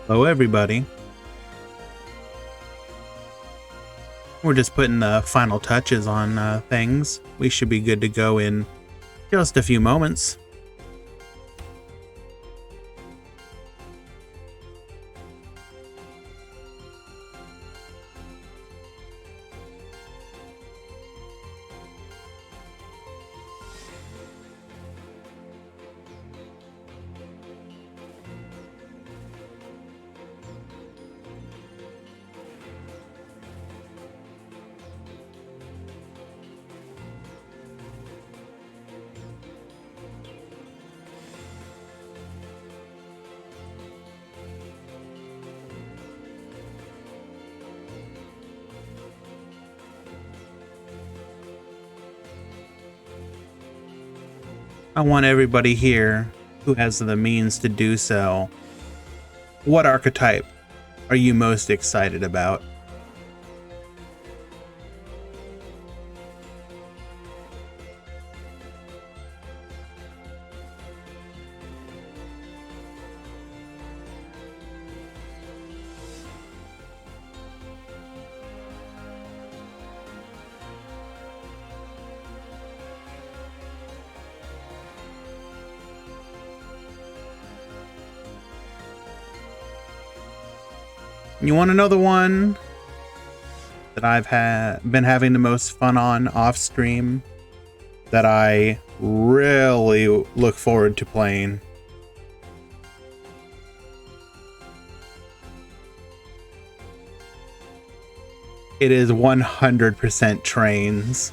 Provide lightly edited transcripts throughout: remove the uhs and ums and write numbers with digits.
Hello, everybody. We're just putting the final touches on things. We should be good to go in just a few moments. I want everybody here who has the means to do so. What archetype are you most excited about? You want to know the one that I've been having the most fun on off stream, that I really look forward to playing? It is 100% trains.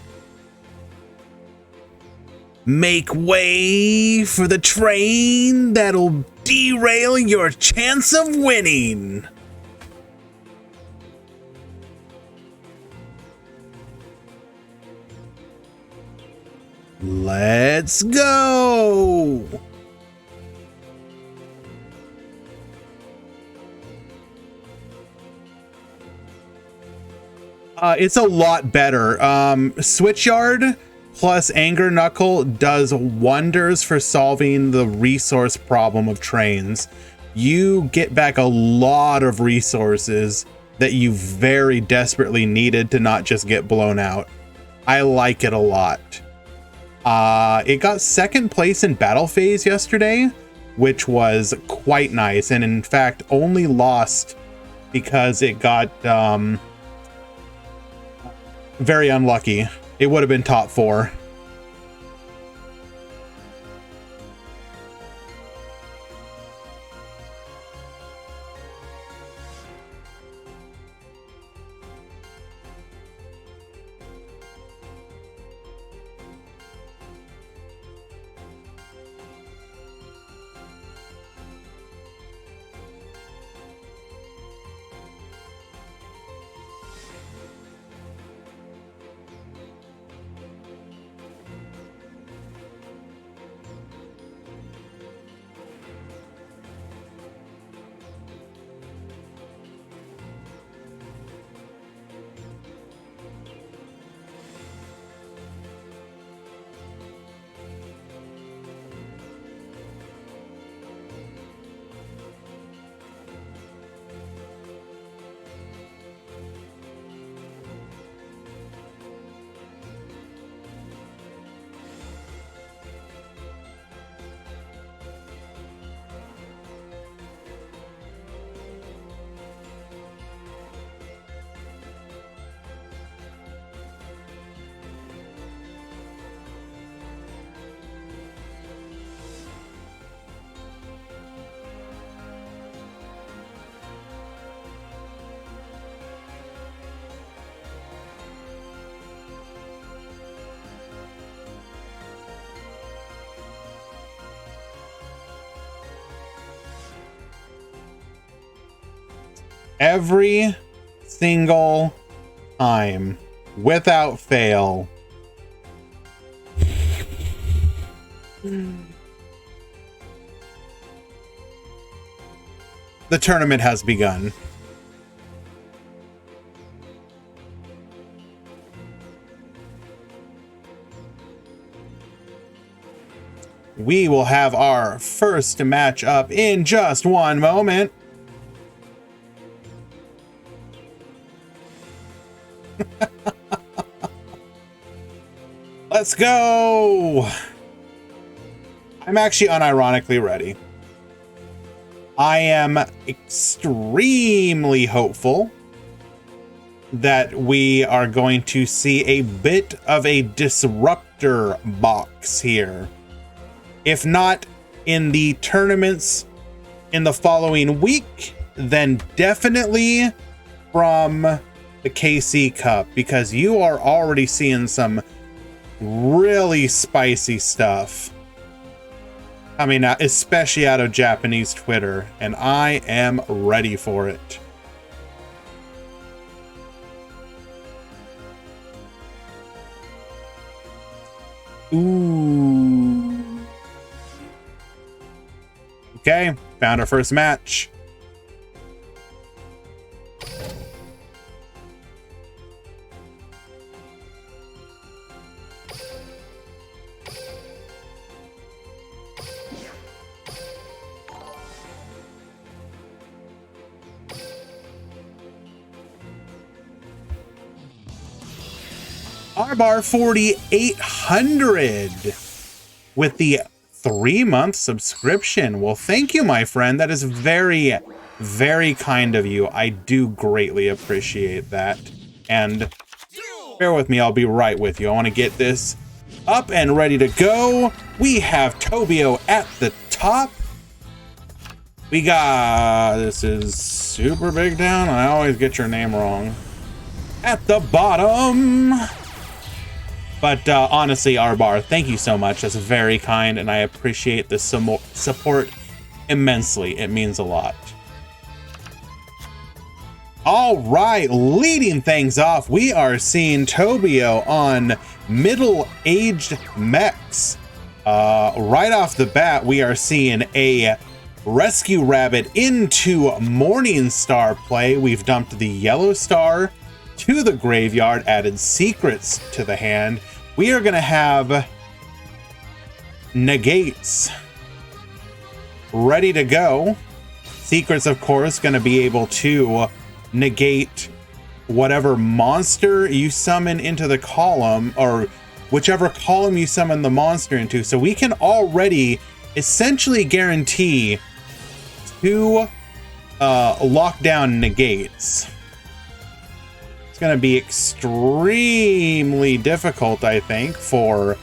Make way for the train that'll derail your chance of winning. Let's go! It's a lot better. Switchyard plus Anger Knuckle does wonders for solving the resource problem of trains. You get back a lot of resources that you very desperately needed to not just get blown out. I like it a lot. It got second place in battle phase yesterday, which was quite nice, and in fact only lost because it got very unlucky. It would have been top 4. Every single time, without fail. The tournament has begun. We will have our first match up in just one moment. Let's go. I'm actually unironically ready. I am extremely hopeful that we are going to see a bit of a disruptor box here. If not in the tournaments in the following week, then definitely from the KC Cup, because you are already seeing some really spicy stuff coming out, especially out of Japanese Twitter, and I am ready for it. Ooh. Okay, found our first match. Arbar 4800 with the 3-month subscription. Well, thank you, my friend. That is very, very kind of you. I do greatly appreciate that. And bear with me, I'll be right with you. I want to get this up and ready to go. We have Tobio at the top. We got, this is Super Big Town. I always get your name wrong. At the bottom. But honestly, Arbar, thank you so much. That's very kind, and I appreciate the support immensely. It means a lot. All right, leading things off, we are seeing Tobio on middle-aged mechs. Right off the bat, we are seeing a Rescue Rabbit into Morningstar play. We've dumped the Yellow Star to the graveyard, added Secrets to the hand. We are going to have Negates ready to go. Secrets, of course, going to be able to negate whatever monster you summon into the column, or whichever column you summon the monster into. So we can already essentially guarantee 2 lockdown negates. It's going to be extremely difficult, I think, for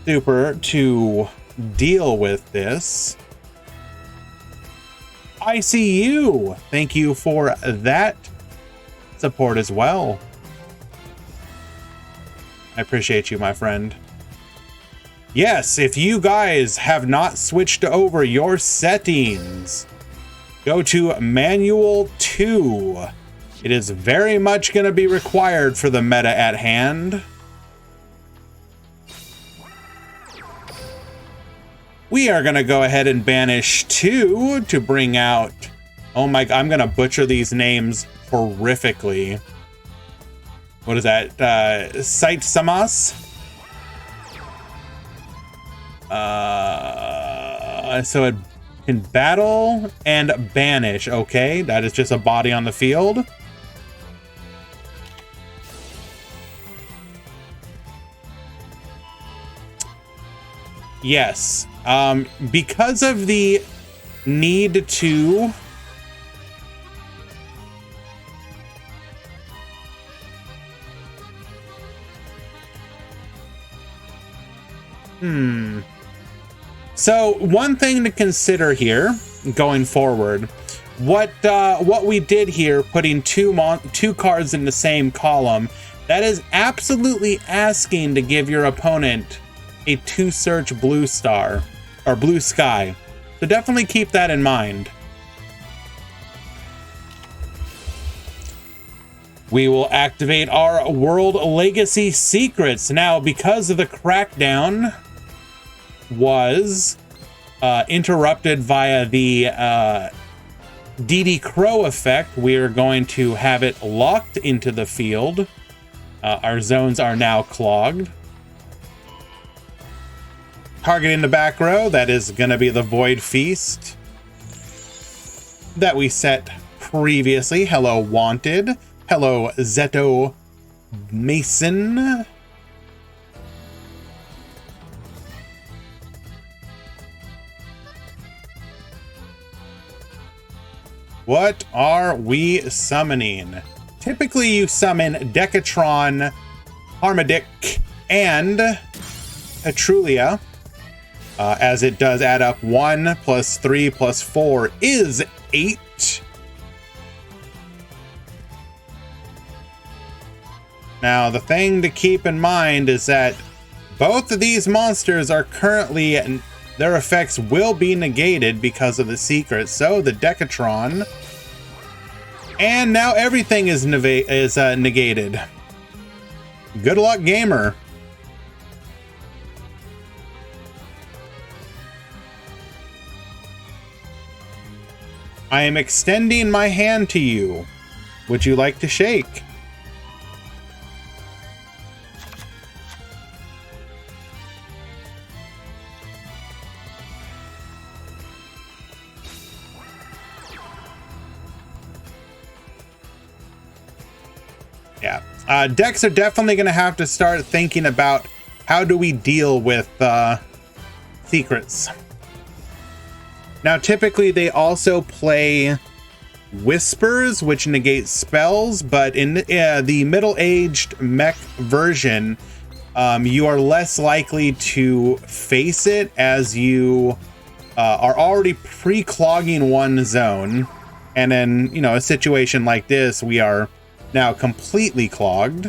Super to deal with this. ICU, thank you for that support as well. I appreciate you, my friend. Yes, if you guys have not switched over your settings, go to Manual 2. It is very much going to be required for the meta at hand. We are going to go ahead and banish 2 to bring out... Oh my... I'm going to butcher these names horrifically. What is that? Sight Samas? So it can battle and banish. Okay, that is just a body on the field. Yes. Because of the need to... So one thing to consider here, going forward, what we did here, putting two cards in the same column, that is absolutely asking to give your opponent a 2-search blue star, or blue sky. So definitely keep that in mind. We will activate our World Legacy Secrets. Now, because of the crackdown was interrupted via the DD Crow effect, we're going to have it locked into the field. Our zones are now clogged. Targeting the back row, that is going to be the Void Feast that we set previously. Hello, Wanted. Hello, Zeto Mason. What are we summoning? Typically, you summon Decatron, Armadic, and Petrulia, as it does add up. 1 + 3 + 4 is 8. Now, the thing to keep in mind is that both of these monsters are currently, their effects will be negated because of the secret. So the Decatron, and now everything is negated. Good luck, gamer. I am extending my hand to you. Would you like to shake? Yeah. Decks are definitely going to have to start thinking about how do we deal with secrets. Now, typically they also play Whispers, which negates spells, but in the middle-aged mech version, you are less likely to face it, as you are already pre-clogging one zone. And in, you know, a situation like this, we are now completely clogged.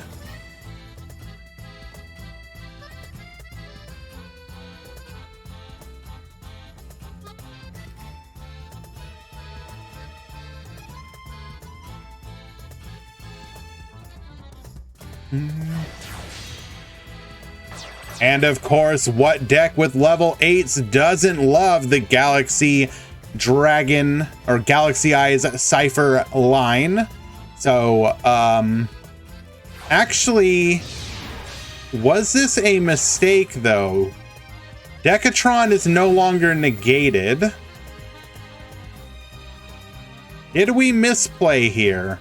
And of course, what deck with level 8s doesn't love the Galaxy Dragon or Galaxy Eyes Cypher line? So, actually, was this a mistake though? Decatron is no longer negated. Did we misplay here?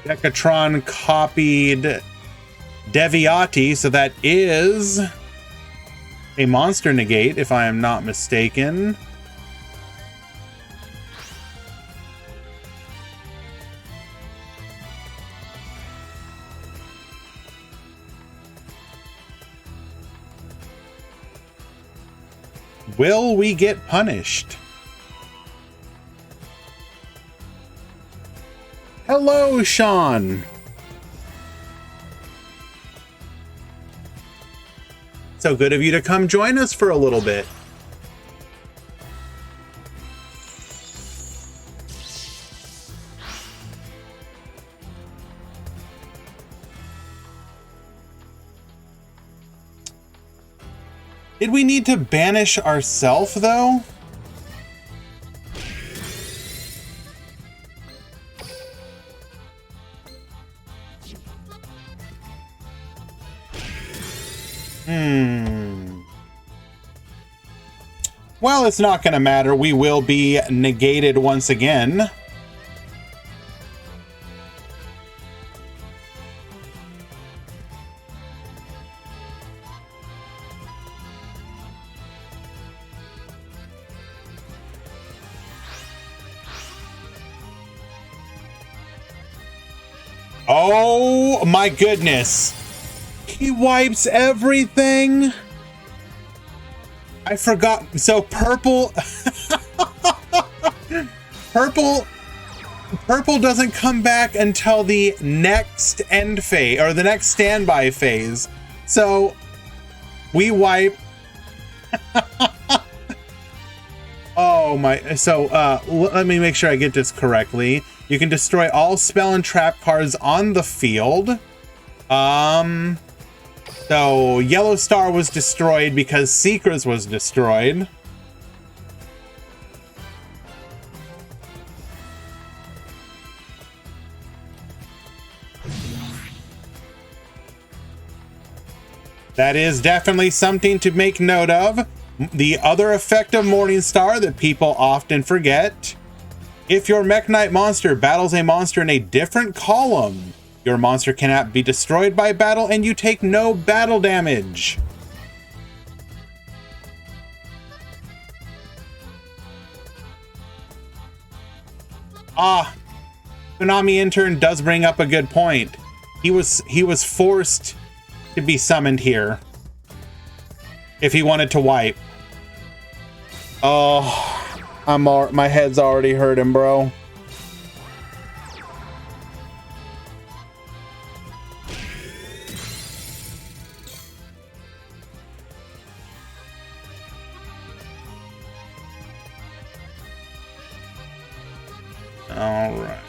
Decatron copied Deviati, so that is a monster negate, if I am not mistaken. Will we get punished? Hello, Sean. So good of you to come join us for a little bit. Did we need to banish ourselves, though? Well, it's not going to matter. We will be negated once again. Oh my goodness. He wipes everything. I forgot. So purple purple doesn't come back until the next end phase, or the next standby phase. So we wipe. Oh my. So let me make sure I get this correctly. You can destroy all spell and trap cards on the field. So Yellow Star was destroyed because Secrets was destroyed. That is definitely something to make note of. The other effect of Morningstar that people often forget: if your Mech Knight monster battles a monster in a different column, your monster cannot be destroyed by battle and you take no battle damage. Konami Intern does bring up a good point. He was forced to be summoned here if he wanted to wipe. Oh, my head's already hurting, bro. All right.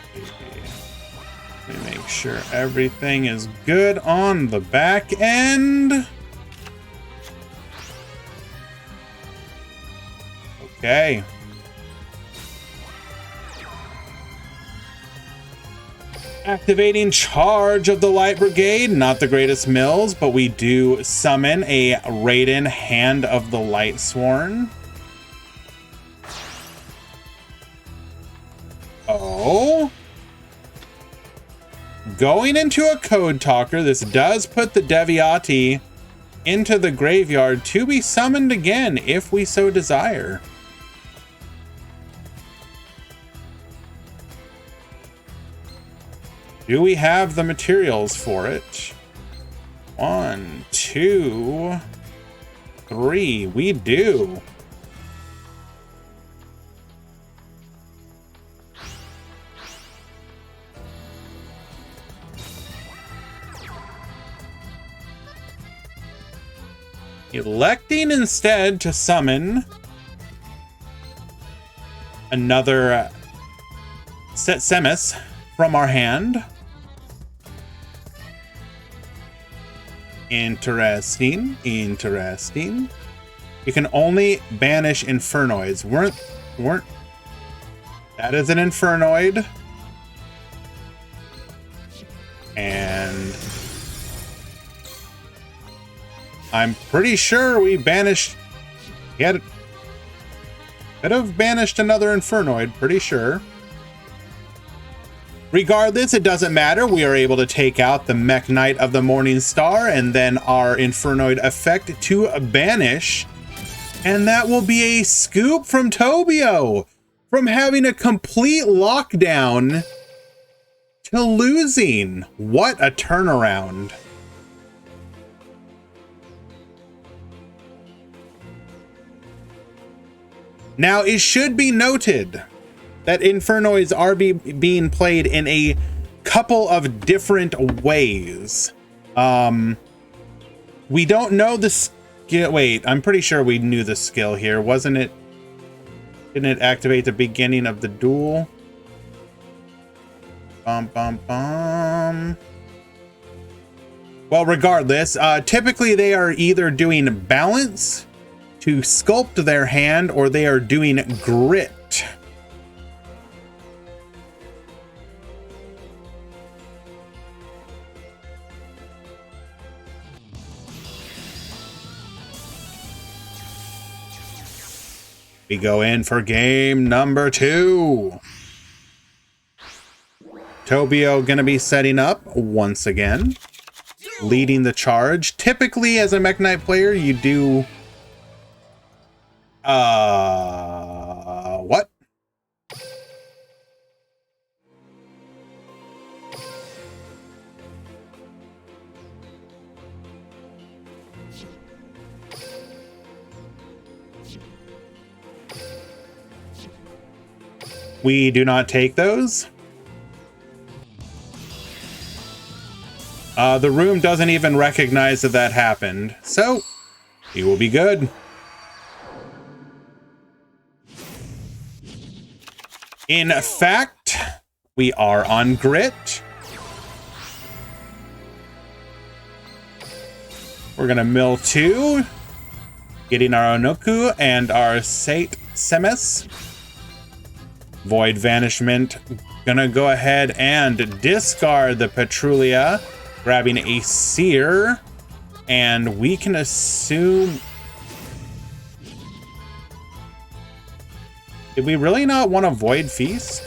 Let me make sure everything is good on the back end. Okay. Activating Charge of the Light Brigade. Not the greatest mills, but we do summon a Raiden Hand of the Light Sworn. Oh. Going into a Code Talker, this does put the Deviati into the graveyard to be summoned again if we so desire. Do we have the materials for it? 1, 2, 3. We do. Electing instead to summon another Semis from our hand. Interesting. Interesting. You can only banish Infernoids. Weren't. That is an Infernoid. And I'm pretty sure we banished. Could have banished another Infernoid, pretty sure. Regardless, it doesn't matter. We are able to take out the Mech Knight of the Morningstar and then our Infernoid effect to banish. And that will be a scoop from Tobio. From having a complete lockdown to losing. What a turnaround. Now, it should be noted that Infernoids are being played in a couple of different ways. We don't know the skill. Wait, I'm pretty sure we knew the skill here. Wasn't it? Didn't it activate the beginning of the duel? Well, regardless, typically they are either doing balance to sculpt their hand or they are doing grit. We go in for game number 2. Tobio gonna be setting up once again, leading the charge. Typically, as a Mech Knight player, you do what? We do not take those. The room doesn't even recognize that that happened, so he will be good. In fact, we are on grit. We're gonna mill 2, getting our Onoku and our Sate Semis. Void Vanishment. Gonna go ahead and discard the Petrulia, grabbing a Seer, and we can assume Did we really not want to Void Feast?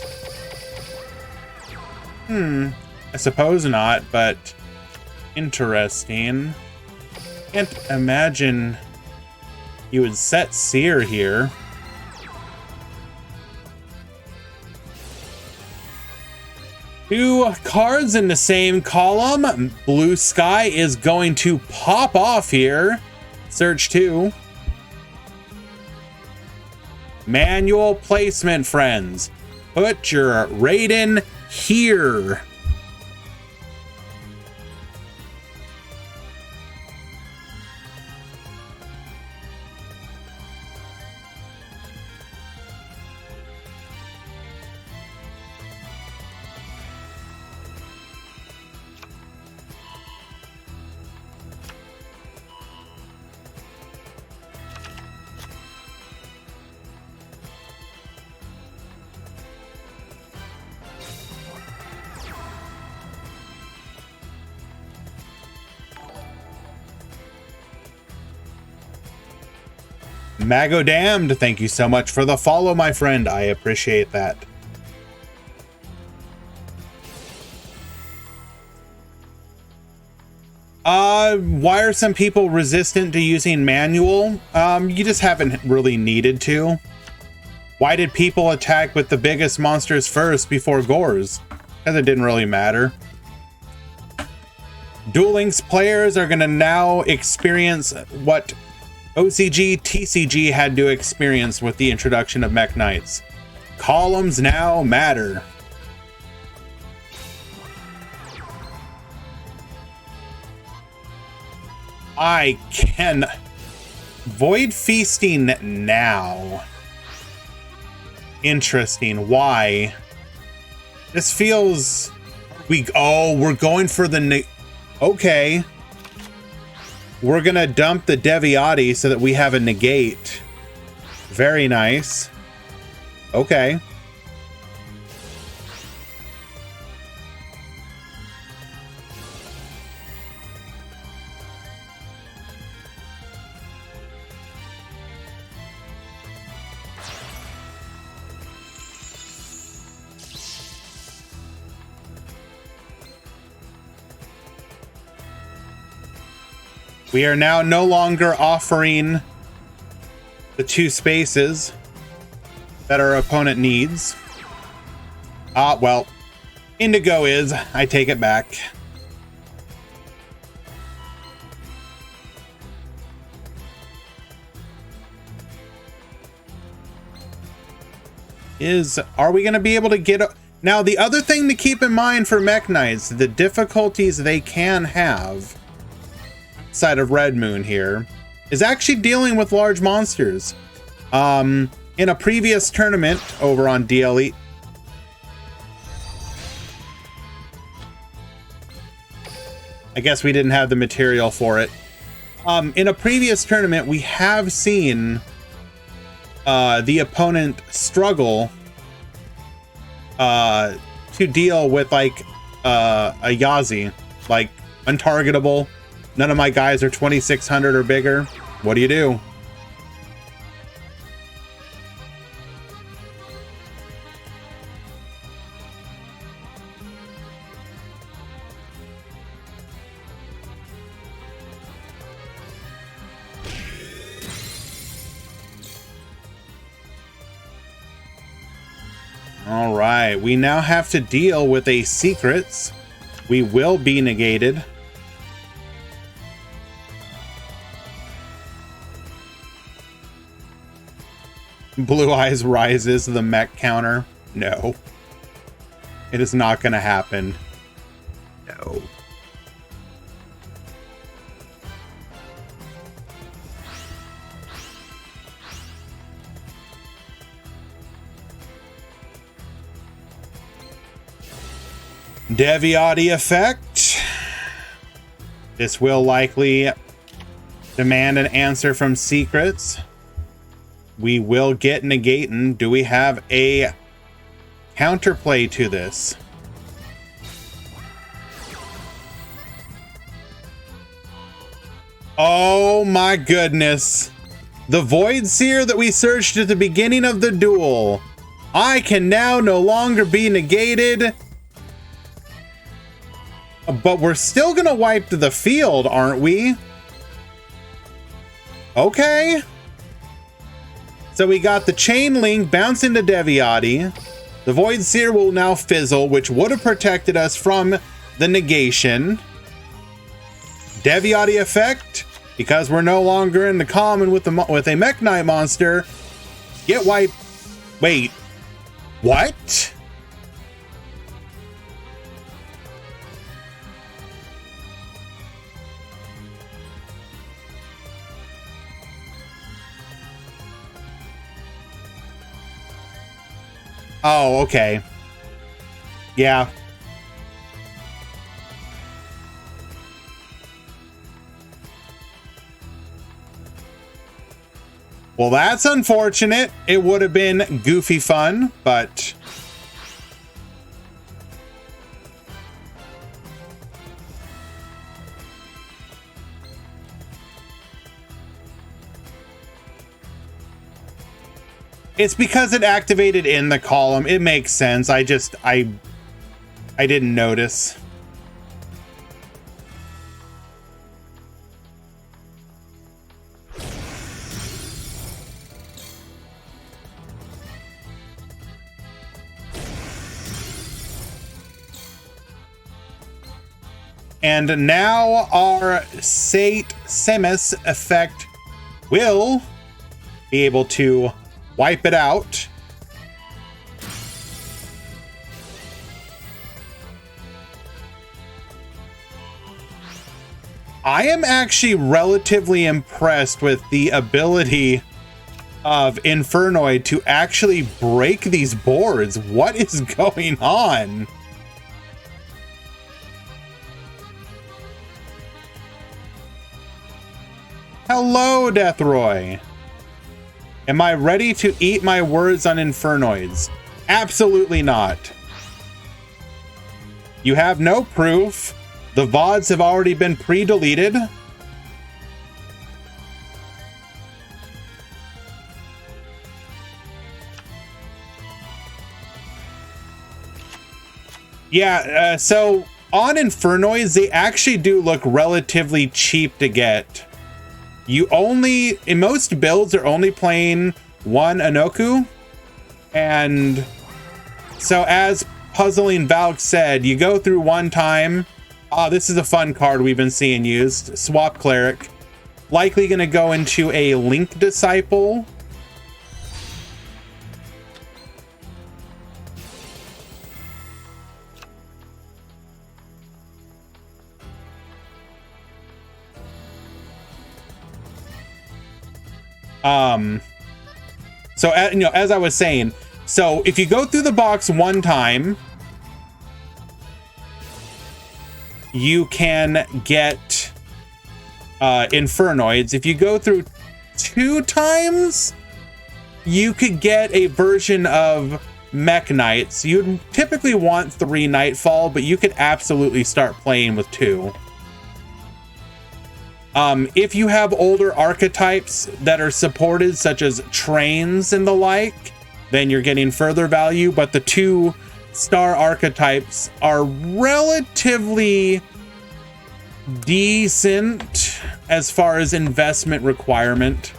I suppose not, but interesting. Can't imagine you would set Seer here. Two cards in the same column. Blue Sky is going to pop off here. Search 2. Manual placement, friends. Put your Raiden here. Mago Damned, thank you so much for the follow, my friend. I appreciate that. Why are some people resistant to using manual? You just haven't really needed to. Why did people attack with the biggest monsters first before Gores? Because it didn't really matter. Duel Links players are gonna now experience what OCG, TCG had to experience with the introduction of Mech Knights. Columns now matter. I can Void Feasting now. Interesting. Why? This feels we're going for the okay. We're gonna dump the Deviati so that we have a negate. Very nice. Okay. We are now no longer offering the 2 spaces that our opponent needs. Well, Indigo is. I take it back. Are we going to be able to get... Now, the other thing to keep in mind for Mech Knights, the difficulties they can have side of Red Moon here is actually dealing with large monsters. In a previous tournament over on DLE, I guess we didn't have the material for it. In a previous tournament, we have seen the opponent struggle to deal with like a Yazi, like untargetable. None of my guys are 2600 or bigger. What do you do? All right, we now have to deal with a secrets. We will be negated. Blue Eyes rises the mech counter. No. It is not going to happen. No. Deviati effect. This will likely demand an answer from secrets. We will get negating. Do we have a counterplay to this? Oh my goodness. The Void Seer that we searched at the beginning of the duel. I can now no longer be negated. But we're still gonna wipe the field, aren't we? Okay. So we got the Chain Link bounce into Deviati. The Void Seer will now fizzle, which would have protected us from the negation. Deviati effect. Because we're no longer in the common with a Mech Knight monster, get wiped. Wait, what? Oh, okay. Yeah. Well, that's unfortunate. It would have been goofy fun, but... It's because it activated in the column. It makes sense. I didn't notice. And now our Sate Semis effect will be able to wipe it out. I am actually relatively impressed with the ability of Infernoid to actually break these boards. What is going on? Hello, Deathroy. Am I ready to eat my words on Infernoids? Absolutely not. You have no proof. The VODs have already been pre-deleted. Yeah, so on Infernoids, they actually do look relatively cheap to get. You only, in most builds, are only playing one Anoku. And so as Puzzling Valk said, you go through one time. Oh, this is a fun card we've been seeing used. Swap Cleric. Likely going to go into a Link Disciple. So as I was saying, so if you go through the box one time, you can get Infernoids. If you go through 2 times, you could get a version of Mech Knights. You'd typically want 3 Nightfall, but you could absolutely start playing with 2. If you have older archetypes that are supported, such as trains and the like, then you're getting further value, but the 2 star archetypes are relatively decent as far as investment requirement.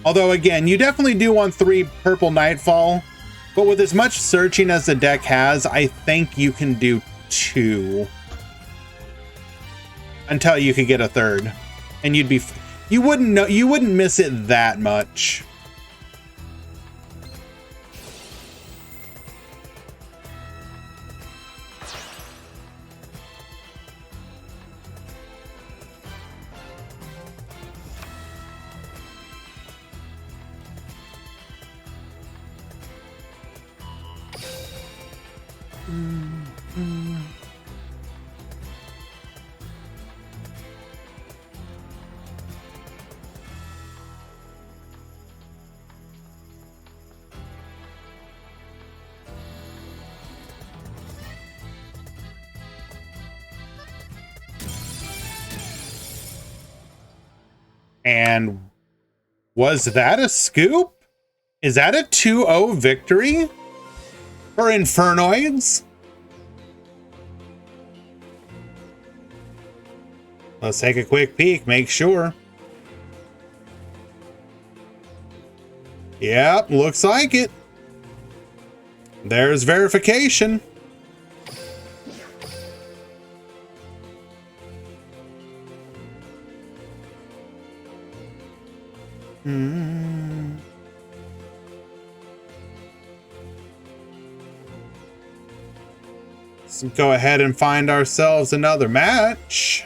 Although, again, you definitely do want 3 Purple Nightfall, but with as much searching as the deck has, I think you can do 2. Until you could get a 3rd, and you wouldn't miss it that much. And was that a scoop? Is that a 2-0 victory for Infernoids? Let's take a quick peek, make sure. Yep, looks like it. There's verification. Let's go ahead and find ourselves another match.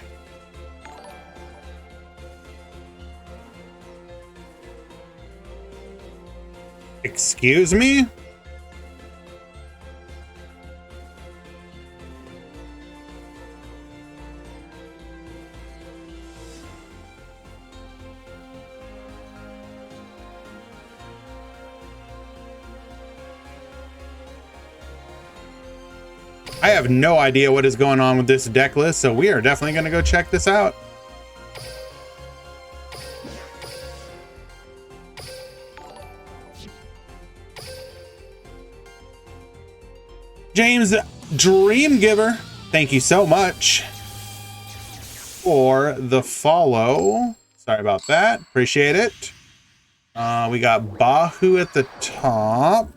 Excuse me? I have no idea what is going on with this deck list, so we are definitely going to go check this out. James Dreamgiver, thank you so much for the follow. Sorry about that. Appreciate it. We got Bahu at the top.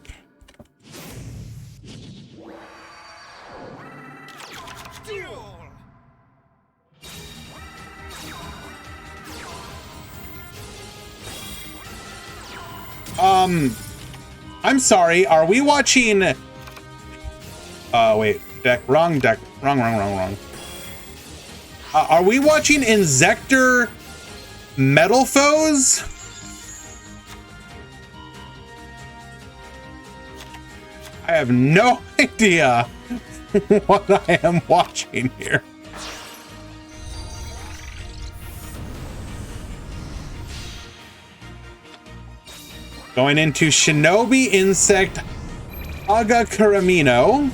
I'm sorry, are we watching... wait, wrong deck. Wrong. Are we watching Inzektor Metal Foes? I have no idea what I am watching here. Going into Shinobi Insect Aga Kuramino.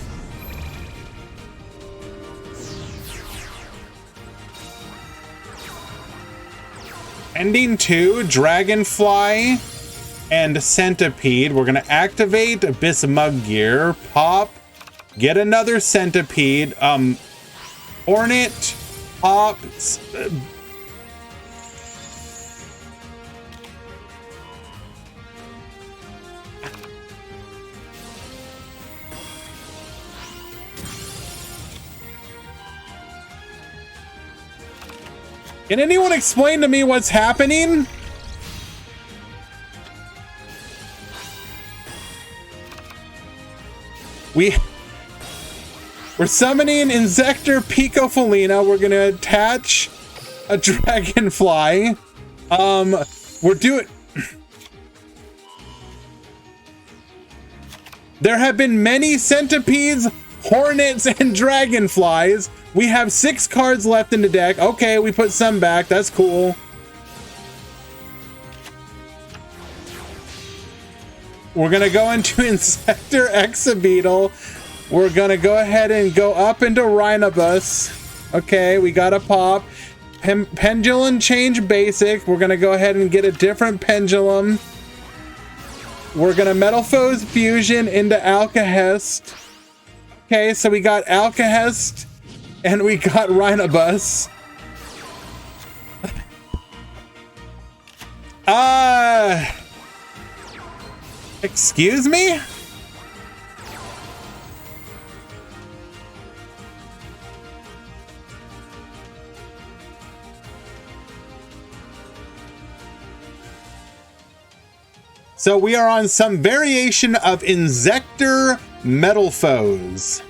Ending 2, Dragonfly and Centipede. We're gonna activate Bismuggear, pop, get another Centipede, Hornet, pop, Can anyone explain to me what's happening? We're summoning Inzektor Picofelina. We're gonna attach a Dragonfly. We're doing... There have been many Centipedes, Hornets, and Dragonflies. We have 6 cards left in the deck. Okay, we put some back. That's cool. We're going to go into Inzektor Exabeetle. We're going to go ahead and go up into Rhinobus. Okay, we got a pop. Pendulum Change Basic. We're going to go ahead and get a different Pendulum. We're going to Metal Foes Fusion into Alcahest. Okay, so we got Alcahest. And we got Rhinobus. Excuse me? So we are on some variation of Inzektor Metal Foes.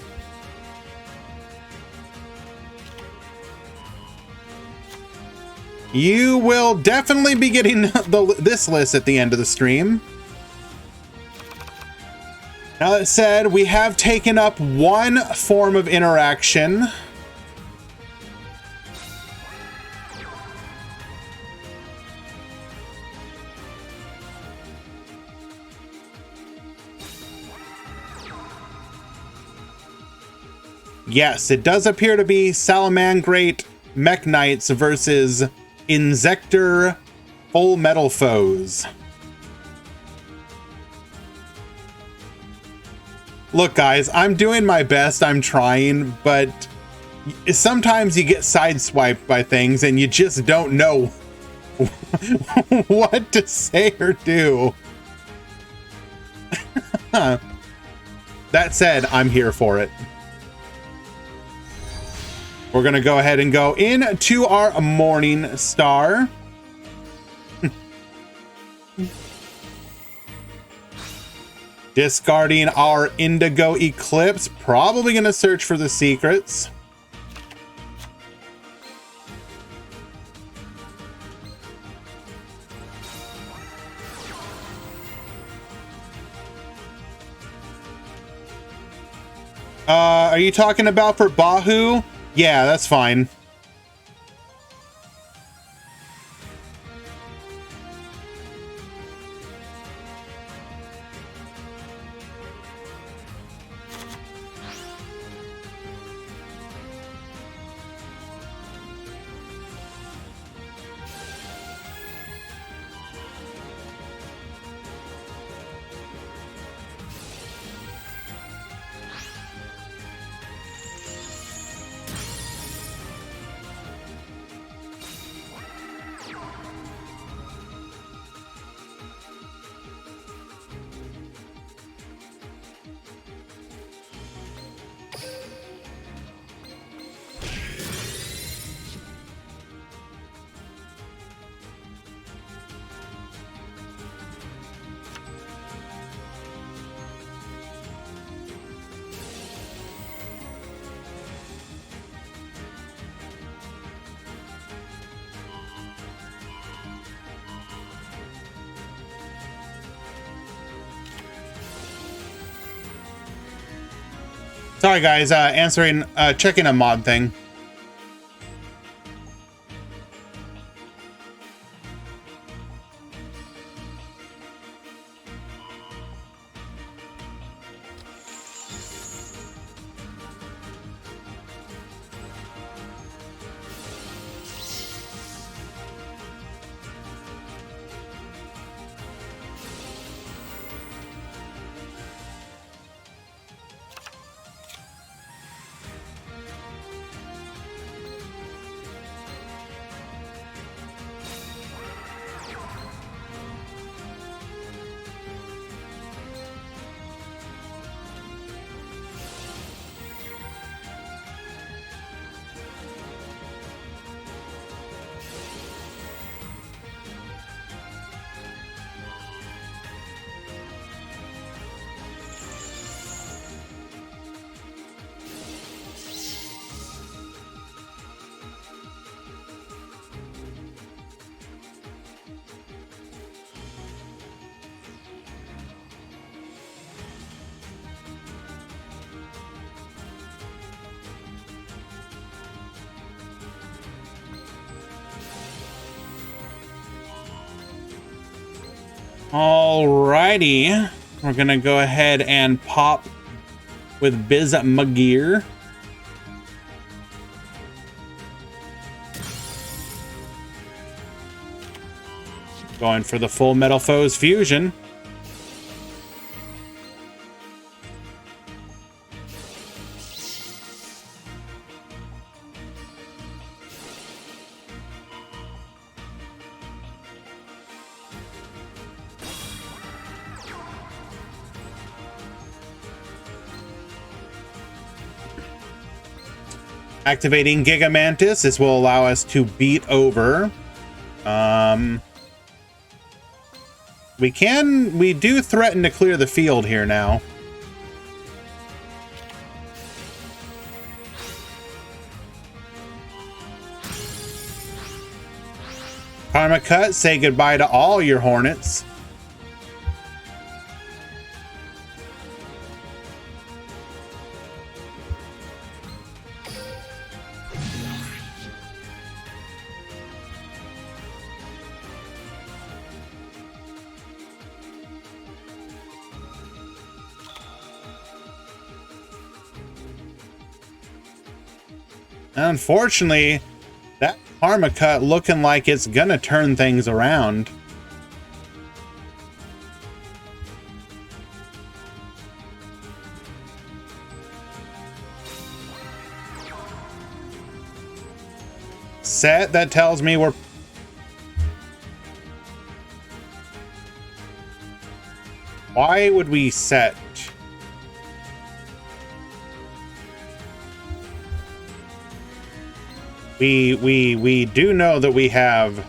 You will definitely be getting this list at the end of the stream. Now that said, we have taken up one form of interaction. Yes, it does appear to be Salamangreat Mekk Knights versus Inzektor Full Metal Foes. Look, guys, I'm doing my best. I'm trying, but sometimes you get sideswiped by things and you just don't know what to say or do. That said, I'm here for it. We're going to go ahead and go into our Morning Star. Discarding our Indigo Eclipse. Probably going to search for the secrets. Are you talking about for Bahu? Yeah, that's fine. Sorry, guys. Checking a mod thing. Alrighty, we're gonna go ahead and pop with Bismugear. Going for the Full Metal Foes fusion. Activating Gigamantis. This will allow us to beat over. We do threaten to clear the field here now. Karma Cut, say goodbye to all your Hornets. Unfortunately, that Harmacut looking like it's gonna turn things around. Set, that tells me we're... Why would we set? We do know that we have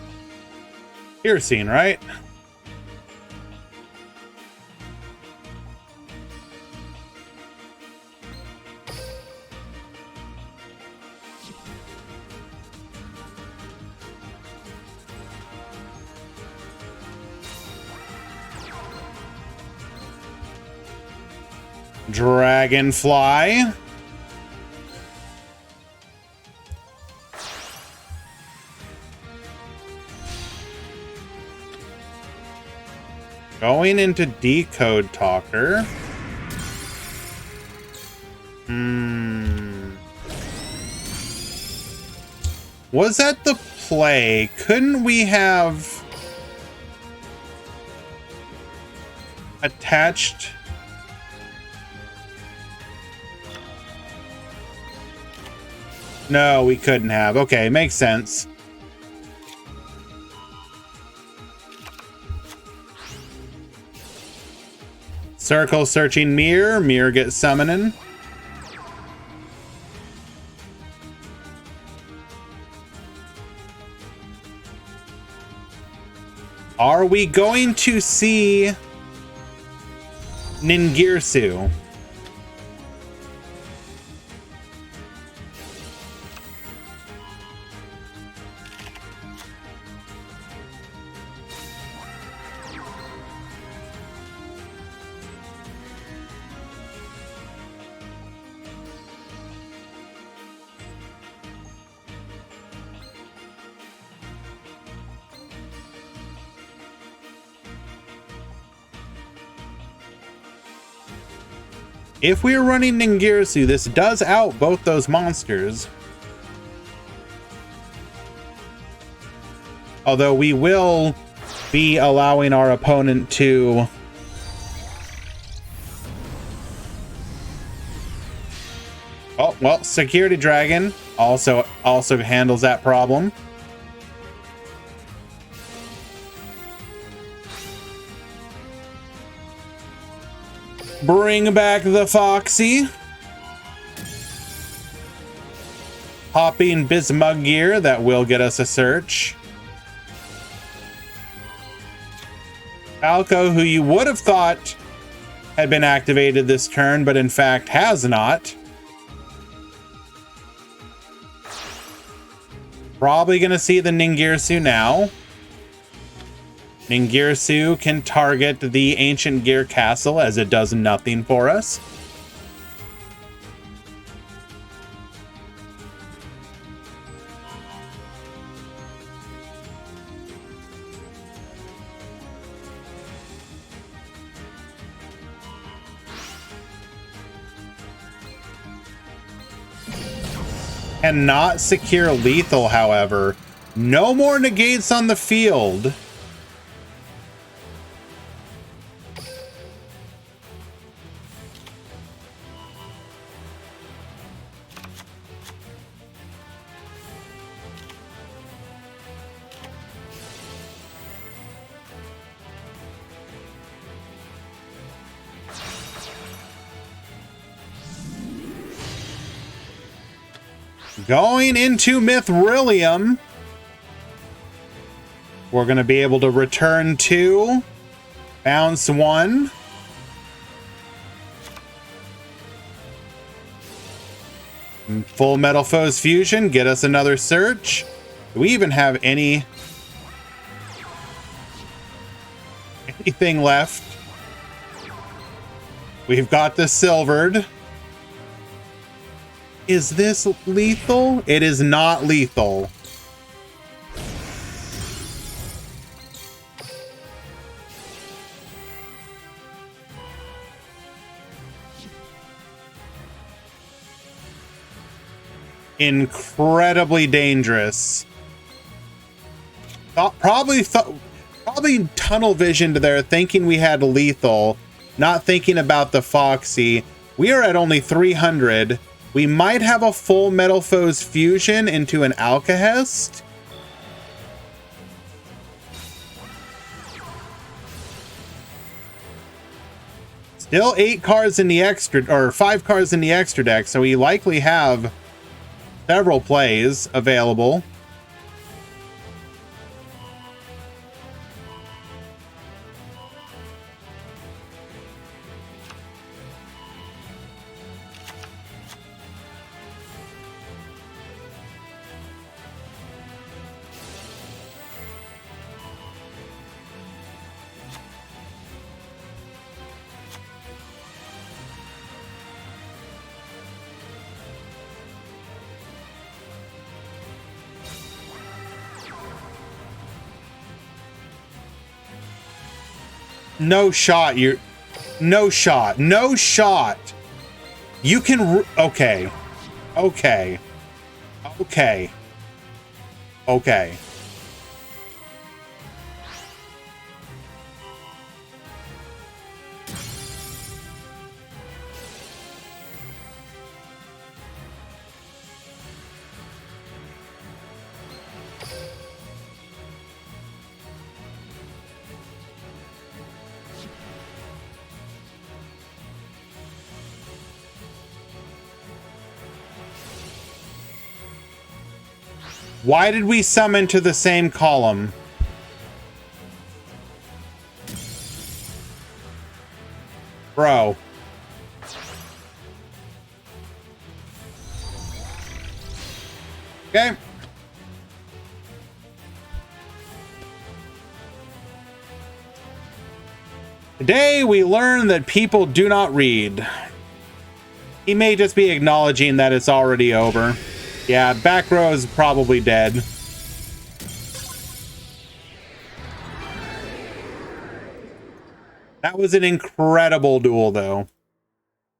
piercing, right? Dragonfly. Going into Decode Talker. Was that the play? Couldn't we have attached... No, we couldn't have. Okay, makes sense. Circle searching mirror. Mirror gets summoning. Are we going to see Ningirsu? If we're running Ningirsu, this does out both those monsters. Although we will be allowing our opponent to... Oh, well, Security Dragon also handles that problem. Bring back the Foxy. Hopping Bismuggear, that will get us a search. Falco, who you would have thought had been activated this turn, but in fact has not. Probably going to see the Ningirsu now. Ningirsu can target the Ancient Gear Castle as it does nothing for us. Cannot secure lethal, however. No more negates on the field. Going into Mithrilium, we're going to be able to return 2, bounce 1. Full Metal Foes Fusion, get us another search. Do we even have anything left? We've got the Silvered. Is this lethal? It is not lethal. Incredibly dangerous. Probably tunnel visioned there, thinking we had lethal, not thinking about the Foxy. We are at only 300. We might have a full Metal Foes fusion into an Alcahest. Still 8 cards in the extra, or 5 cards in the extra deck, so we likely have several plays available. No shot. No shot. No shot. You can. Okay. Okay. Okay. Okay. Why did we summon to the same column? Bro. Okay. Today we learn that people do not read. He may just be acknowledging that it's already over. Yeah, back row is probably dead. That was an incredible duel, though.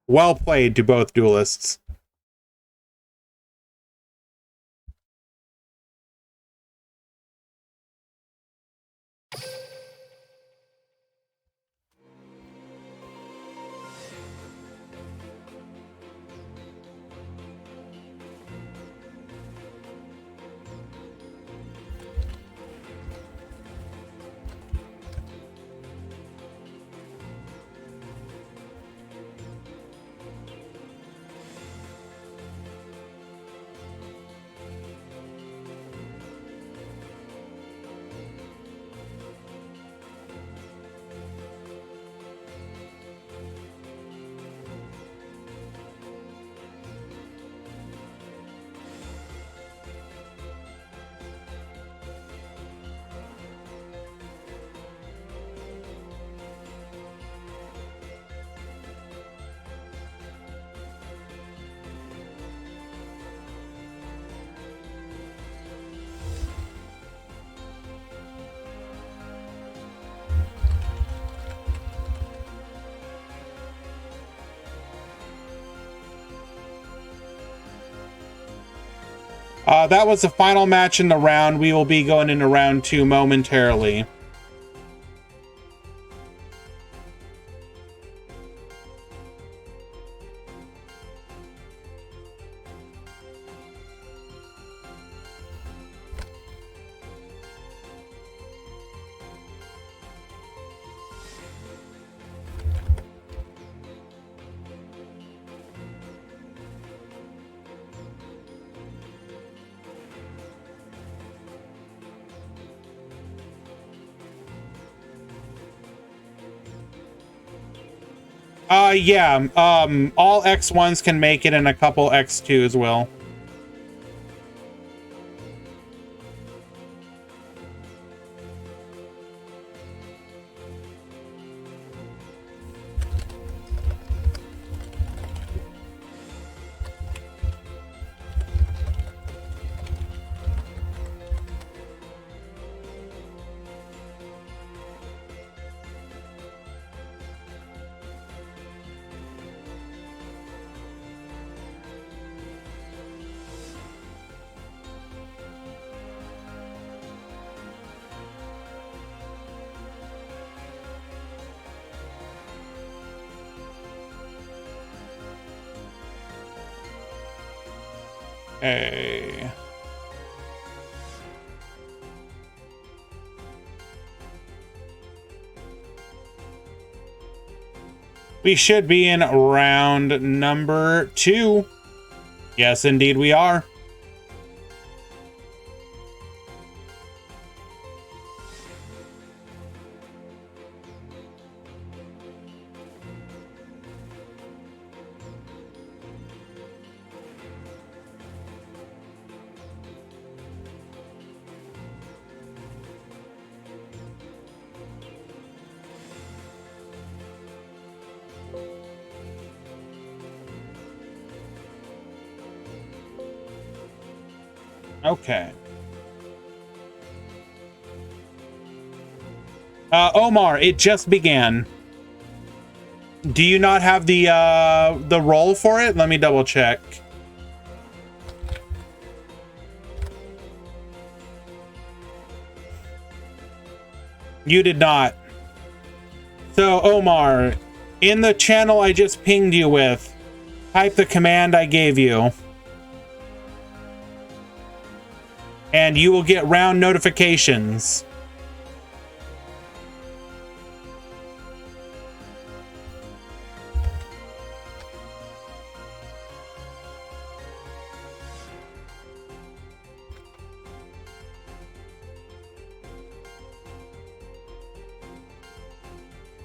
Well played to both duelists. That was the final match in the round. We will be going into round 2 momentarily. Yeah, all X1s can make it and a couple X2s will. Okay. We should be in round number 2. Yes, indeed we are. Okay. Omar, it just began. Do you not have the roll for it? Let me double check. You did not. So, Omar, in the channel I just pinged you with, type the command I gave you. And you will get round notifications.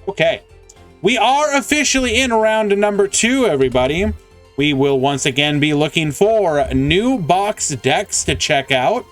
Okay. We are officially in round number 2, everybody. We will once again be looking for new box decks to check out.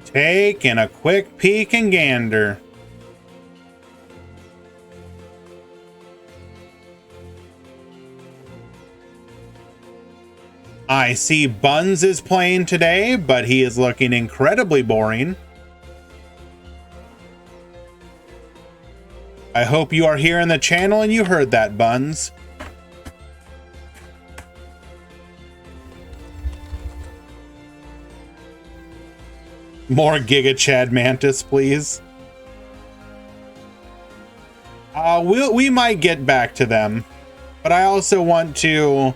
Taking a quick peek and gander. I see Buns is playing today, but he is looking incredibly boring. I hope you are here in the channel and you heard that, Buns. More Giga Chad Mantis, please. We might get back to them, but I also want to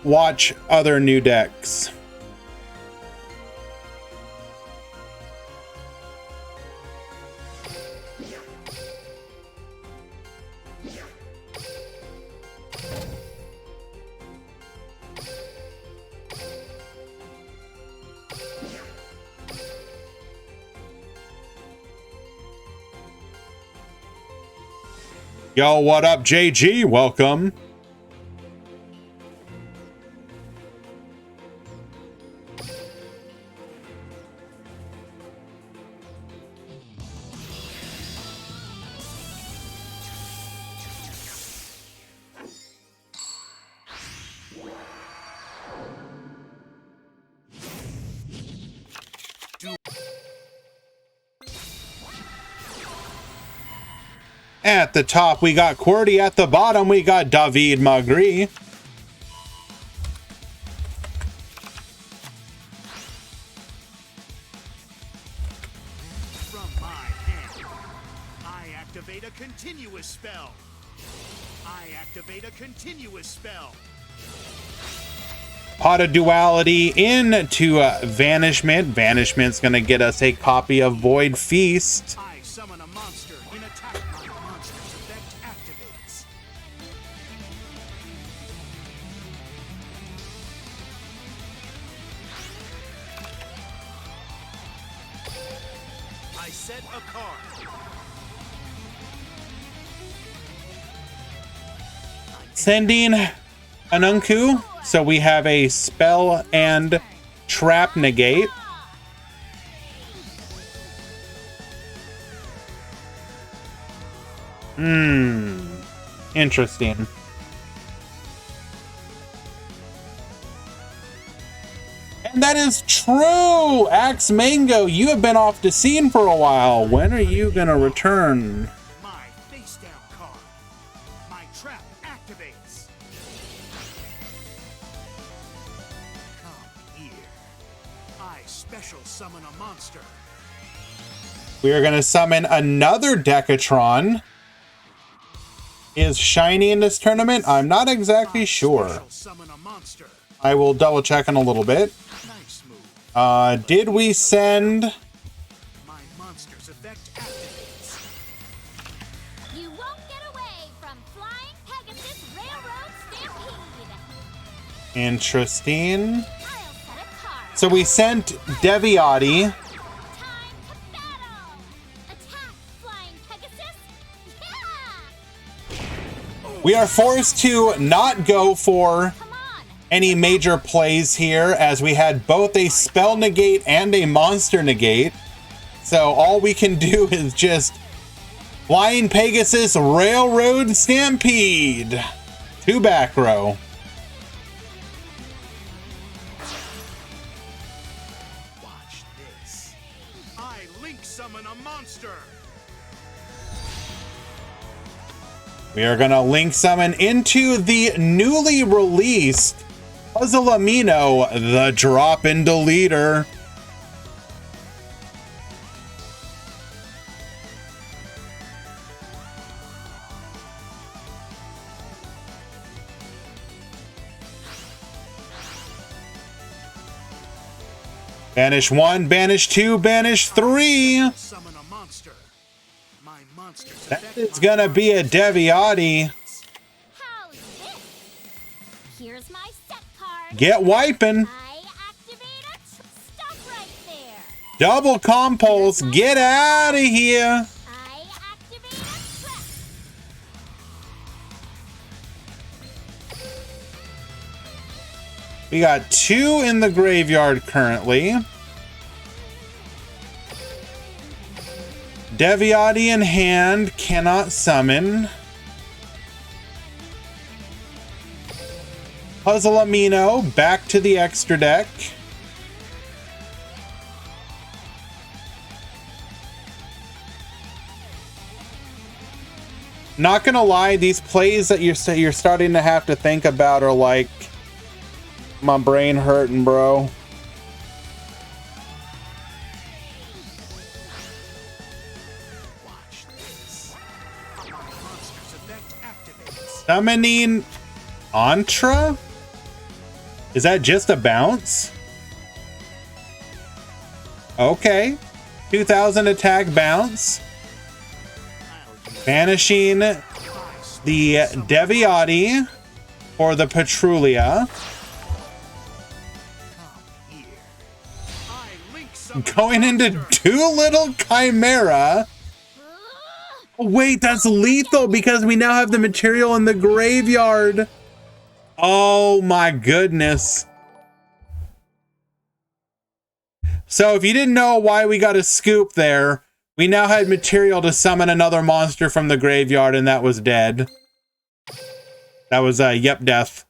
watch other new decks. Yo, what up, JG? Welcome. At the top, we got QWERTY. At the bottom, we got David Magri. From my hand, I activate a continuous spell. I activate a continuous spell. Pot of Duality into Vanishment. Vanishment's going to get us a copy of Void Feast. I summon a monster in attack. My monster's effect activates. I set a card. Sending Anunku. So we have a spell and trap negate. Interesting. And that is true! Axe Mango, you have been off the scene for a while. When are you gonna return? My face down card. summon a monster. We are going to summon another Dekatron. Is shiny in this tournament? I'm not exactly sure. Summon a monster. I will double check in a little bit. Nice move. Did we send... My monster's effect activates. You won't get away from Flying Pegasus Railroad Stampede. Interesting. I'll set a card. So we sent Deviati. Time to battle. Attack, Flying Pegasus. Yeah! We are forced to not go for Come on. any major plays here, as we had both a spell negate and a monster negate. So all we can do is just Flying Pegasus Railroad Stampede to back row. Watch this. I Link summon a monster. We are going to link summon into the newly released Puzzle Amino, the Drop in Deleter. Banish 1, banish 2, banish 3. Summon a monster. My monster's That effect is gonna be a Deviati. How's this? Here's my set card. Get wiping. I activate it. Stop right there. Double compulse. Get out of here. I activate a trap. We got 2 in the graveyard currently. Deviati in hand, cannot summon. Puzzle Amino, back to the extra deck. Not gonna lie, these plays that you're starting to have to think about are like, my brain hurting, bro. Watch this. My monster's effect activates. Summoning Antra? Is that just a bounce? Okay. 2000 attack bounce. Banishing the Deviati for the Petrulia. Here. I Link summon Going a into monster. Doolittle Chimera. Wait, that's lethal because we now have the material in the graveyard. Oh my goodness. So if you didn't know why we got a scoop there, we now had material to summon another monster from the graveyard, and that was dead. That was yep, death.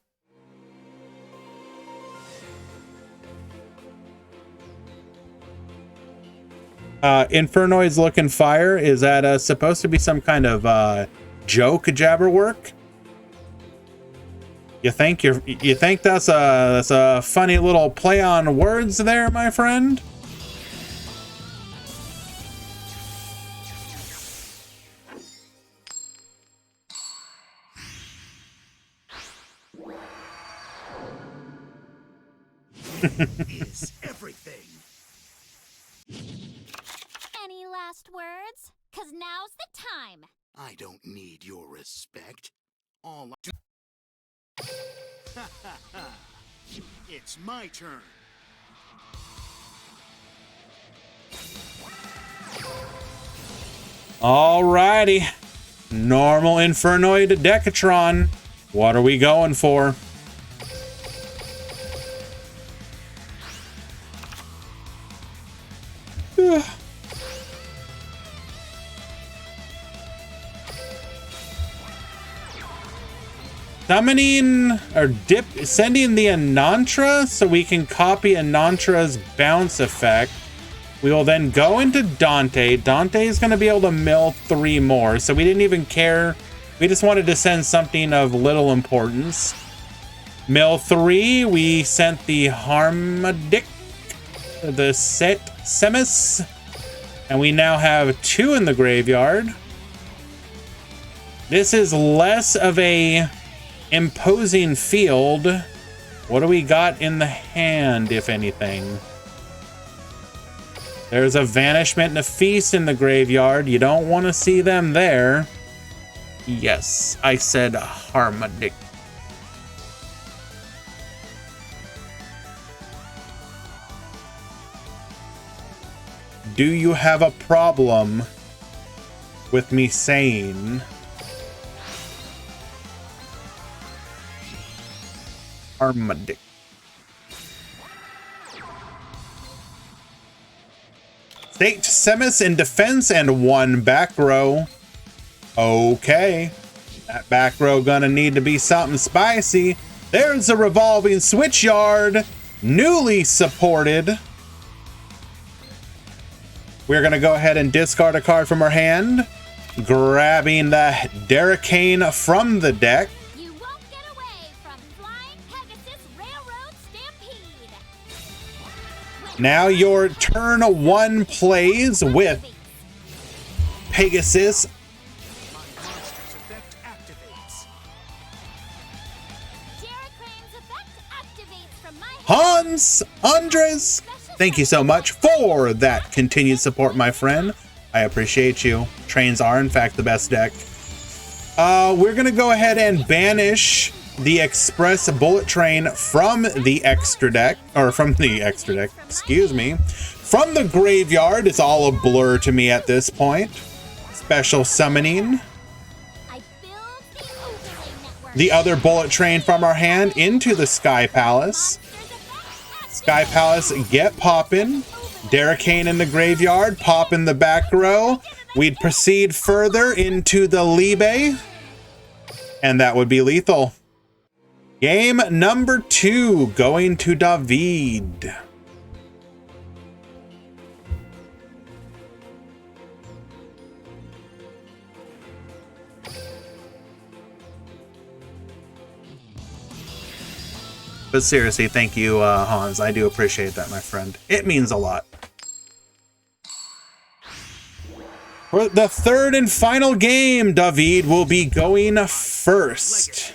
Infernoid's looking fire. Is that supposed to be some kind of joke, Jabberwork? You think that's a funny little play on words there, my friend? Is everything. Any last words? 'Cause now's the time. I don't need your respect. All I do. It's my turn. Alrighty. Normal Infernoid Dekatron. What are we going for? Summoning or sending the Anantra so we can copy Anantra's bounce effect. We will then go into Dante. Dante is going to be able to mill 3 more, so we didn't even care. We just wanted to send something of little importance. Mill 3, we sent the Harmadic, the set Semis. And we now have 2 in the graveyard. This is less of a imposing field. What do we got in the hand, if anything? There's a Vanishment and a Feast in the graveyard. You don't want to see them there. Yes, I said Harmonic. Do you have a problem with me saying Harmonic? State Semis in defense and 1 back row. Okay, that back row gonna need to be something spicy. There's a Revolving Switchyard, newly supported. We're gonna go ahead and discard a card from our hand, grabbing the Derricane from the deck. You won't get away from Flying Pegasus Railroad Stampede. Now your turn 1 plays with Pegasus. My monster's effect activates. Derricane's effect activates from my Hans Andres, thank you so much for that continued support, my friend. I appreciate you. Trains are, in fact, the best deck. We're going to go ahead and banish the Express Bullet Train from the extra deck, excuse me. From the graveyard, it's all a blur to me at this point. Special summoning I build the overlay network. the other Bullet Train from our hand into the Sky Palace. Sky Palace, get poppin'. Derricane in the graveyard, pop in the back row. We'd proceed further into the Libe, and that would be lethal. Game number 2, going to David. But seriously, thank you, Hans. I do appreciate that, my friend. It means a lot. For the 3rd and final game, David will be going first.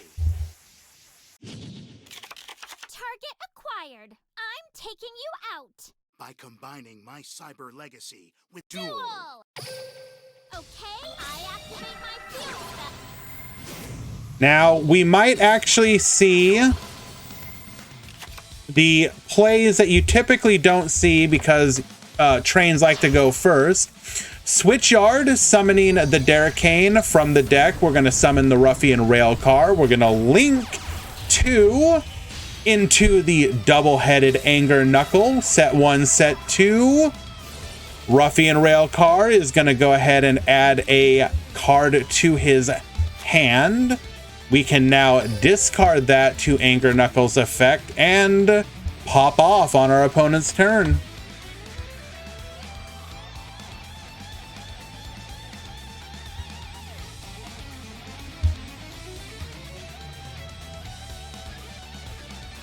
Target acquired. I'm taking you out. By combining my cyber legacy with Duel. Duel. Okay, I activate my field spell. Now, we might actually see the plays that you typically don't see because trains like to go first. Switchyard, summoning the Derricane from the deck. We're going to summon the Ruffian Railcar. We're going to link 2 into the double-headed Anger Knuckle. Set 1, set 2. Ruffian Railcar is going to go ahead and add a card to his hand. We can now discard that to Anger Knuckles' effect and pop off on our opponent's turn.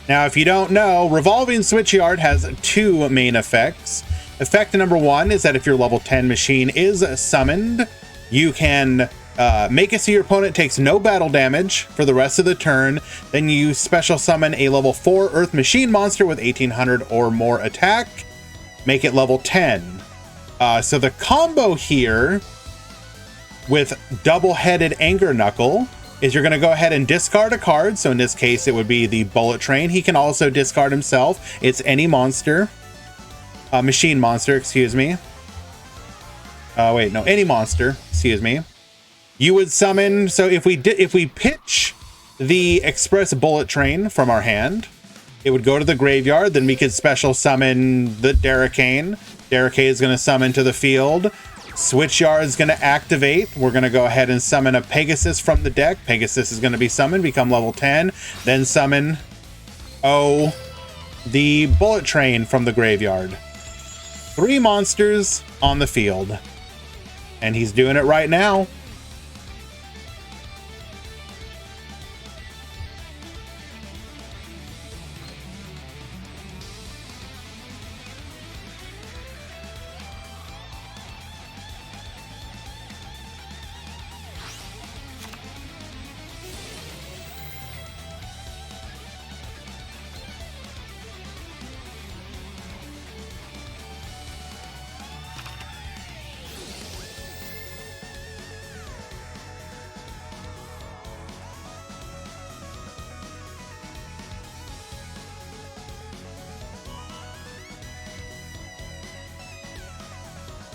Now, if you don't know, Revolving Switchyard has 2 main effects. Effect number 1 is that if your level 10 machine is summoned, you can make it so your opponent takes no battle damage for the rest of the turn. Then you special summon a level 4 Earth Machine monster with 1800 or more attack. Make it level 10. So the combo here with double-headed Anger Knuckle is you're going to go ahead and discard a card. So in this case, it would be the Bullet Train. He can also discard himself. It's any monster. Machine monster, excuse me. Wait, no, any monster, excuse me. You would summon, so if we pitch the Express Bullet Train from our hand, it would go to the graveyard, then we could special summon the Derricane. Derricane is going to summon to the field. Switchyard is going to activate. We're going to go ahead and summon a Pegasus from the deck. Pegasus is going to be summoned, become level 10. Then summon, the Bullet Train from the graveyard. 3 monsters on the field. And he's doing it right now.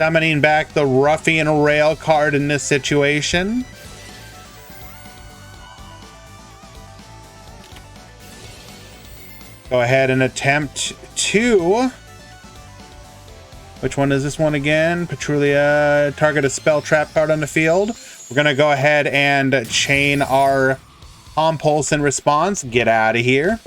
Summoning back the Ruffian Rail card in this situation. Go ahead and attempt to... Which one is this one again? Petrulia, target a spell trap card on the field. We're going to go ahead and chain our Palm Pulse in response. Get out of here.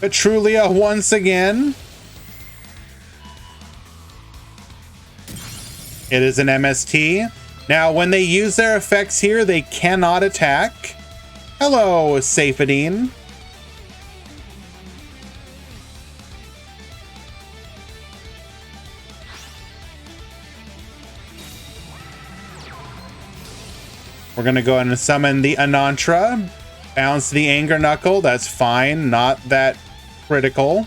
Petrulia once again. It is an MST. Now, when they use their effects here, they cannot attack. Hello, Safadine. We're going to go ahead and summon the Anantra. Bounce the Anger Knuckle. That's fine. Not that critical.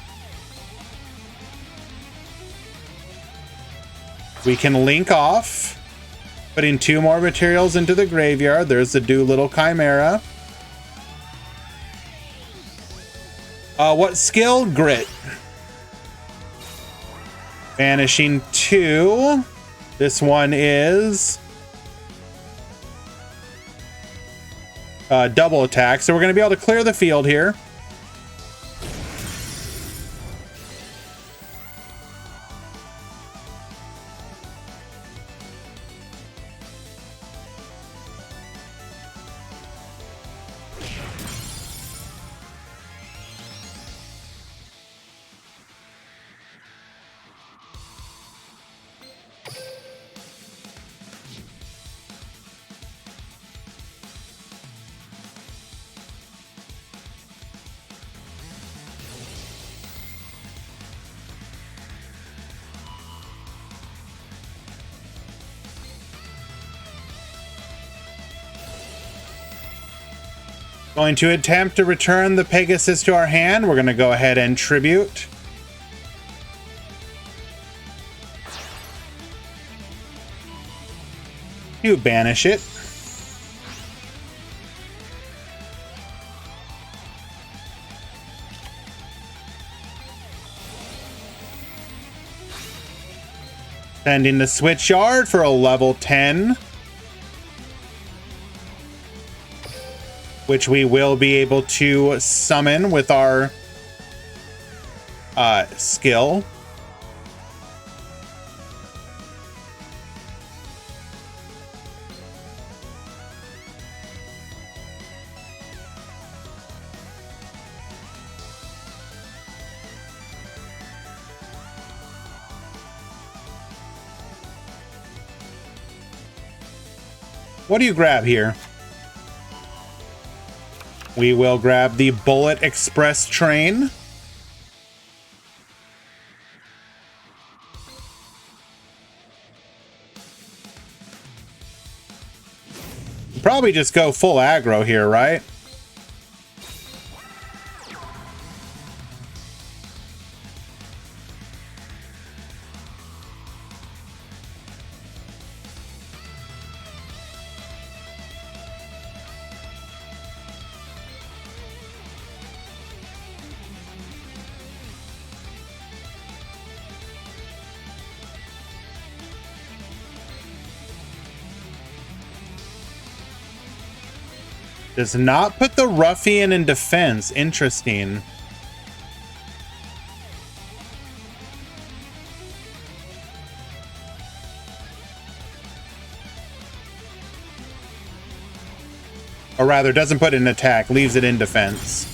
We can link off. Putting 2 more materials into the graveyard. There's the Doolittle Chimera. What skill? Grit. Banishing 2. This one is double attack. So we're going to be able to clear the field here. Going to attempt to return the Pegasus to our hand. We're going to go ahead and tribute. You banish it. Sending the Switchyard for a level 10. Which we will be able to summon with our skill. What do you grab here? We will grab the Bullet Express train. Probably just go full aggro here, right? Does not put the Ruffian in defense. Interesting. Or rather, doesn't put it in attack, leaves it in defense.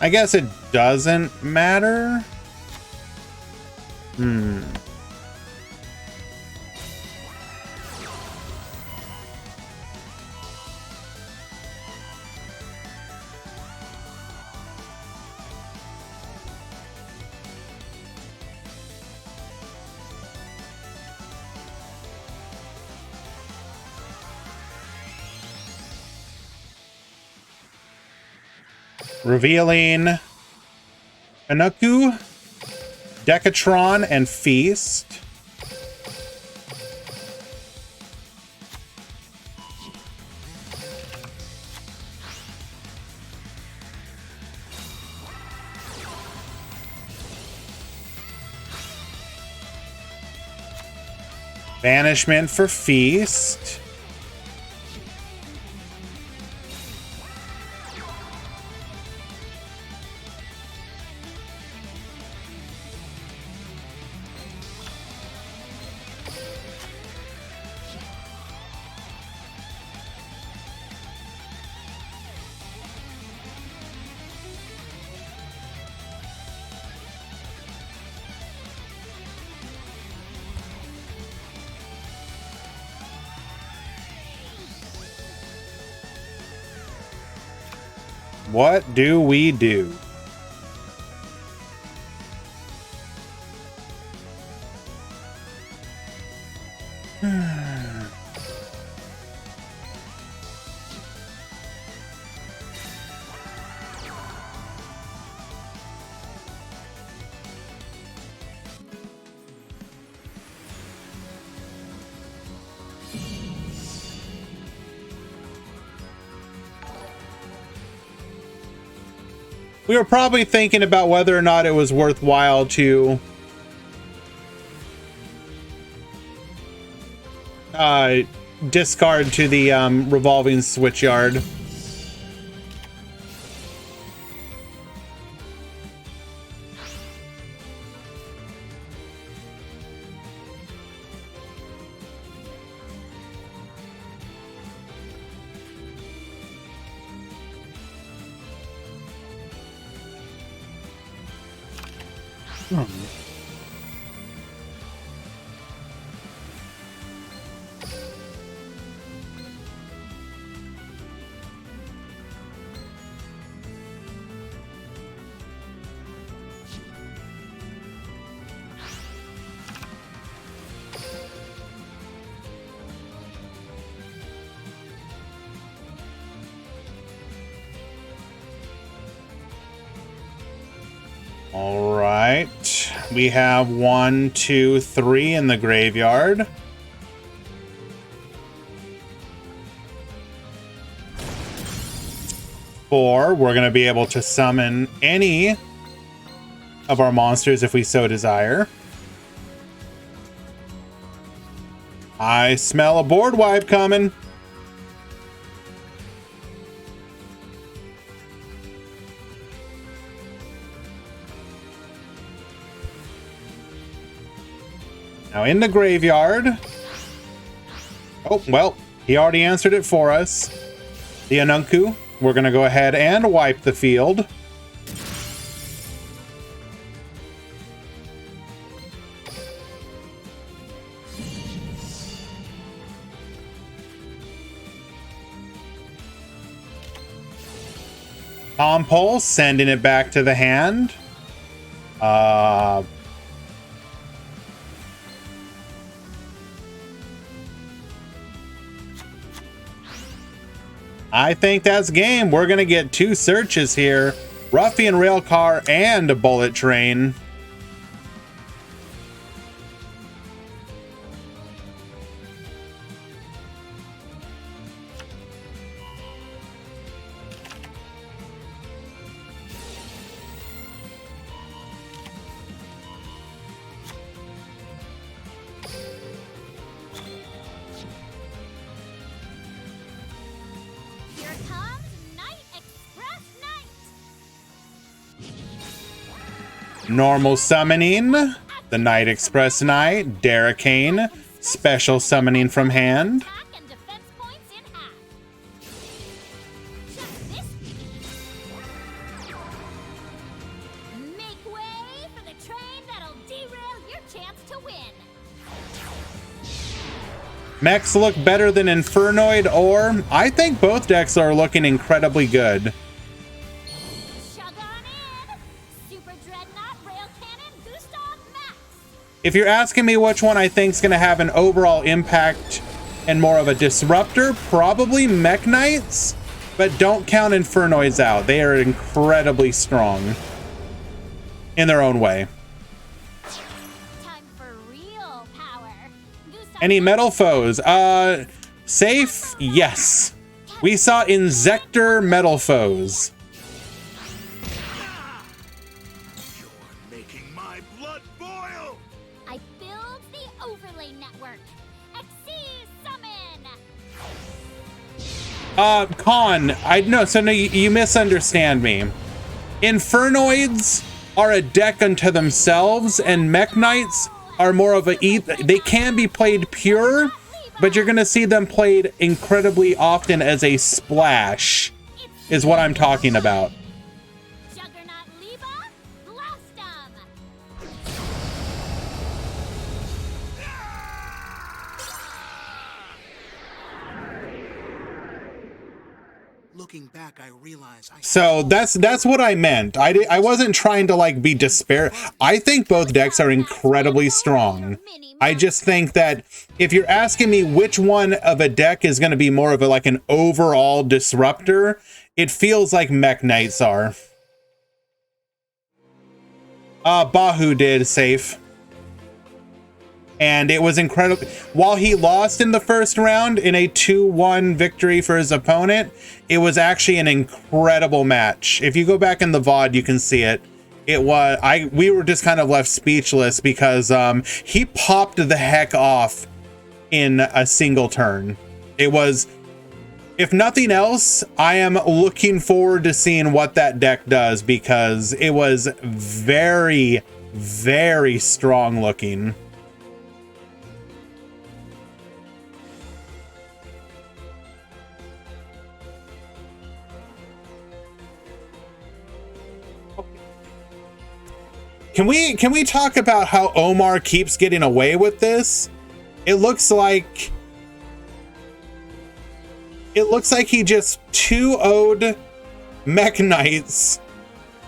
I guess it doesn't matter. Revealing Anuku, Decatron, and Feast. Banishment for Feast. What do we do? We were probably thinking about whether or not it was worthwhile to discard to the revolving switchyard. All right, we have 1, 2, 3 in the graveyard. Four, we're going to be able to summon any of our monsters if we so desire. I smell a board wipe coming. Now in the graveyard. Oh, well, he already answered it for us. The Anunku. We're going to go ahead and wipe the field. Tompole, sending it back to the hand. I think that's game. We're going to get 2 searches here. Ruffian Railcar and a Bullet Train. Normal summoning, the Night Express Knight, Darricane, special summoning from hand. Make way for the train that'll derail your chance to win. Mechs look better than Infernoid, or I think both decks are looking incredibly good. If you're asking me which one I think is going to have an overall impact and more of a disruptor, probably Mech Knights, but don't count Infernoids out. They are incredibly strong in their own way. Time for real power. Any metal foes? Safe? Yes. We saw Inzektor metal foes. You're making my blood boil! I build the overlay network. Con, no, you misunderstand me. Infernoids are a deck unto themselves, and Mech Knights are more of they can be played pure, but you're gonna see them played incredibly often as a splash, is what I'm talking about. Juggernaut Leva, blast 'em! Looking back, I realize So that's what I meant. I wasn't trying to like be despair. I think both decks are incredibly strong. I just think that if you're asking me which one of a deck is going to be more of a like an overall disruptor, it feels like Mech Knights are. Bahu did safe. And it was incredible. While he lost in the first round in a 2-1 victory for his opponent, it was actually an incredible match. If you go back in the VOD, you can see it. It was, we were just kind of left speechless because he popped the heck off in a single turn. It was, if nothing else, I am looking forward to seeing what that deck does because it was very, very strong looking. Can we talk about how Omar keeps getting away with this? It looks like he just 2-0'd Mech Knights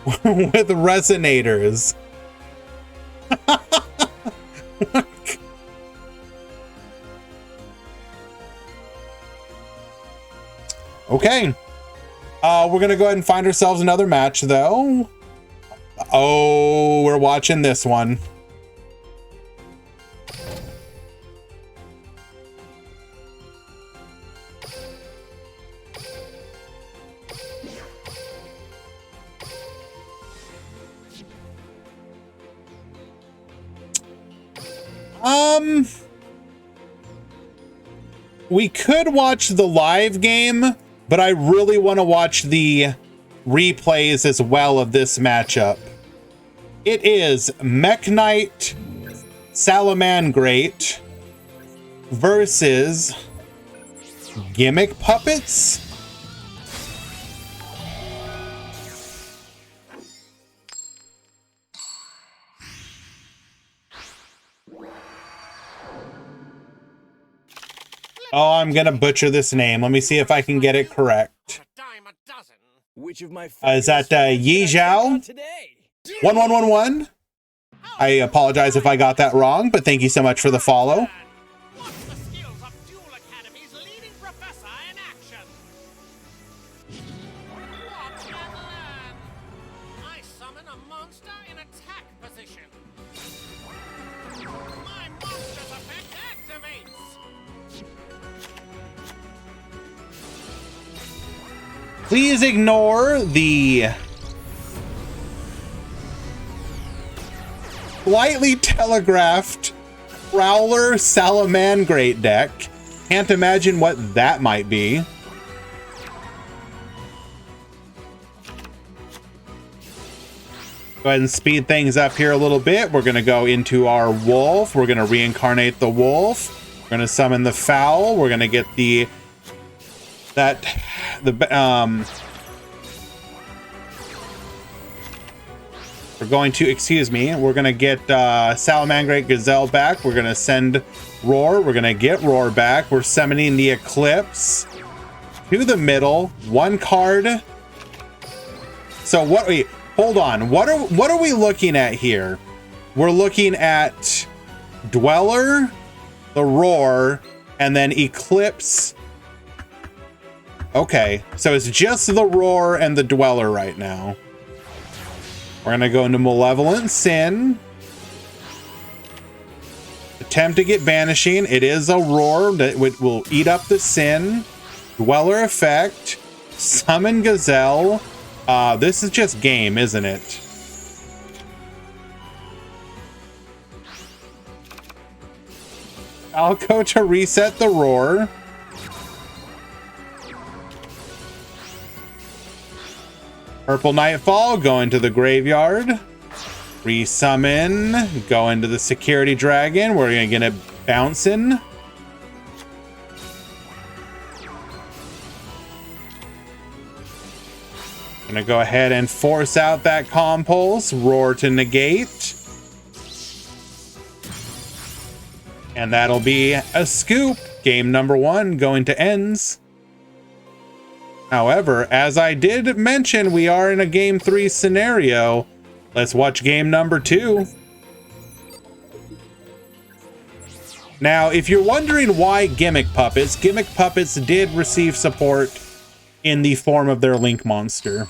with resonators. Okay. We're gonna go ahead and find ourselves another match though. Oh, we're watching this one. We could watch the live game, but I really want to watch the replays as well of this matchup. It is Mech Knight Salamangreat versus Gimmick Puppets. Oh, I'm gonna butcher this name. Let me see if I can get it correct. Which of my Is that Yi Zhao? 1111? I apologize if I got that wrong, but thank you so much for the follow. Watch the skills of Duel Academy's leading professor in action. Watch and learn. I summon a monster in attack position. My monster's effect activates. Please ignore the slightly telegraphed Prowler Salamangreat deck. Can't imagine what that might be. Go ahead and speed things up here a little bit. We're going to go into our wolf. We're going to reincarnate the wolf. We're going to summon the fowl. We're going to get we're going to, excuse me, we're going to get Salamangreat Gazelle back. We're going to send Roar. We're going to get Roar back. We're summoning the Eclipse to the middle. One card. So what, wait, hold on. What are we looking at here? We're looking at Dweller, the Roar, and then Eclipse. Okay, so it's just the Roar and the Dweller right now. We're gonna go into Malevolent Sin. Attempt to get Banishing. It is a Roar that will eat up the Sin. Dweller effect. Summon Gazelle. This is just game, isn't it? I'll go to reset the Roar. Purple Nightfall, go into the graveyard. Resummon, go into the Security Dragon. We're gonna get it bouncing. Gonna go ahead and force out that Compulse, Roar to negate. And that'll be a scoop. Game number 1 going to ends. However, as I did mention, we are in a game 3 scenario. Let's watch game number 2. Now, if you're wondering why Gimmick Puppets did receive support in the form of their Link monster.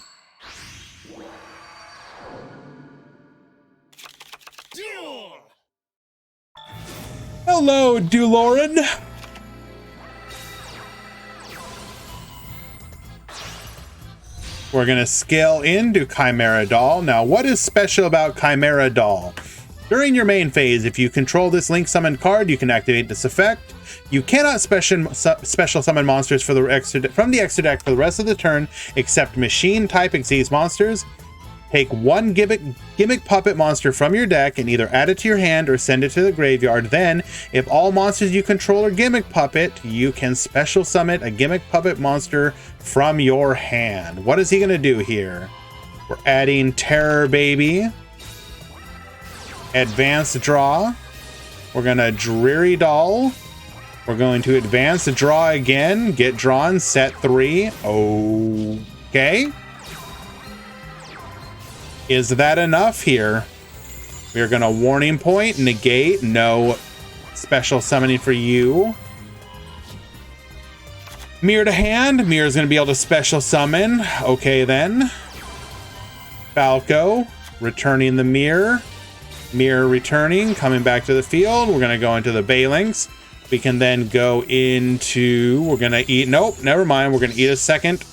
Hello, Duloran. We're going to scale into Chimera Doll. Now, what is special about Chimera Doll? During your main phase, if you control this Link summoned card, you can activate this effect. You cannot special summon monsters from the extra deck for the rest of the turn, except Machine type Xyz monsters. Take one Gimmick Puppet monster from your deck and either add it to your hand or send it to the graveyard. Then, if all monsters you control are Gimmick Puppet, you can special summon a Gimmick Puppet monster from your hand. What is he going to do here? We're adding Terror Baby. Advanced Draw. We're going to Dreary Doll. We're going to advance the draw again. Get drawn, set 3. Okay. Is that enough here? We're going to Warning Point, negate, no special summoning for you. Mirror to hand. Mirror's going to be able to special summon. Okay, then. Falco, returning the mirror. Mirror returning, coming back to the field. We're going to go into the Balinks. We can then go into... We're going to eat... Nope, never mind. We're going to eat a second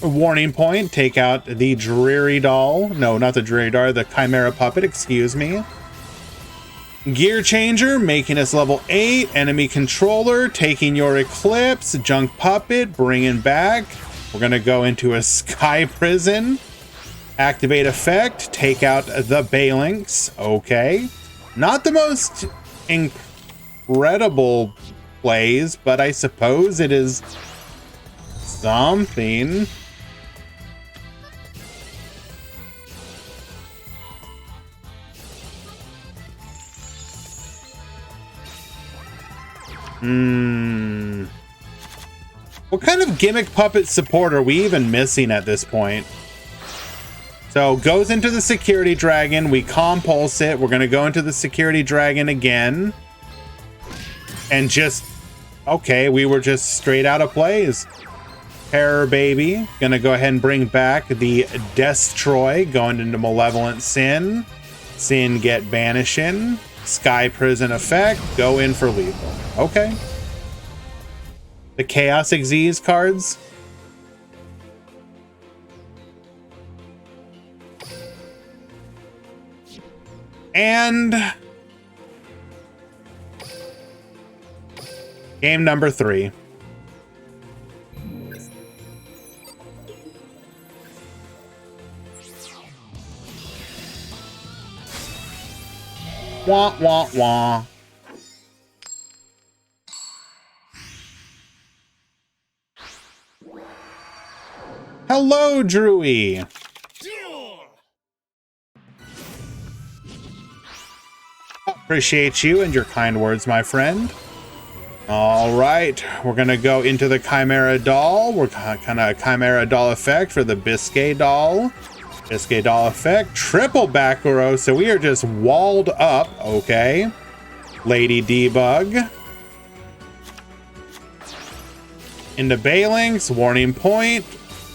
Warning Point, take out the Dreary Doll. No, not the Dreary Doll, the Chimera Puppet, excuse me. Gear Changer, making us level 8. Enemy Controller, taking your Eclipse. Junk Puppet, bringing back. We're going to go into a Sky Prison. Activate effect, take out the Balinks. Okay. Not the most incredible plays, but I suppose it is something. What kind of Gimmick Puppet support are we even missing at this point? So goes into the Security Dragon. We Compulse it. We're going to go into the Security Dragon again. And just... Okay, we were just straight out of plays. Terror Baby. Going to go ahead and bring back the Destroy. Going into Malevolent Sin. Sin get Banishing. Sky Prison effect. Go in for lethal. Okay. The Chaos Xyz cards. And game number 3. Wah, wah, wah. Hello, Drewy. Appreciate you and your kind words, my friend. All right, we're gonna go into the Chimera Doll. We're kind of Chimera Doll effect for the Biscay Doll. Biscay Doll effect, triple back row, so we are just walled up. Okay. Lady Debug. Into Balinks, Warning Point,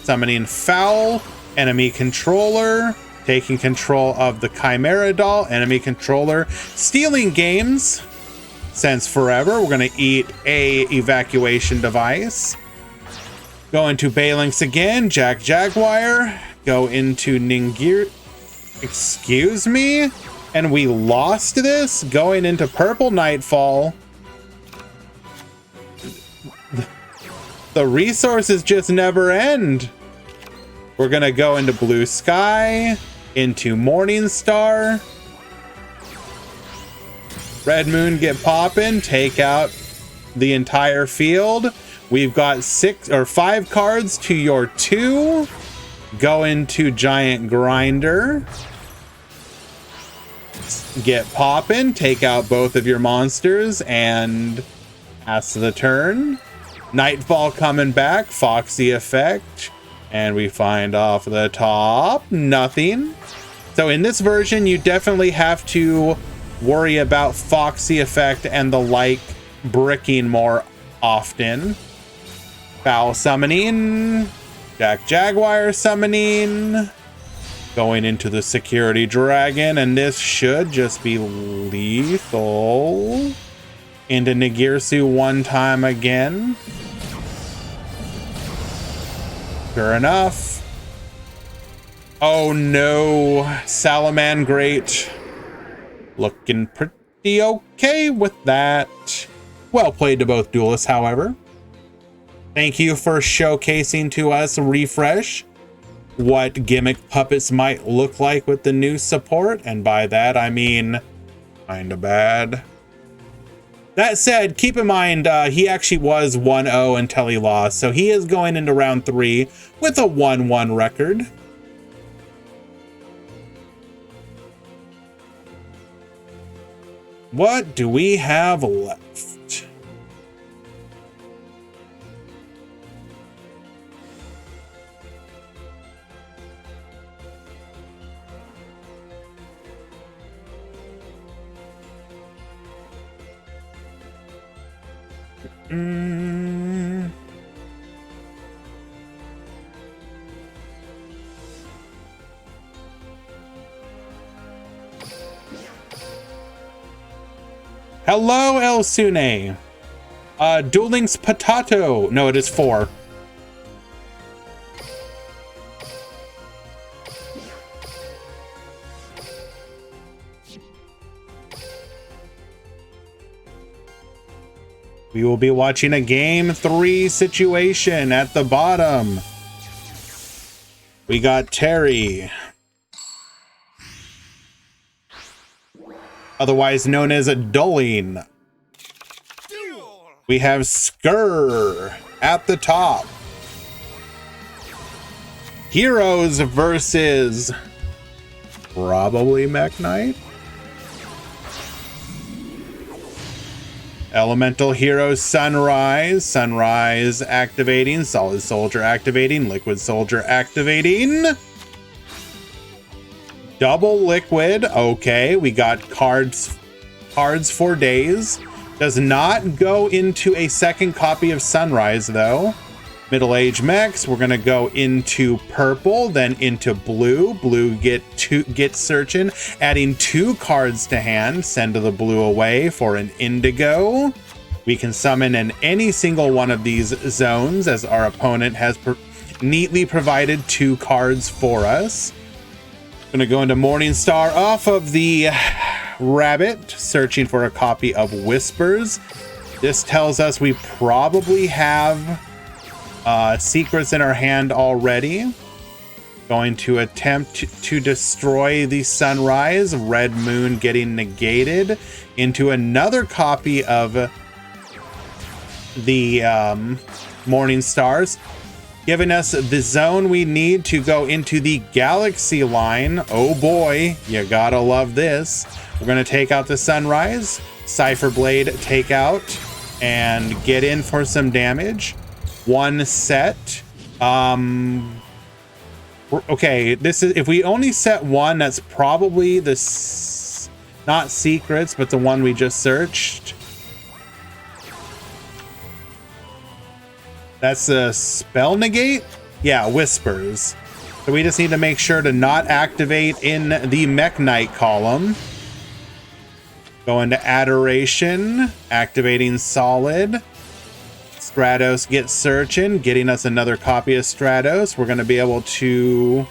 summoning Foul, enemy controller, taking control of the Chimera Doll, enemy controller, stealing games since forever. We're gonna eat a evacuation device. Go into Balinks again, Jack Jaguar, go into Ningir. Excuse me? And we lost this, going into Purple Nightfall. The resources just never end. We're gonna go into Blue Sky, into Morning Star. Red Moon, get poppin', take out the entire field. We've got 6 or 5 cards to your 2. Go into Giant Grinder. Get poppin', take out both of your monsters, and pass the turn. Nightfall coming back, Foxy effect, and we find off the top nothing. So in this version, you definitely have to worry about Foxy effect and the like bricking more often. Foul summoning, Jaguar summoning, going into the Security Dragon, and this should just be lethal. Into Nagirsu one time again. Sure enough. Oh no, Salamangreat. Looking pretty okay with that. Well played to both duelists, however. Thank you for showcasing to us, Refresh, what Gimmick Puppets might look like with the new support, and by that I mean kinda bad. That said, keep in mind he actually was 1-0 until he lost, so he is going into round 3 with a 1-1 record. What do we have left? Hello, El Sune. Duel Links Potato. No, it is 4. We will be watching a game 3 situation at the bottom. We got Terry, otherwise known as a Dulling. We have Skur at the top. Heroes versus probably Mech Knight. Elemental Heroes Sunrise. Sunrise activating. Solid Soldier activating. Liquid Soldier activating. Double Liquid. Okay, we got cards for days. Does not go into a second copy of Sunrise though. Middle Age Mechs. We're gonna go into purple, then into blue. Blue get searching, adding 2 cards to hand. Send the blue away for an indigo. We can summon in any single one of these zones, as our opponent has neatly provided 2 cards for us. Gonna go into Morning Star off of the Rabbit, searching for a copy of Whispers. This tells us we probably have secrets in our hand already. Going to attempt to destroy the Sunrise. Red Moon getting negated into another copy of the Morning Stars, giving us the zone we need to go into the Galaxy line. Oh boy, you gotta love this. We're gonna take out the Sunrise, Cypher Blade take out, and get in for some damage. 1 set. Okay, this is, if we only set 1, that's probably this, not secrets, but the one we just searched. That's a spell negate? Yeah, Whispers. So we just need to make sure to not activate in the Mech Knight column. Go into Adoration, activating Solid. Stratos gets searching, getting us another copy of Stratos. We're going to be able to...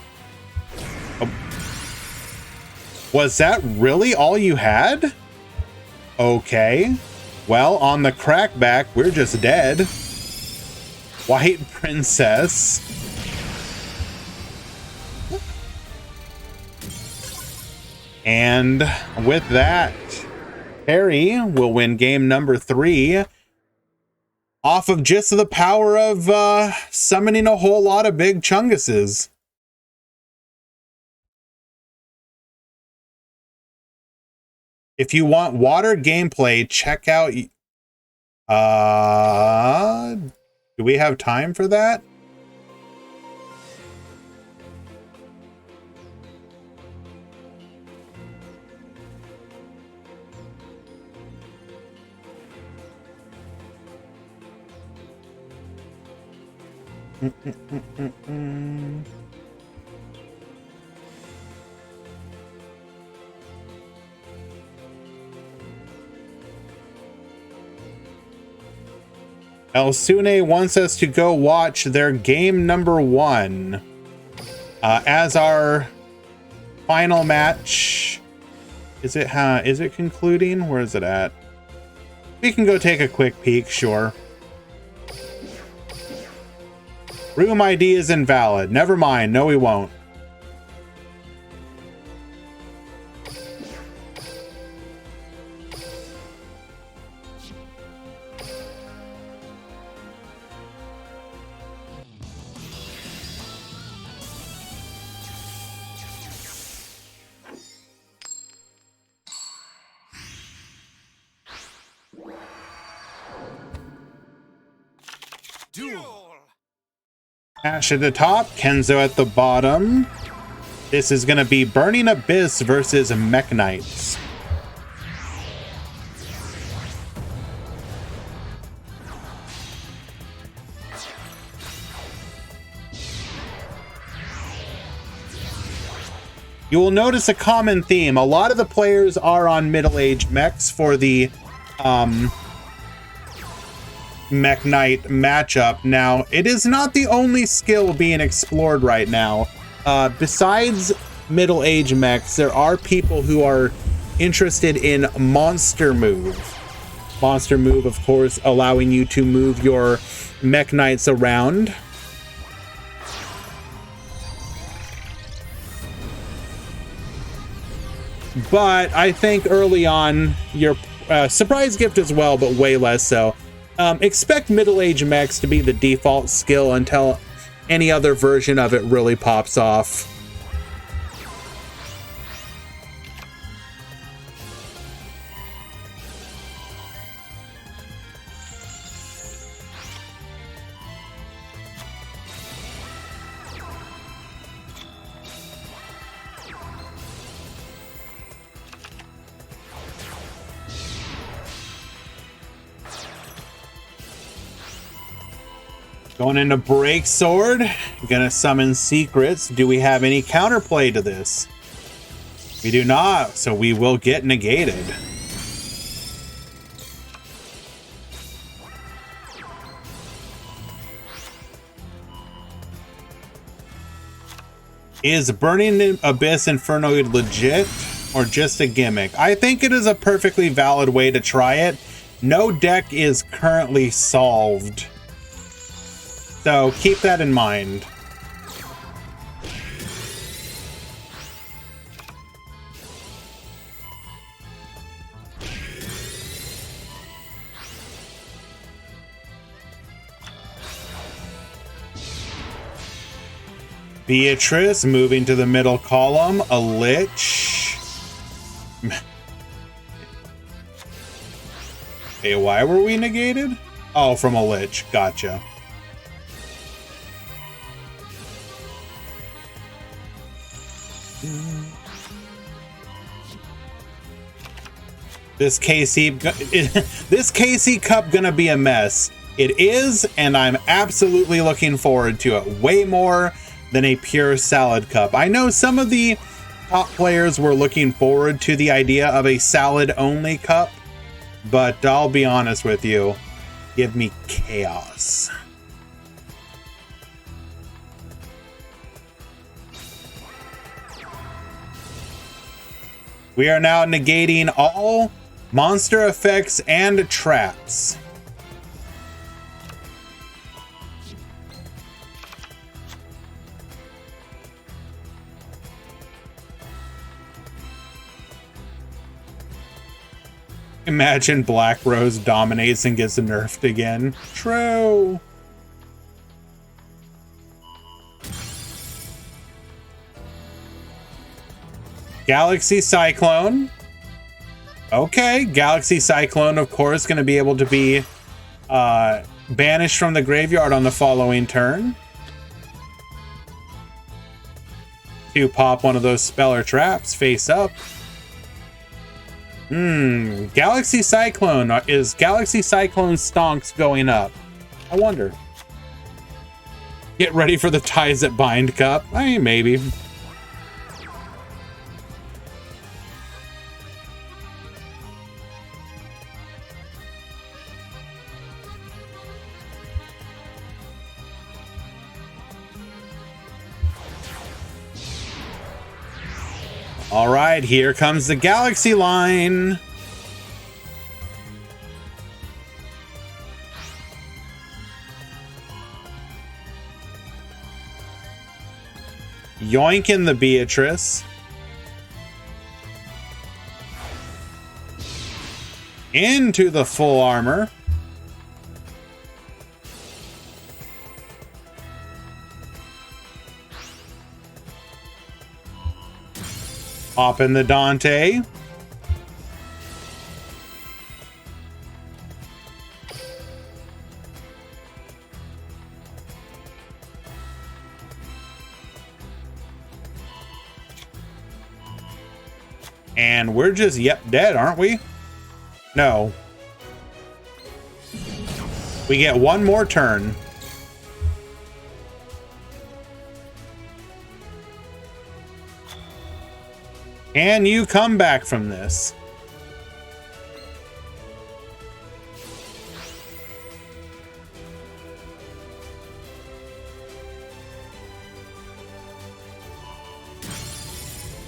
Was that really all you had? Okay. Well, on the crackback, we're just dead. White Princess. And with that, Harry will win game number 3 off of just the power of summoning a whole lot of big Chunguses. If you want water gameplay, check out... do we have time for that? Elsune wants us to go watch their game number 1 as our final match. Is it concluding? Where is it at? We can go take a quick peek, sure. Room ID is invalid. Never mind. No, we won't. Duel. Ash at the top, Kenzo at the bottom. This is going to be Burning Abyss versus Mech Knights. You will notice a common theme. A lot of the players are on middle-aged mechs for the Mech Knight matchup. Now, it is not the only skill being explored right now. Besides middle-aged mechs, there are people who are interested in Monster Move. Monster Move, of course, allowing you to move your Mech Knights around. But I think early on, your surprise gift as well, but way less so. Expect middle-aged mechs to be the default skill until any other version of it really pops off. Going into Break Sword, gonna summon secrets. Do we have any counterplay to this? We do not, so we will get negated. Is Burning Abyss Infernoid legit or just a gimmick? I think it is a perfectly valid way to try it. No deck is currently solved, so keep that in mind. Beatrice moving to the middle column. A Lich. Hey, why were we negated? Oh, from a Lich. Gotcha. This KC Cup gonna be a mess. It is, and I'm absolutely looking forward to it. Way more than a pure salad cup. I know some of the top players were looking forward to the idea of a salad only cup, but I'll be honest with you, give me chaos. We are now negating all monster effects and traps. Imagine Black Rose dominates and gets nerfed again. True. Galaxy Cyclone. Okay, Galaxy Cyclone, of course, going to be able to be banished from the graveyard on the following turn to pop one of those Speller Traps face up. Galaxy Cyclone. Is Galaxy Cyclone stonks going up? I wonder. Get ready for the Ties That Bind Cup. I mean, maybe. All right, here comes the Galaxy line. Yoinking the Beatrice. Into the full armor. Hop in the Dante. And we're just, dead, aren't we? No. We get one more turn. Can you come back from this?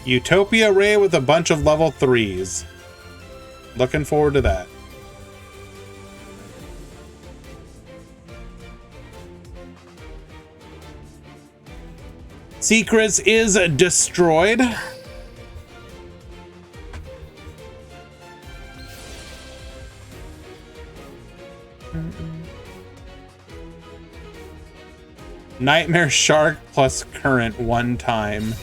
Utopia Ray with a bunch of level 3s. Looking forward to that. Secrets is destroyed. Nightmare Shark plus current one time.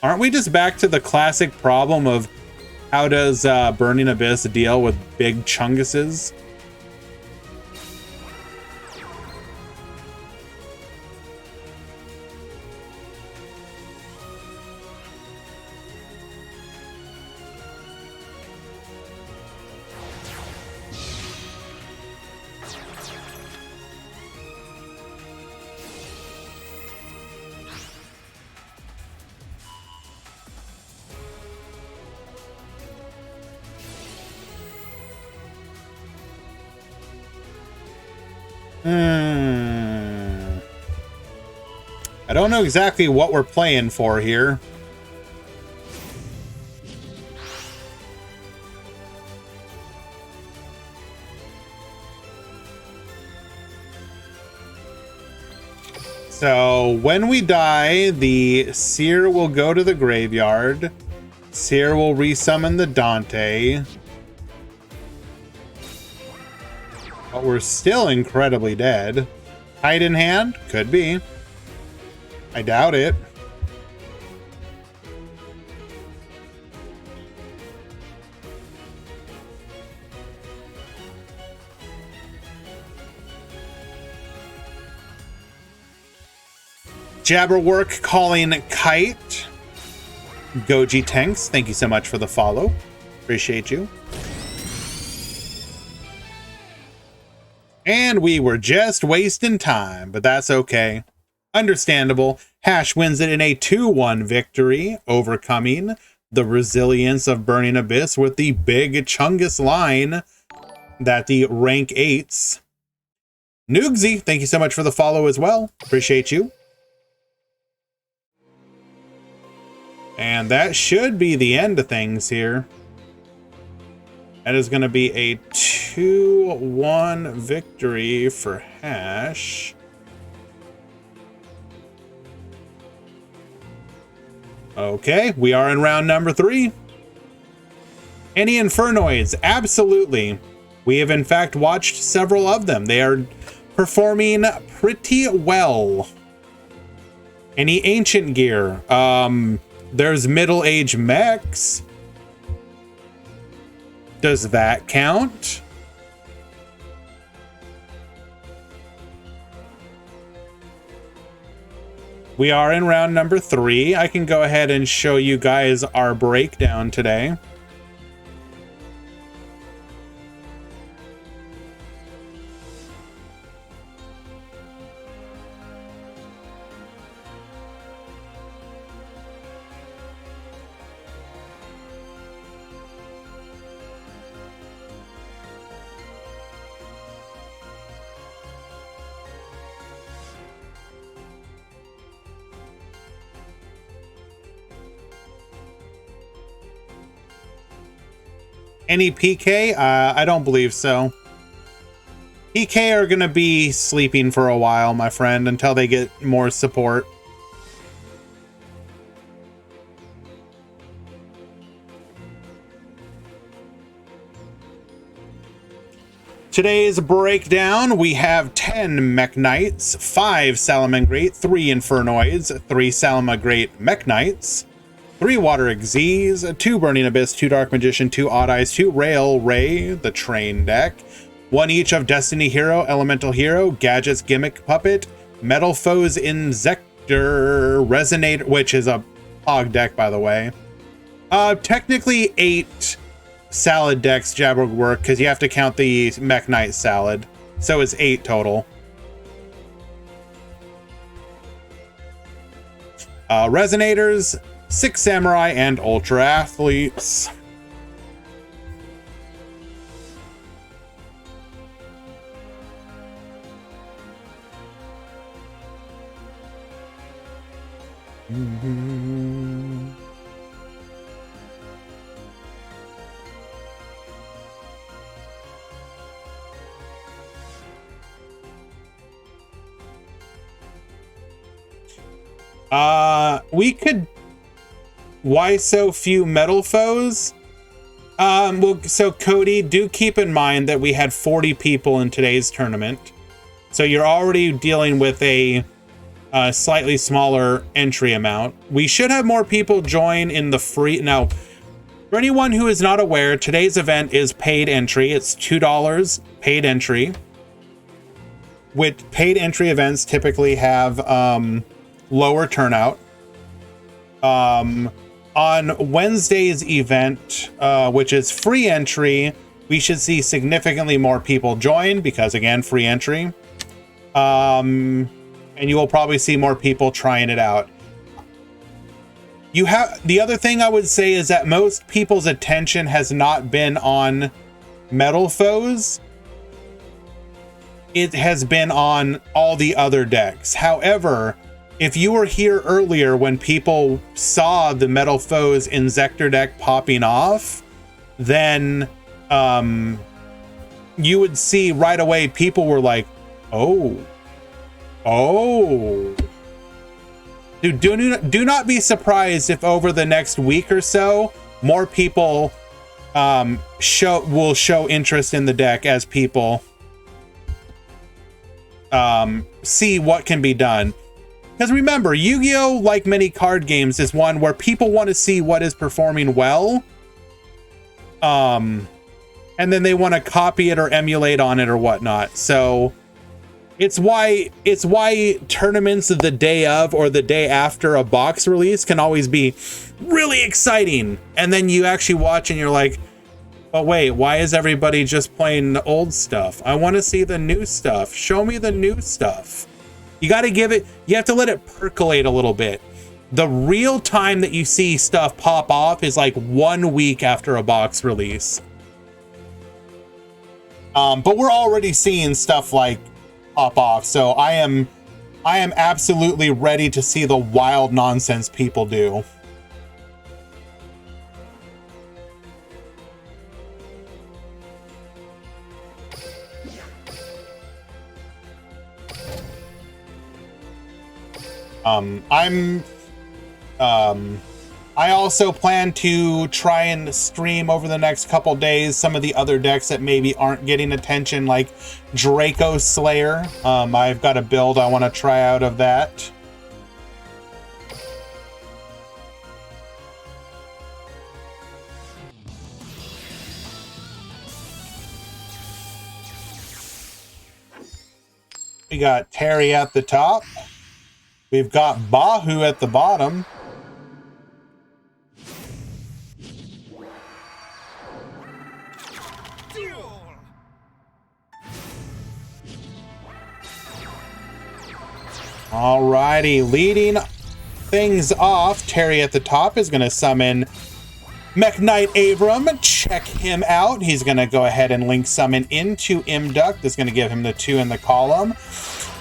Aren't we just back to the classic problem of how does Burning Abyss deal with big chunguses? I don't know exactly what we're playing for here. So when we die, the Seer will go to the graveyard. Seer will resummon the Dante. But we're still incredibly dead. Hide in hand? Could be. I doubt it. Jabberwork calling Kite. Goji Tanks, thank you so much for the follow. Appreciate you. And we were just wasting time, but that's okay. Understandable. Hash wins it in a 2-1 victory, overcoming the resilience of Burning Abyss with the big Chungus line that the rank 8s. Noogsy, thank you so much for the follow as well. Appreciate you. And that should be the end of things here. That is going to be a 2-1 victory for Hash. Okay, we are in round number 3. Any Infernoids? Absolutely. We have in fact watched several of them. They are performing pretty well. Any Ancient Gear? There's Middle Age Mechs. Does that count? We are in round number 3. I can go ahead and show you guys our breakdown today. Any PK? I don't believe so. PK are going to be sleeping for a while, my friend, until they get more support. Today's breakdown, we have 10 Mech Knights, 5 Salamangreat, 3 Infernoids, 3 Salamangreat Mech Knights, 3 Water Xyz, 2 Burning Abyss, 2 Dark Magician, 2 Odd Eyes, 2 Rail Ray, the Train deck, 1 each of Destiny Hero, Elemental Hero, Gadgets Gimmick Puppet, Metal Foes Inzektor, Resonate, which is a Hog deck, by the way. Technically 8 Salad decks Jabber would work, because you have to count the Mech Knight Salad. So it's 8 total. Resonators, 6 Samurai, and Ultra Athletes. We could... Why so few Metal Foes? Well, so Cody, do keep in mind that we had 40 people in today's tournament. So you're already dealing with a slightly smaller entry amount. We should have more people join in the free... Now, for anyone who is not aware, today's event is paid entry. It's $2 paid entry. With paid entry events typically have lower turnout. On Wednesday's event, which is free entry, we should see significantly more people join because, again, free entry. And you will probably see more people trying it out. The other thing I would say is that most people's attention has not been on Metal Foes. It has been on all the other decks. However, if you were here earlier when people saw the Metal Foes Inzektor deck popping off, then you would see right away people were like, oh. Dude, do not be surprised if over the next week or so, more people will show interest in the deck as people see what can be done. Because remember, Yu-Gi-Oh!, like many card games, is one where people want to see what is performing well. And then they want to copy it or emulate on it or whatnot. So it's why tournaments of the day of or the day after a box release can always be really exciting. And then you actually watch and you're like, oh wait, why is everybody just playing the old stuff? I want to see the new stuff. Show me the new stuff. You got to you have to let it percolate a little bit. The real time that you see stuff pop off is like 1 week after a box release. But we're already seeing stuff like pop off. So I am absolutely ready to see the wild nonsense people do. I also plan to try and stream over the next couple days some of the other decks that maybe aren't getting attention, like Draco Slayer. I've got a build I want to try out of that. We got Terry at the top. We've got Bahu at the bottom. Alrighty, leading things off, Terry at the top is going to summon Mech Knight Avram. Check him out. He's going to go ahead and link summon into Imduct. That's going to give him the 2 in the column.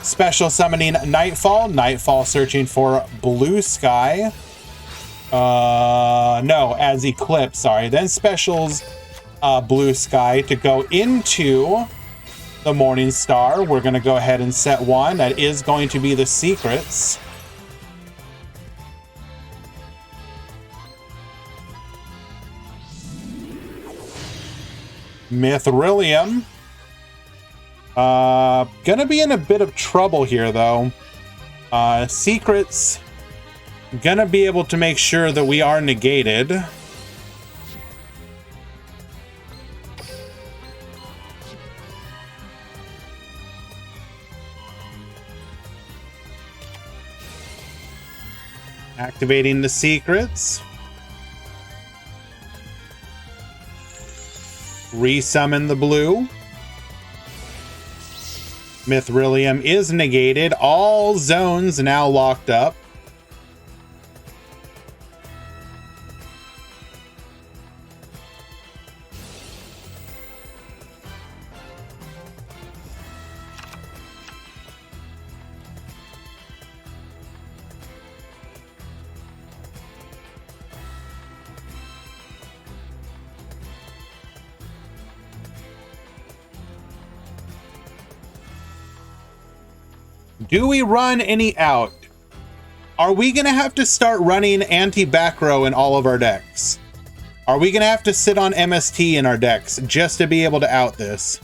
Special summoning Nightfall. Nightfall searching for Blue Sky. No, as Eclipse, sorry. Then specials Blue Sky to go into the Morning Star. We're going to go ahead and set 1. That is going to be the Secrets. Mithrilium. Gonna be in a bit of trouble here, though. Secrets. Gonna be able to make sure that we are negated. Activating the secrets. Resummon the blue. Mithrilium is negated. All zones now locked up. Do we run any out? Are we going to have to start running anti-back row in all of our decks? Are we going to have to sit on MST in our decks just to be able to out this?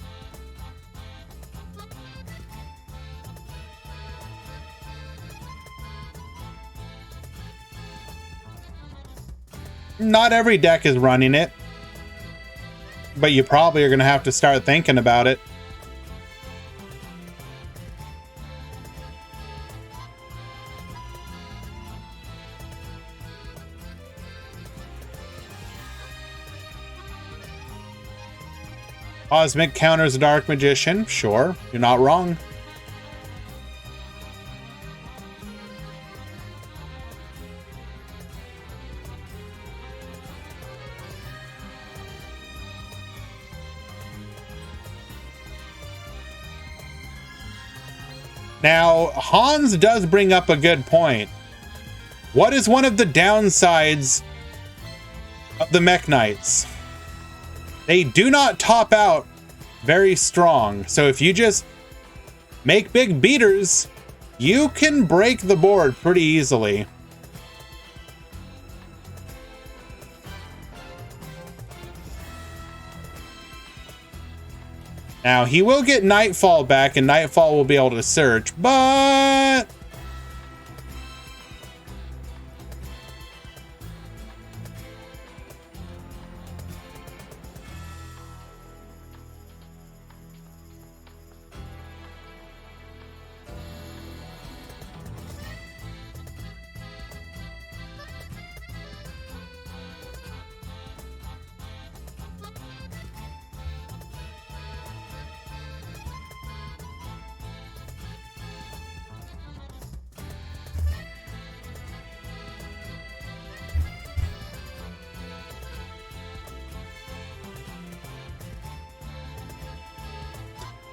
Not every deck is running it, but you probably are going to have to start thinking about it. Cosmic counters Dark Magician. Sure, you're not wrong. Now, Hans does bring up a good point. What is one of the downsides of the Mech Knights? They do not top out very strong. So if you just make big beaters, you can break the board pretty easily. Now, he will get Nightfall back, and Nightfall will be able to search, but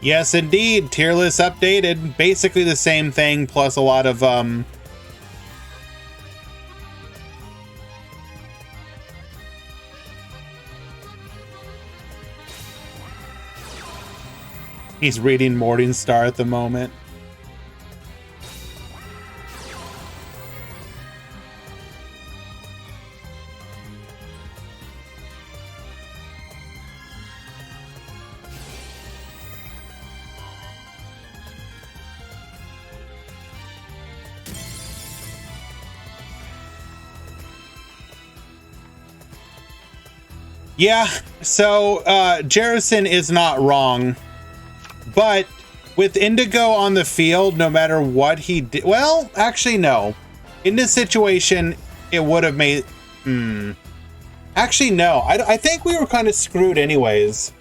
yes, indeed. Tier list updated. Basically the same thing, plus a lot of he's reading Morningstar at the moment. Yeah, so Jarrison is not wrong, but with Indigo on the field, no matter what he did, well, actually no. In this situation, it would have made. Actually, no. I think we were kind of screwed anyways.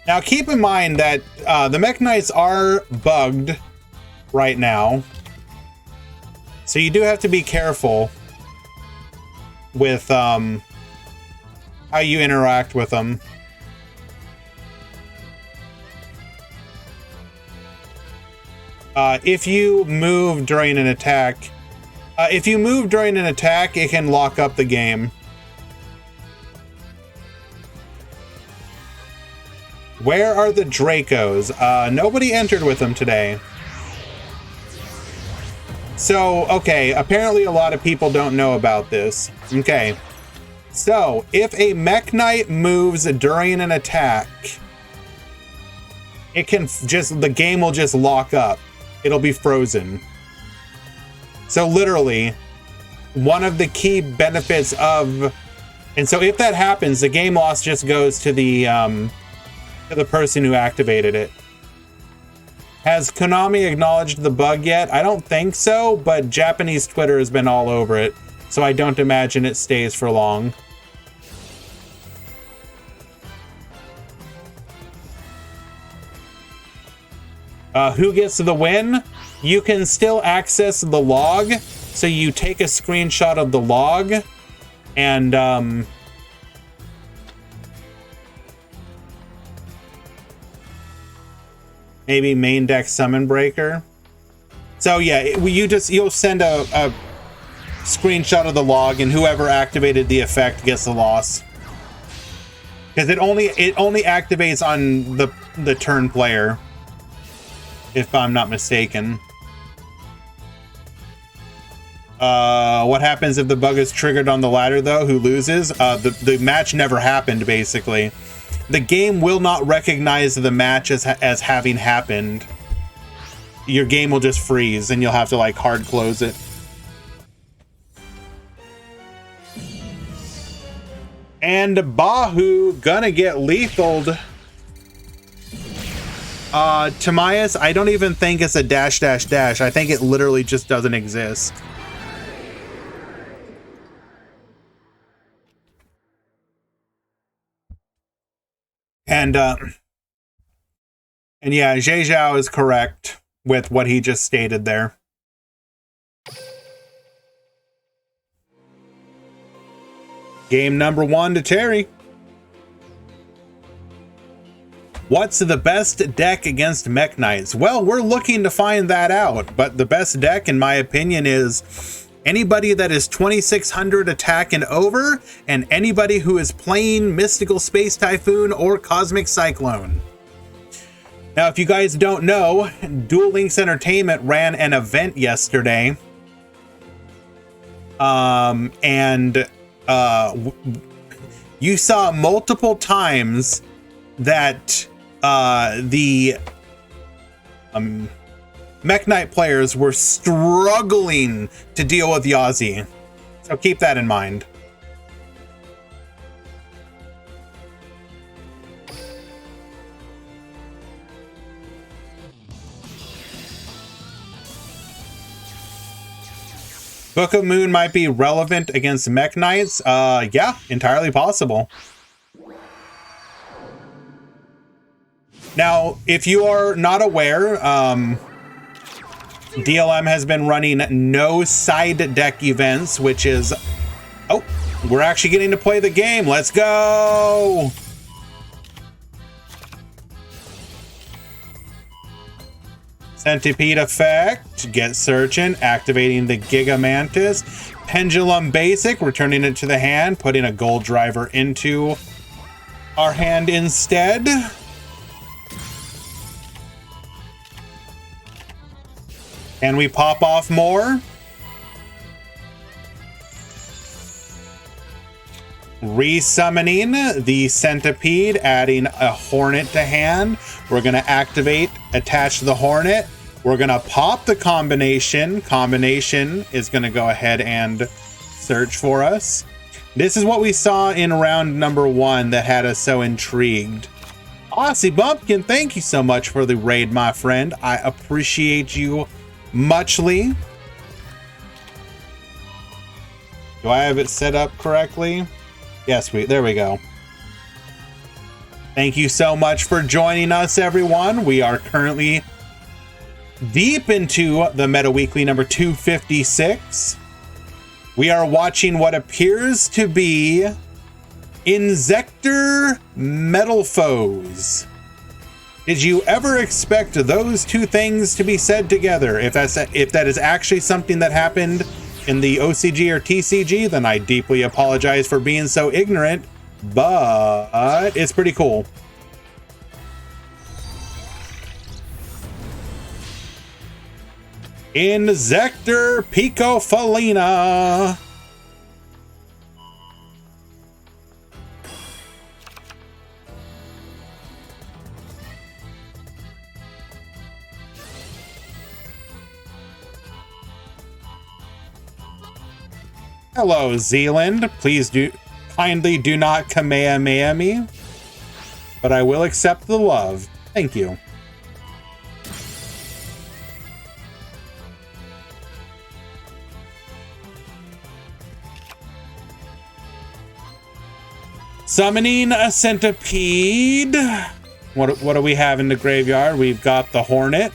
Now, keep in mind that the Mech Knights are bugged right now. So you do have to be careful with how you interact with them. If you move during an attack, it can lock up the game. Where are the Dracos? Nobody entered with them today. So, okay, apparently a lot of people don't know about this. Okay. So, if a Mech Knight moves during an attack, it can the game will just lock up. It'll be frozen. So literally, one of the key benefits of, and so if that happens, the game loss just goes to the person who activated it. Has Konami acknowledged the bug yet? I don't think so, but Japanese Twitter has been all over it, so I don't imagine it stays for long. Who gets the win? You can still access the log, so you take a screenshot of the log, and maybe main deck summon breaker. So yeah, you'll send a screenshot of the log, and whoever activated the effect gets the loss. Because it only activates on the turn player, if I'm not mistaken. What happens if the bug is triggered on the ladder though? Who loses? The match never happened, basically. The game will not recognize the match as having happened. Your game will just freeze, and you'll have to like hard close it. And Bahu gonna get lethaled. Tamias, I don't even think it's a dash dash dash. I think it literally just doesn't exist. And yeah, Zhe Zhao is correct with what he just stated there. Game number 1 to Terry. What's the best deck against Mech Knights? Well, we're looking to find that out, but the best deck, in my opinion, is anybody that is 2600 attack and over, and anybody who is playing Mystical Space Typhoon or Cosmic Cyclone. Now, if you guys don't know, Duel Links Entertainment ran an event yesterday. You saw multiple times that the Mech Knight players were struggling to deal with Yazi. So keep that in mind. Book of Moon might be relevant against Mech Knights. Yeah, entirely possible. Now, if you are not aware, DLM has been running no side deck events, which is... Oh, we're actually getting to play the game. Let's go! Centipede effect, get searching, activating the Giga Mantis. Pendulum basic, returning it to the hand, putting a gold driver into our hand instead. Can we pop off more? Resummoning the Centipede, adding a Hornet to hand. We're going to activate, attach the Hornet. We're going to pop the combination. Combination is going to go ahead and search for us. This is what we saw in round number 1 that had us so intrigued. Aussie Bumpkin, thank you so much for the raid, my friend. I appreciate you muchly. Do I have it set up correctly? Yes, there we go. Thank you so much for joining us, everyone. We are currently deep into the Meta Weekly number 256. We are watching what appears to be Inzektor Metalfoes. Did you ever expect those two things to be said together? If that is actually something that happened in the OCG or TCG, then I deeply apologize for being so ignorant, but it's pretty cool. Inzektor Picofelina. Hello, Zealand. Please kindly do not Kamehameha me, but I will accept the love. Thank you. Summoning a Centipede. What do we have in the graveyard? We've got the Hornet.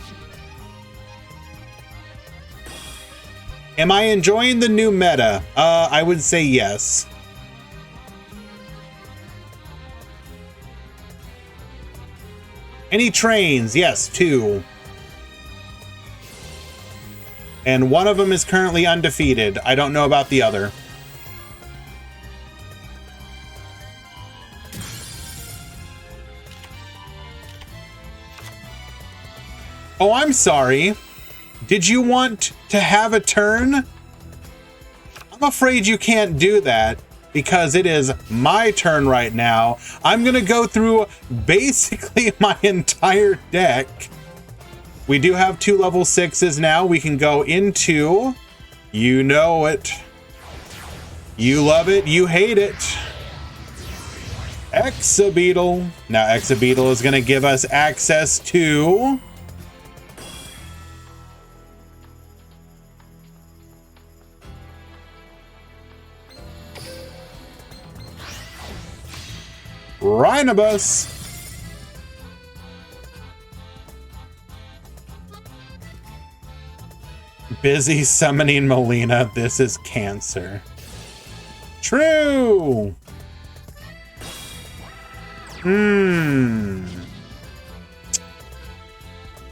Am I enjoying the new meta? I would say yes. Any trains? Yes, 2. And one of them is currently undefeated. I don't know about the other. Oh, I'm sorry. Did you want to have a turn? I'm afraid you can't do that because it is my turn right now. I'm going to go through basically my entire deck. We do have 2 level 6s now. We can go into, you know it. You love it, you hate it. Exabeetle. Now Exabeetle is going to give us access to Rhinobus. Busy summoning Melina. This is cancer. True.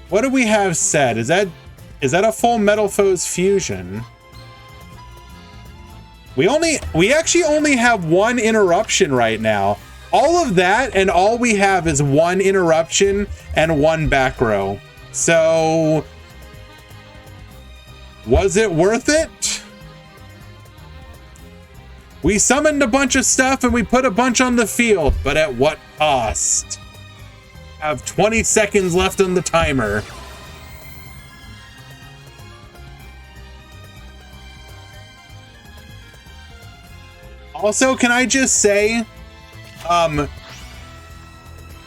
What do we have said? Is that a full Metalfoes fusion? We actually only have 1 interruption right now. All of that, and all we have is 1 interruption and 1 back row. So, was it worth it? We summoned a bunch of stuff and we put a bunch on the field, but at what cost? I have 20 seconds left on the timer. Also, can I just say,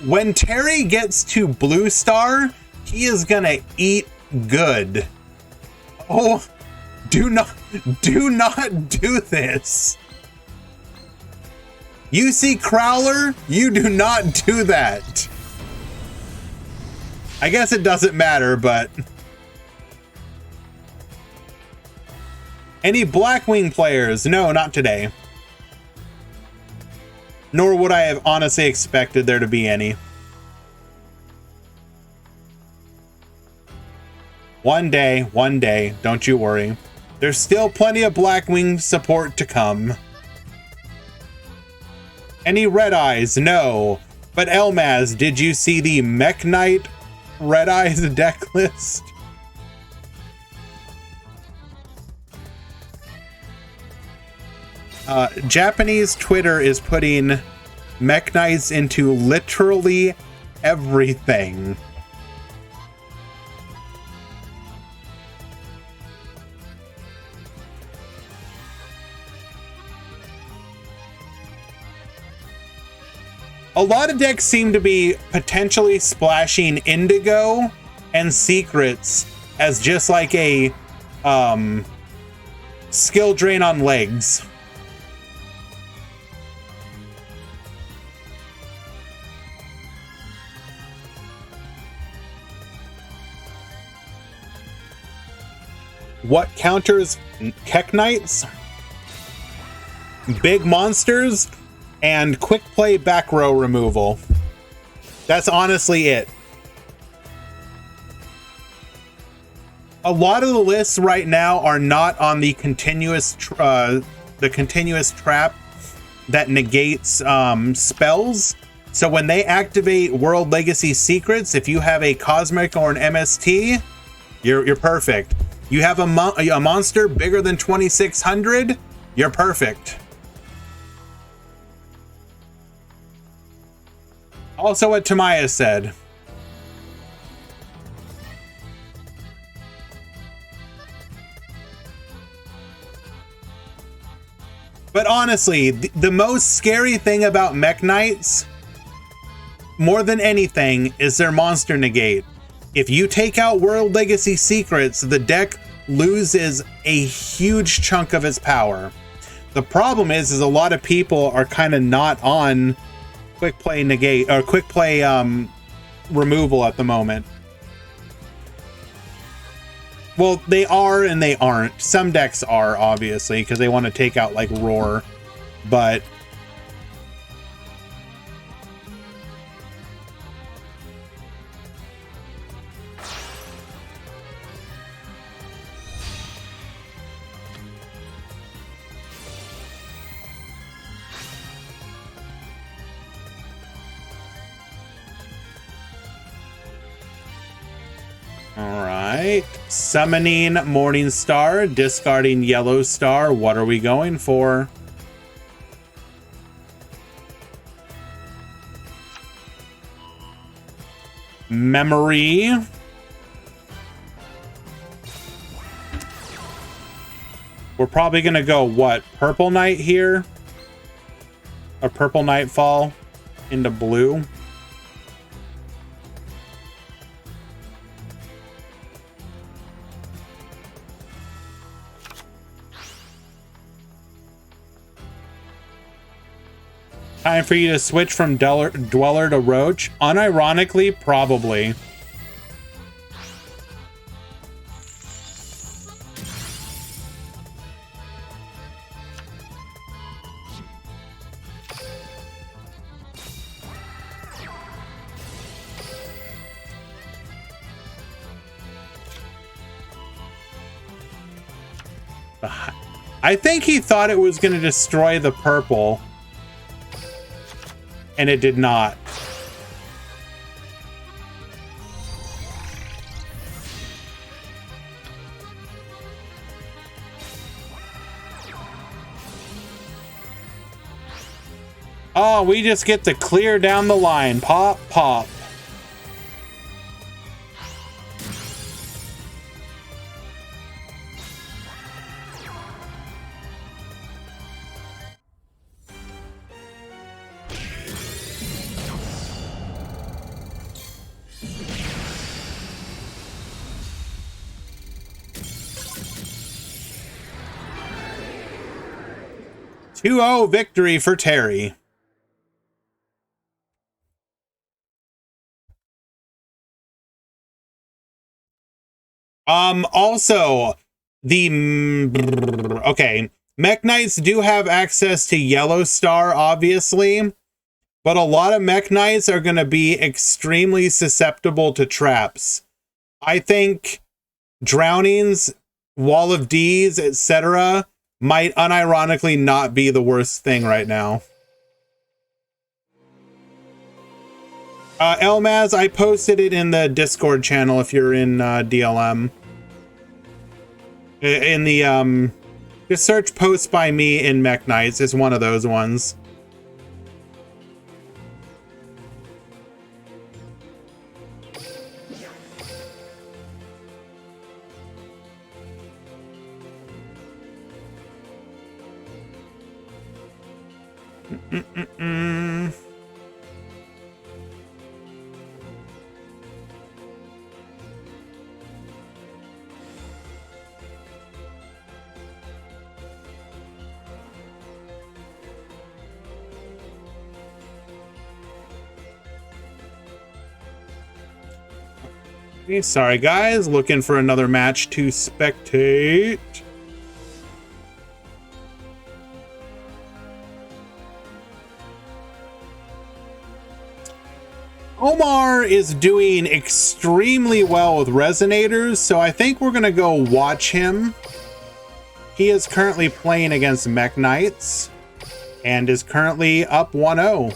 when Terry gets to Blue Star, he is gonna eat good. Oh, do not do this. You see Crowler, you do not do that. I guess it doesn't matter, but any Blackwing players? No, not today. Nor would I have honestly expected there to be any. One day, don't you worry. There's still plenty of Blackwing support to come. Any Red Eyes? No. But Elmaz, did you see the Mech Knight Red Eyes deck list? Japanese Twitter is putting Mech Knights into literally everything. A lot of decks seem to be potentially splashing Indigo and Secrets as just like a skill drain on legs. What counters Mech Knights? Big monsters and quick play back row removal. That's honestly it. A lot of the lists right now are not on the continuous trap that negates spells. So when they activate World Legacy Secrets, if you have a Cosmic or an MST, you're perfect. You have a monster bigger than 2600, you're perfect. Also what Tamaya said. But honestly, the most scary thing about Mech Knights, more than anything, is their monster negate. If you take out World Legacy Secrets, the deck loses a huge chunk of its power. The problem is a lot of people are kind of not on quick play negate or quick play removal at the moment. Well, they are and they aren't. Some decks are, obviously, because they want to take out like Roar, but Alright, summoning Morning Star, discarding Yellow Star. What are we going for? Memory. We're probably gonna go, what, Purple Knight here? A Purple Nightfall into blue. Time for you to switch from Dweller to Roach? Unironically, probably. I think he thought it was going to destroy the purple. And it did not. Oh, we just get to clear down the line. Pop, pop. Two-0 victory for Terry. Also, okay, Mech Knights do have access to Yellow Star, obviously, but a lot of Mech Knights are going to be extremely susceptible to traps. I think Drownings, Wall of D's, etc., might unironically not be the worst thing right now. Elmaz, I posted it in the Discord channel if you're in DLM. In the Just search posts by me in Mech Knights. It's one of those ones. Sorry guys, looking for another match to spectate. Omar is doing extremely well with resonators, so I think we're gonna go watch him. He is currently playing against Mech Knights and is currently up 1-0.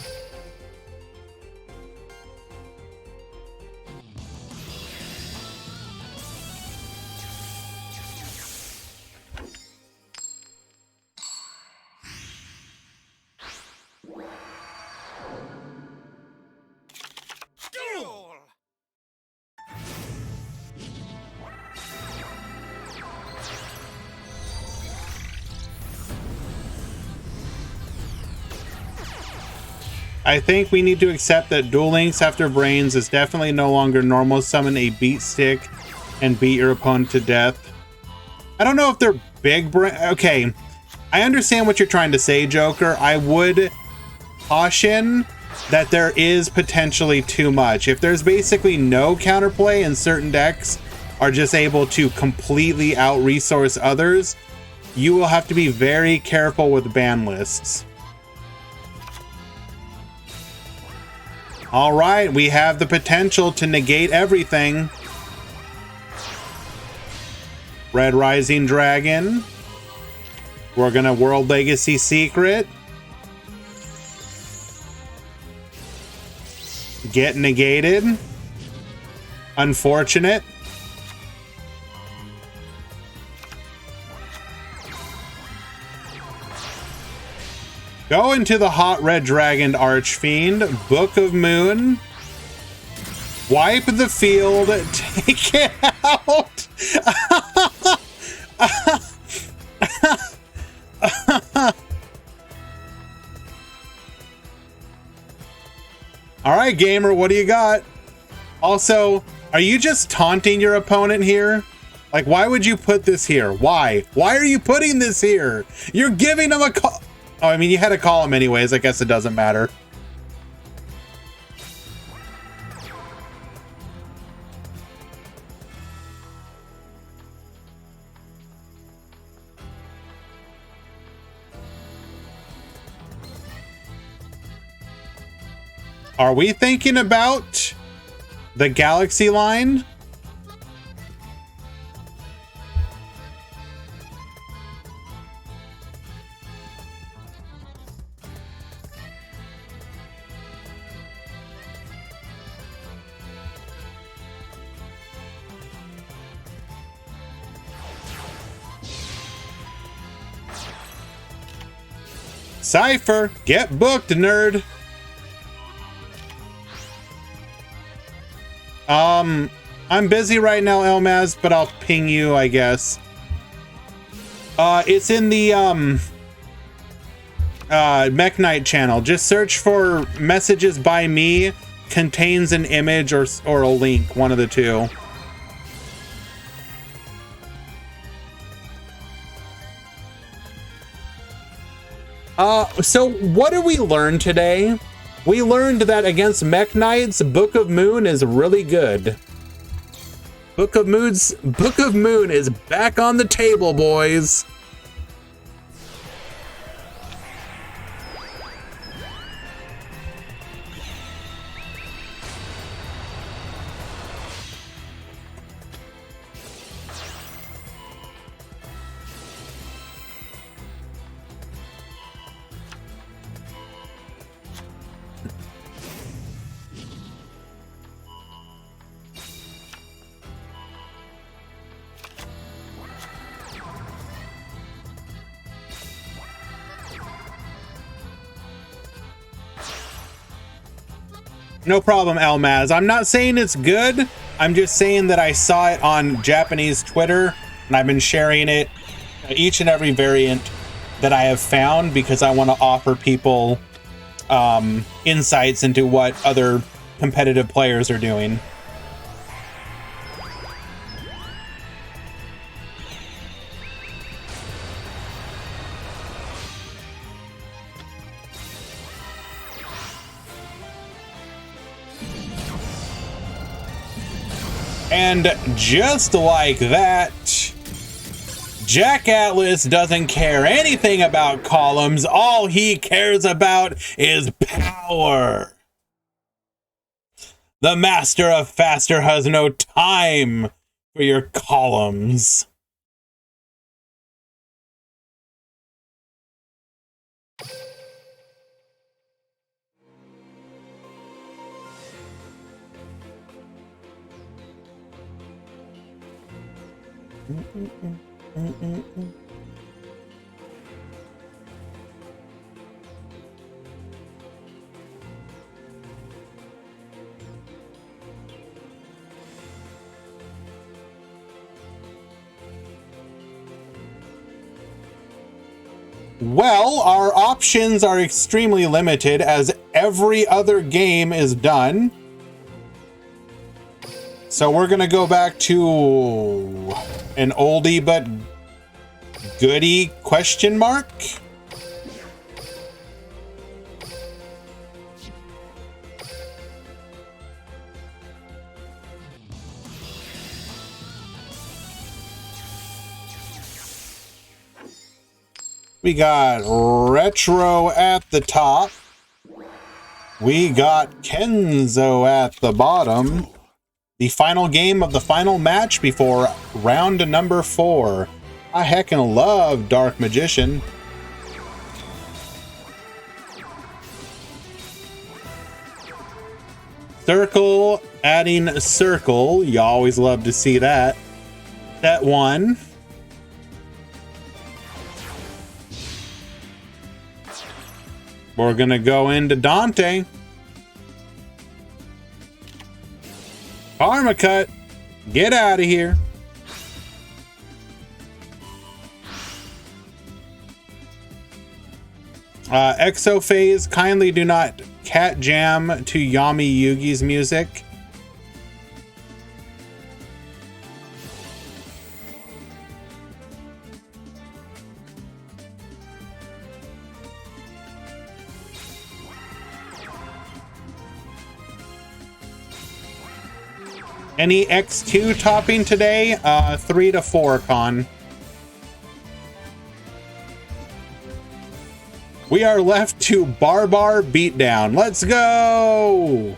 I think we need to accept that Duel Links After Brains is definitely no longer normal. Summon a beat stick and beat your opponent to death. I don't know if they're big brain. Okay, I understand what you're trying to say, Joker. I would caution that there is potentially too much. If there's basically no counterplay and certain decks are just able to completely out-resource others, you will have to be very careful with ban lists. All right, we have the potential to negate everything. Red Rising Dragon. We're gonna World Legacy Secret. Get negated. Unfortunate. Go into the Hot Red Dragon Archfiend. Book of Moon. Wipe the field. Take it out. All right, gamer, what do you got? Also, are you just taunting your opponent here? Like, why would you put this here? Why? Why are you putting this here? You're giving him a call. Oh, I mean, you had to call him anyways. I guess it doesn't matter. Are we thinking about the Galaxy line? Cypher, get booked, nerd. I'm busy right now, Elmaz, but I'll ping you, I guess. It's in the Mech Knight channel. Just search for messages by me, contains an image or a link, one of the two. So what did we learn today? We learned that against Mech Knights, Book of Moon is really good. Book of Moon is back on the table, boys. No problem, Elmaz. I'm not saying it's good. I'm just saying that I saw it on Japanese Twitter, and I've been sharing it, each and every variant that I have found, because I want to offer people insights into what other competitive players are doing. And just like that, Jack Atlas doesn't care anything about columns. All he cares about is power. The Master of Faster has no time for your columns. Well, our options are extremely limited as every other game is done. So we're going to go back to an oldie but goodie question mark. We got Retro at the top. We got Kenzo at the bottom. The final game of the final match before round number 4. I heckin' love Dark Magician. Circle adding circle. You always love to see that. Set 1. We're gonna go into Dante. Karma Cut, get out of here. Exophase, kindly do not cat jam to Yami Yugi's music. Any X2 topping today? 3 to 4, Con. We are left to Barbar Beatdown. Let's go!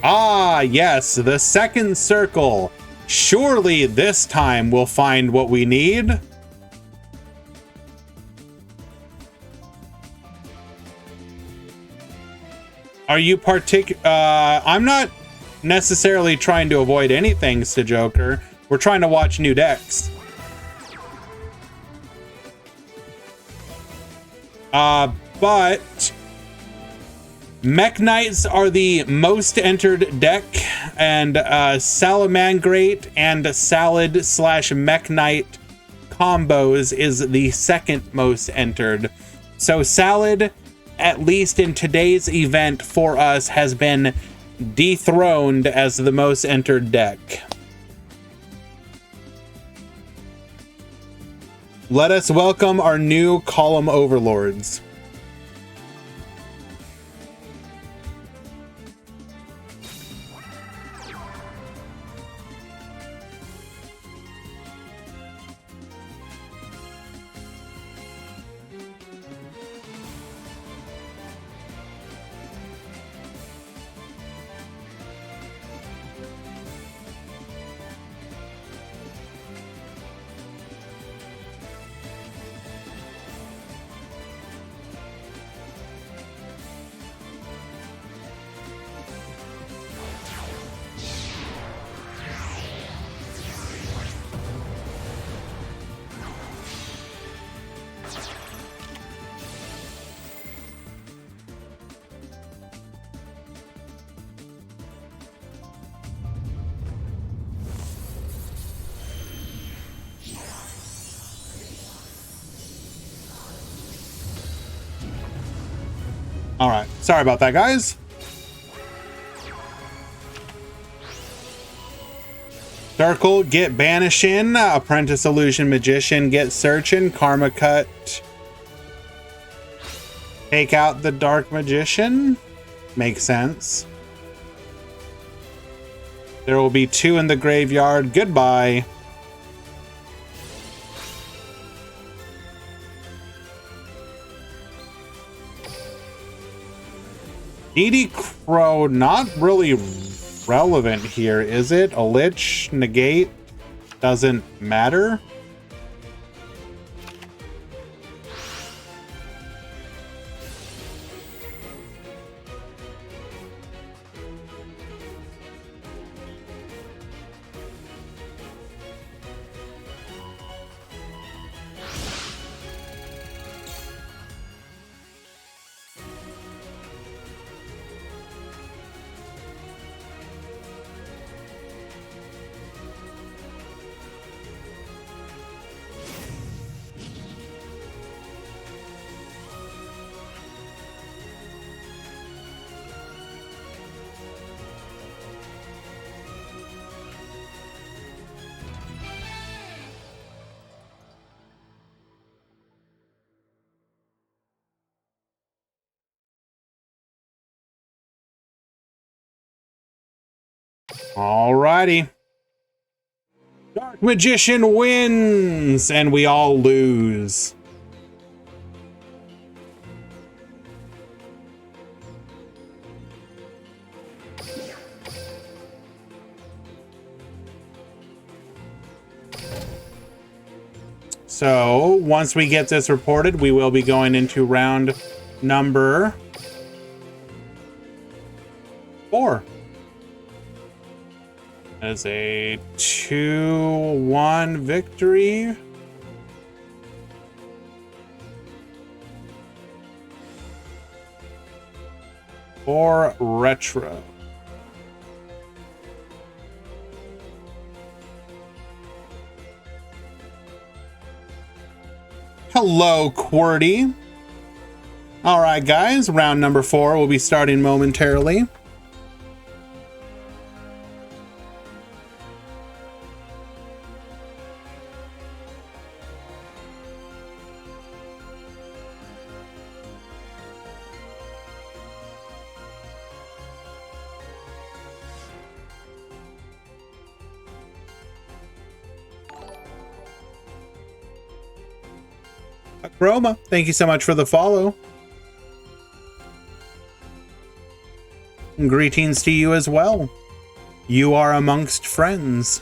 Ah, yes, the second circle. Surely this time we'll find what we need. Are you I'm not necessarily trying to avoid anything, Joker. We're trying to watch new decks. But Mech Knights are the most entered deck, and Salamangrate and Salad / Mech Knight combos is the second most entered. So Salad, at least in today's event for us, has been dethroned as the most entered deck. Let us welcome our new column overlords. All right. Sorry about that, guys. Circle, get Banishing. Apprentice Illusion Magician, get Searching. Karma Cut. Take out the Dark Magician. Makes sense. There will be 2 in the graveyard. Goodbye. Edie Crow, not really relevant here, is it? A Lich, negate, doesn't matter. Alrighty. Dark Magician wins, and we all lose. So, once we get this reported, we will be going into round number 4. That is a 2-1 victory. For Retro. Hello, QWERTY. All right, guys, round number 4 will be starting momentarily. Chroma, thank you so much for the follow. And greetings to you as well. You are amongst friends.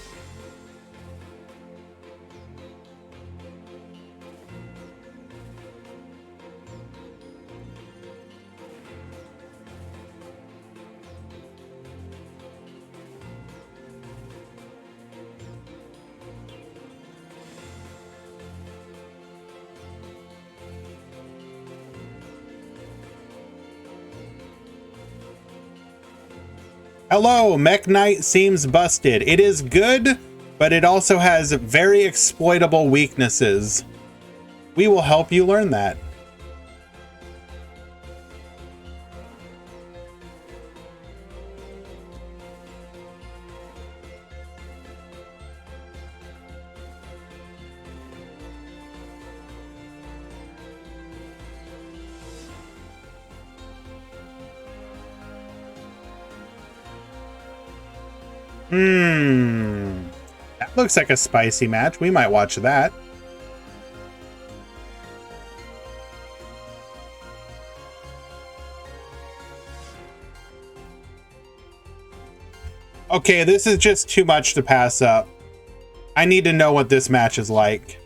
Hello, Mech Knight seems busted. It is good, but it also has very exploitable weaknesses. We will help you learn that. That looks like a spicy match. We might watch that. Okay, this is just too much to pass up. I need to know what this match is like.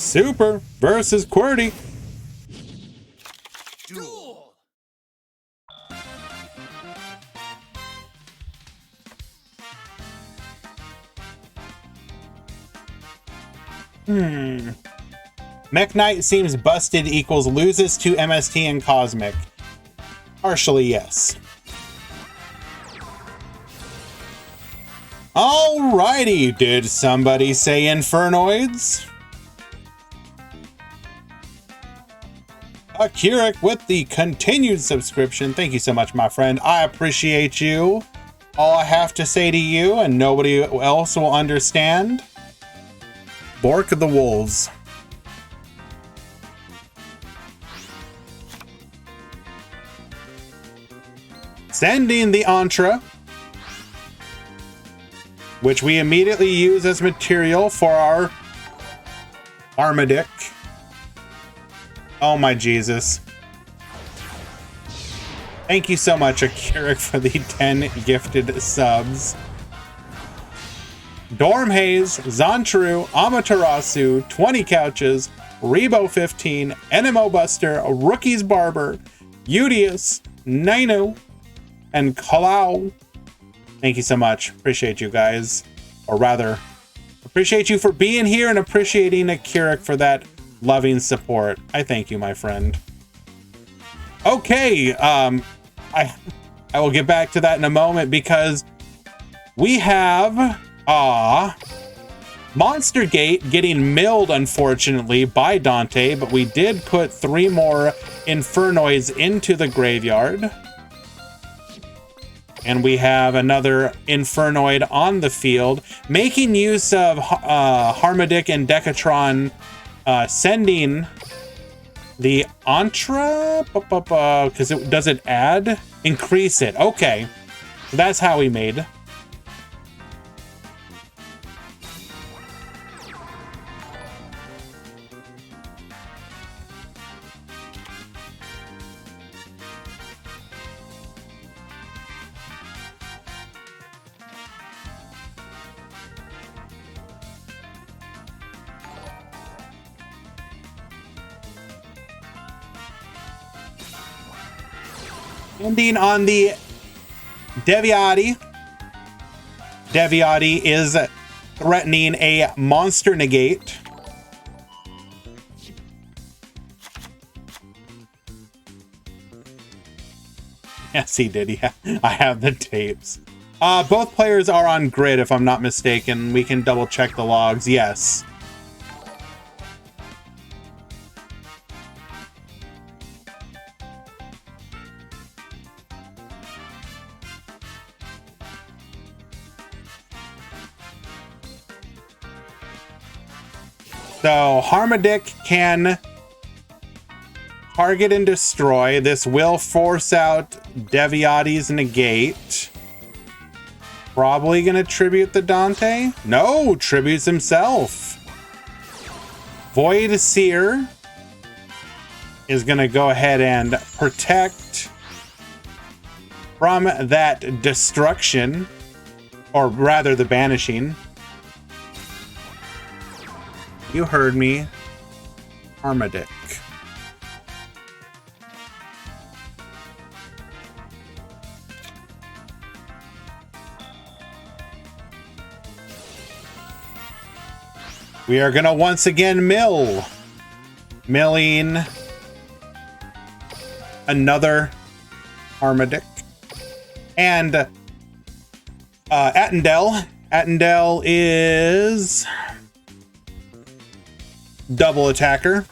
Super versus QWERTY. Duel. Mech Knight seems busted equals loses to MST and Cosmic. Partially, yes. Alrighty, did somebody say Infernoids? Keurig with the continued subscription. Thank you so much, my friend. I appreciate you. All I have to say to you, and nobody else will understand, Bork of the Wolves. Sending the Entra, which we immediately use as material for our Armadic. Oh my Jesus. Thank you so much, Akira, for the 10 gifted subs. Dormhaze, Zantru, Amaterasu, 20 Couches, Rebo 15, NMO Buster, Rookie's Barber, Udius, Nino, and Kalau. Thank you so much. Appreciate you guys. Or rather, appreciate you for being here and appreciating Akira for that loving support. I thank you, my friend. Okay, I will get back to that in a moment because we have Monster Gate getting milled, unfortunately, by Dante, but we did put 3 more Infernoids into the graveyard. And we have another Infernoid on the field, making use of Harmadic and Decatron, sending the Entra, because does it add? Increase it. Okay, so that's how we made. Ending on the Deviati. Deviati is threatening a monster negate. Yes, he did. Yeah, I have the tapes. Both players are on grid, if I'm not mistaken. We can double check the logs. Yes. So Harmadic can target and destroy. This will force out Deviati's negate. Probably gonna tribute the Dante. No, tributes himself. Void Seer is gonna go ahead and protect from that destruction, or rather the banishing. You heard me. Armadic. We are gonna once again milling another Armadic. And Attendel. Attendel is double attacker.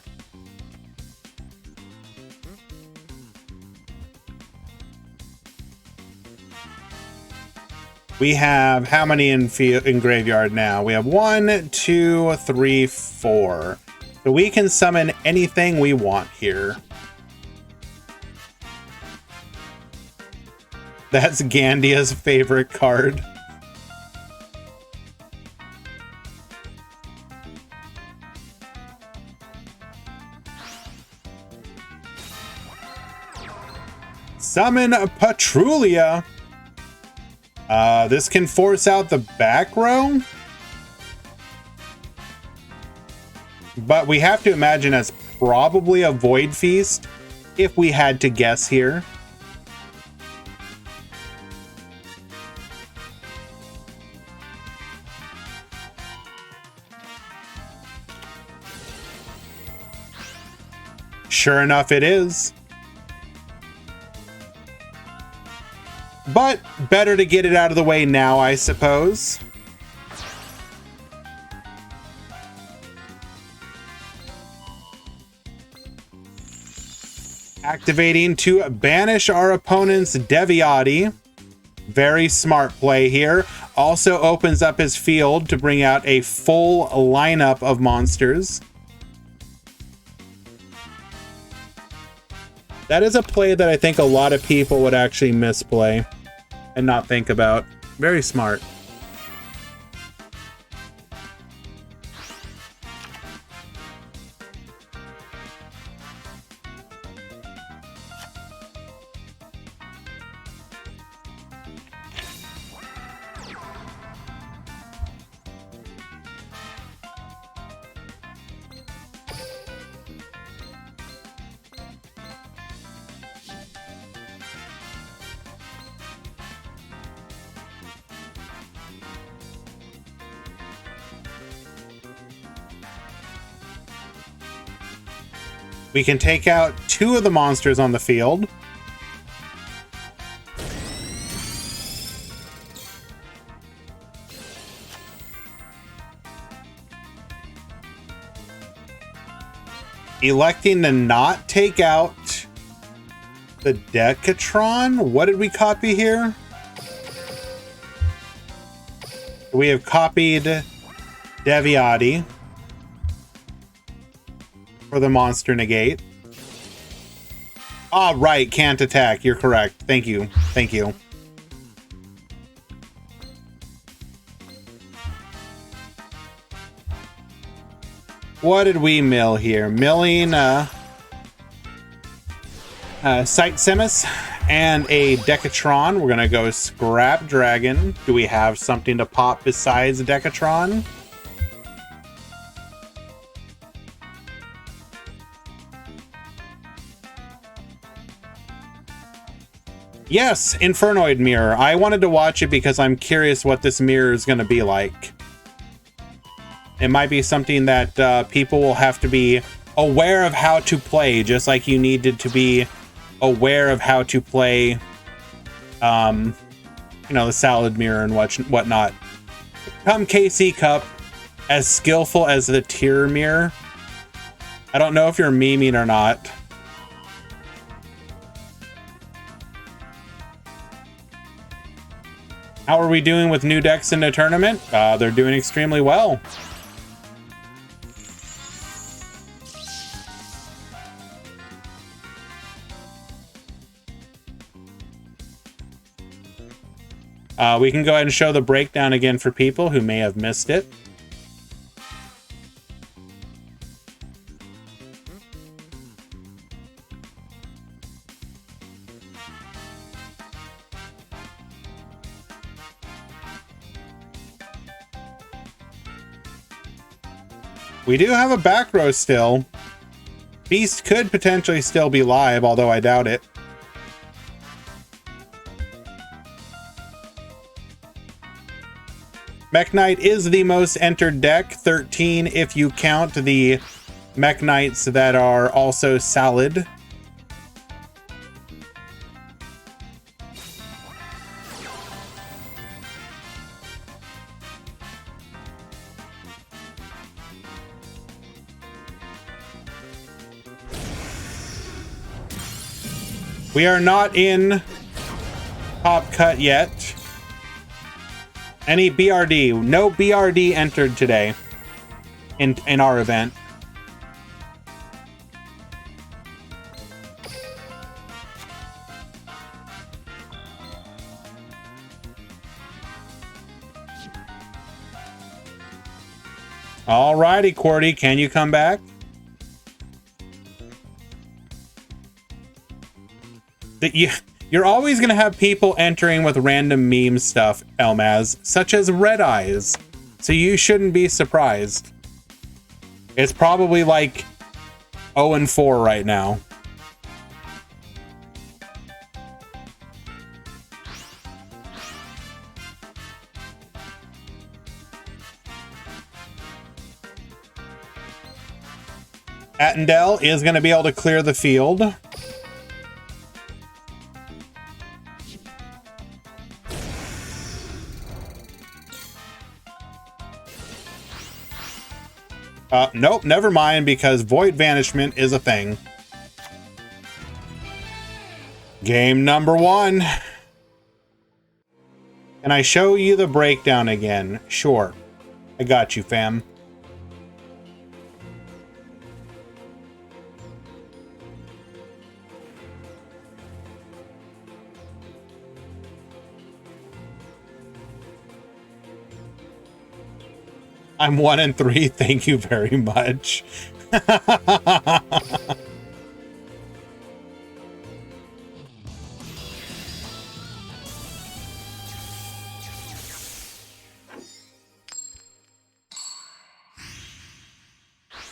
We have how many in graveyard now? We have 1, 2, 3, 4. So we can summon anything we want here. That's Gandia's favorite card. Summon Patrulia. This can force out the back row. But we have to imagine as probably a Void Feast if we had to guess here. Sure enough, it is. But better to get it out of the way now, I suppose. Activating to banish our opponent's Deviati. Very smart play here. Also opens up his field to bring out a full lineup of monsters. That is a play that I think a lot of people would actually misplay and not think about. Very smart. We can take out 2 of the monsters on the field. Electing to not take out the Decatron. What did we copy here? We have copied Deviati for the monster negate. Ah, right, can't attack. You're correct. Thank you. Thank you. What did we mill here? Milling Sight Simus and a Decatron. We're gonna go Scrap Dragon. Do we have something to pop besides Decatron? Yes, Infernoid Mirror. I wanted to watch it because I'm curious what this mirror is going to be like. It might be something that people will have to be aware of how to play, just like you needed to be aware of how to play, you know, the Salad Mirror and whatnot. Come KC Cup, as skillful as the Tier Mirror. I don't know if you're memeing or not. How are we doing with new decks in the tournament? They're doing extremely well. We can go ahead and show the breakdown again for people who may have missed it. We do have a back row still. Beast could potentially still be live, although I doubt it. Mech Knight is the most entered deck, 13 if you count the Mech Knights that are also Salad. We are not in Top Cut yet. Any BRD? No BRD entered today in our event. Alrighty, Qwerty, can you come back? You're always going to have people entering with random meme stuff, Elmaz, such as Red Eyes. So you shouldn't be surprised. It's probably like 0-4 right now. Attendel is going to be able to clear the field. Nope, never mind, because Void Vanishment is a thing. Game number 1. Can I show you the breakdown again? Sure. I got you, fam. I'm 1-3. Thank you very much.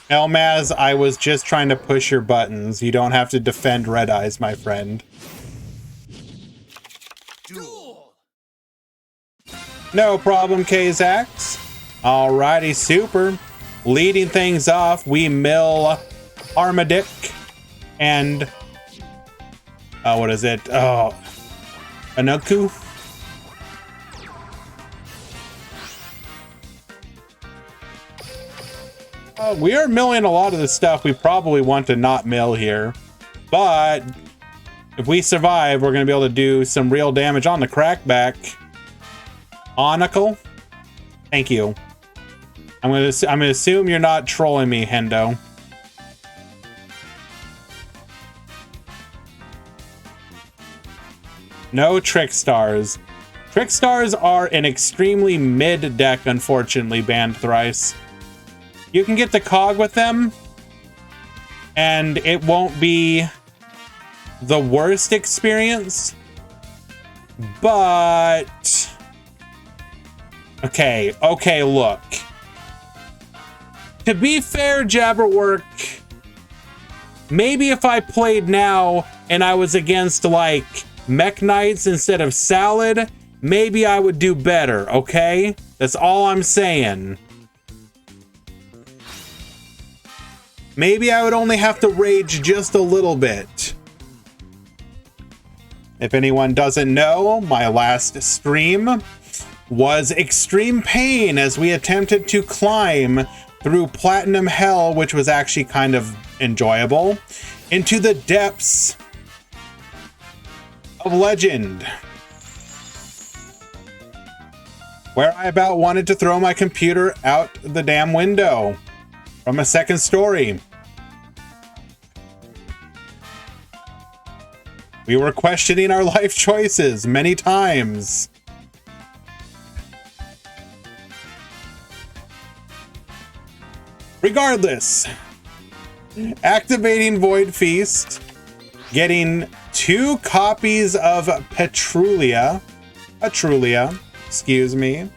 Elmaz, I was just trying to push your buttons. You don't have to defend Red Eyes, my friend. Duel. No problem, Kzax. Alrighty, super. Leading things off, we mill Armadic and what is it? Oh, Anuku. We are milling a lot of the stuff we probably want to not mill here, but if we survive, we're going to be able to do some real damage on the crackback. Onicle, thank you. I'm gonna assume you're not trolling me, Hendo. No Trick Stars. Trick Stars are an extremely mid deck, unfortunately, banned thrice. You can get the cog with them, and it won't be the worst experience, but okay, look. To be fair, Jabberwork, maybe if I played now and I was against like Mech Knights instead of Salad, maybe I would do better, okay? That's all I'm saying. Maybe I would only have to rage just a little bit. If anyone doesn't know, my last stream was extreme pain as we attempted to climb through Platinum Hell, which was actually kind of enjoyable, into the depths of Legend, where I about wanted to throw my computer out the damn window from a second story. We were questioning our life choices many times. Regardless, activating Void Feast, getting 2 copies of Atrulia, excuse me.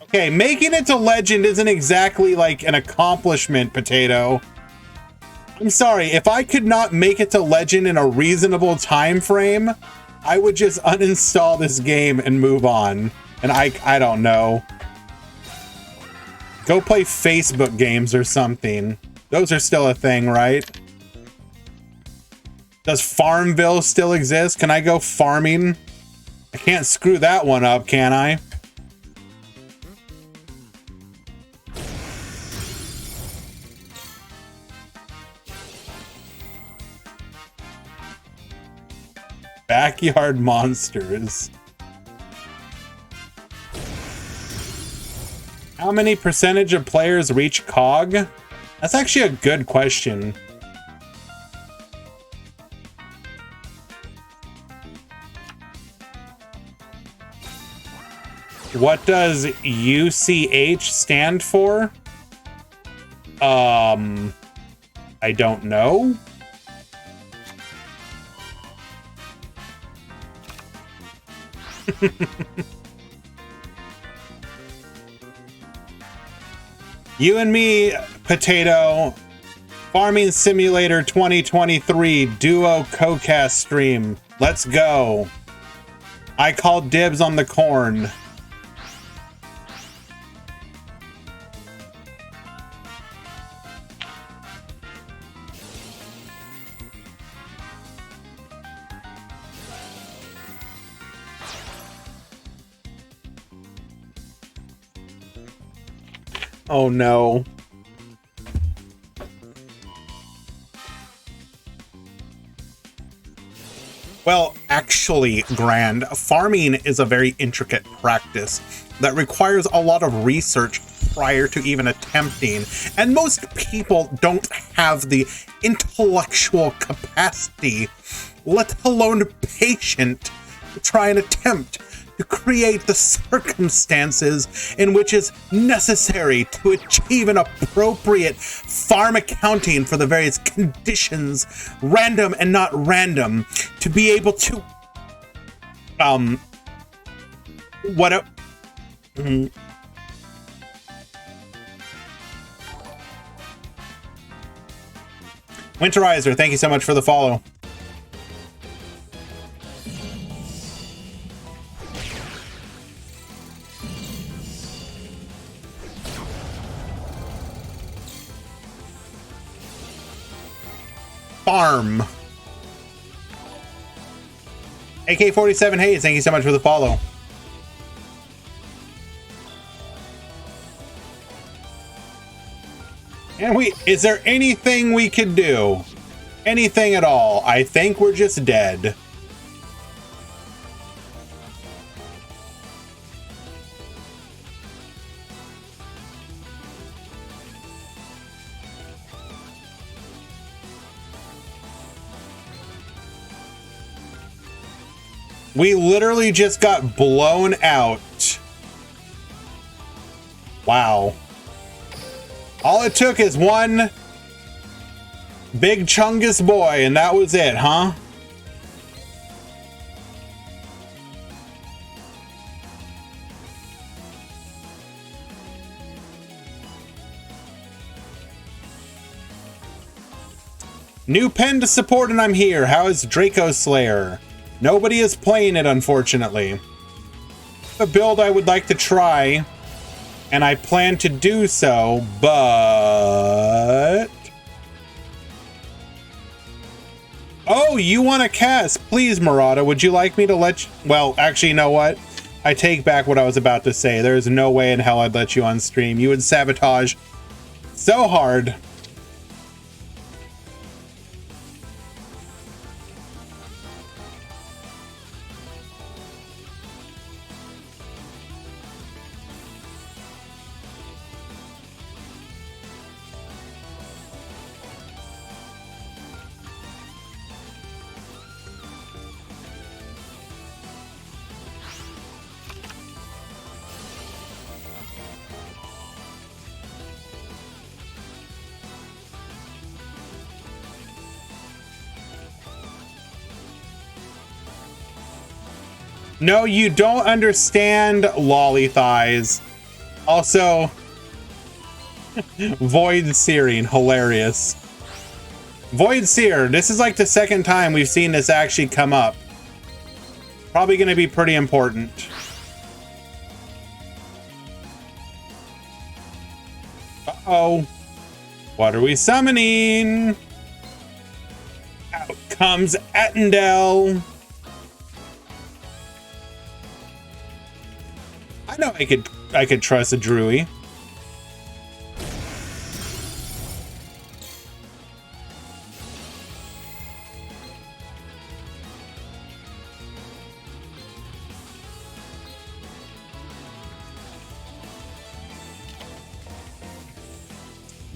Okay, making it to Legend isn't exactly like an accomplishment, Potato. I'm sorry, if I could not make it to Legend in a reasonable time frame, I would just uninstall this game and move on. And I don't know. Go play Facebook games or something. Those are still a thing, right? Does Farmville still exist? Can I go farming? I can't screw that one up, can I? Backyard monsters. How many percentage of players reach COG? That's actually a good question. What does UCH stand for? I don't know. You and me, Potato. Farming Simulator 2023 Duo Co-Cast stream. Let's go. I call dibs on the corn. Oh no. Well, actually, Grand, farming is a very intricate practice that requires a lot of research prior to even attempting, and most people don't have the intellectual capacity, let alone patience, to try and attempt to create the circumstances in which is necessary to achieve an appropriate farm accounting for the various conditions, random and not random, to be able to Winterizer, thank you so much for the follow. Farm. AK-47 Hayes, thank you so much for the follow. And is there anything we could do? Anything at all? I think we're just dead. We literally just got blown out. Wow. All it took is one big Chungus boy, and that was it, huh? New pen to support and I'm here. How is Draco Slayer? Nobody is playing it, unfortunately. A build I would like to try, and I plan to do so, but... Oh, you want to cast? Please, Murata, would you like me to let you... Well, actually, you know what? I take back what I was about to say. There's no way in hell I'd let you on stream. You would sabotage so hard. No, you don't understand, lolly thighs. Also, Void Searing, hilarious. Void Seer, this is like the second time we've seen this actually come up. Probably going to be pretty important. Uh-oh. What are we summoning? Out comes Attendel. I know I could trust a Druid.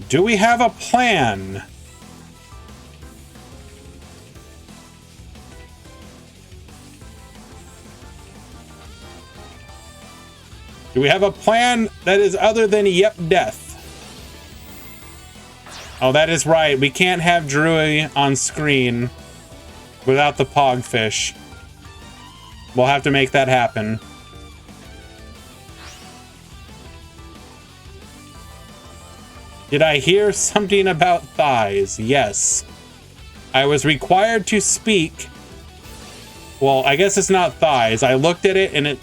Do we have a plan? Do we have a plan that is other than yep death? Oh, that is right. We can't have Druid on screen without the Pogfish. We'll have to make that happen. Did I hear something about thighs? Yes. I was required to speak. Well, I guess it's not thighs. I looked at it and it...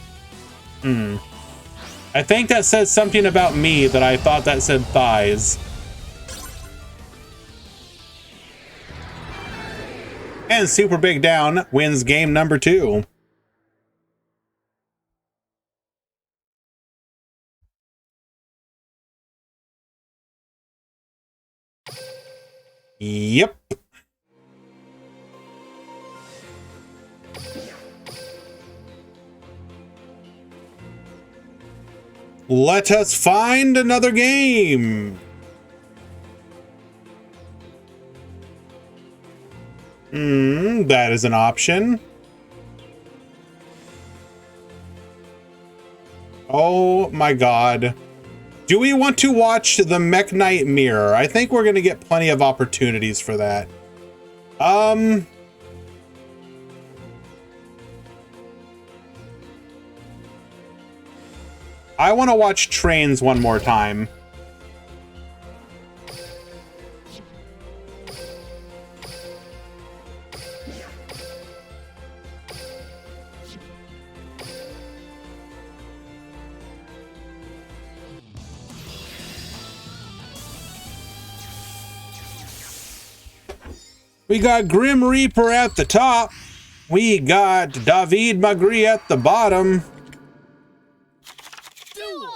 I think that says something about me that I thought that said thighs. And Super Big Down wins game number 2. Yep. Let us find another game. That is an option. Oh my god. Do we want to watch the Mech Knight Mirror? I think we're going to get plenty of opportunities for that. I want to watch Trains one more time. We got Grim Reaper at the top. We got David Magri at the bottom. Duel!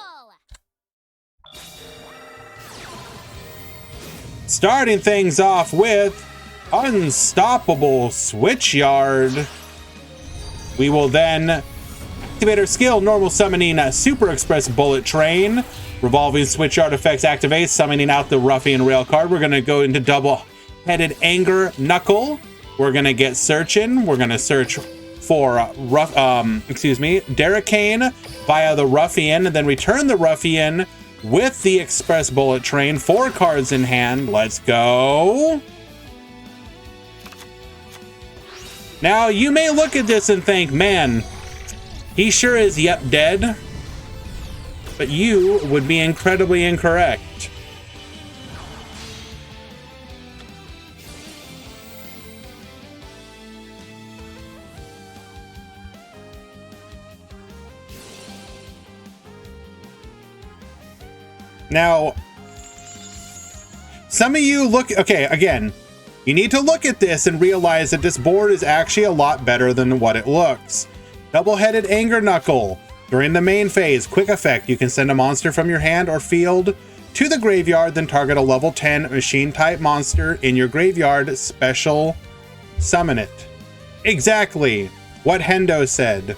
Starting things off with Unstoppable Switchyard. We will then activate our skill, normal summoning Super Express Bullet Train. Revolving Switchyard effects activate, summoning out the Ruffian Rail card. We're going to go into double-headed Anger Knuckle. We're going to get searching. We're going to search for Derricane via the Ruffian, and then return the Ruffian with the Express Bullet Train. 4 cards in hand. Let's go. Now, you may look at this and think, man, he sure is dead. But you would be incredibly incorrect. Now, some of you look, okay, again, you need to look at this and realize that this board is actually a lot better than what it looks. Double-headed Anger Knuckle. During the main phase, quick effect, you can send a monster from your hand or field to the graveyard, then target a level 10 machine-type monster in your graveyard, special summon it. Exactly what Hendo said.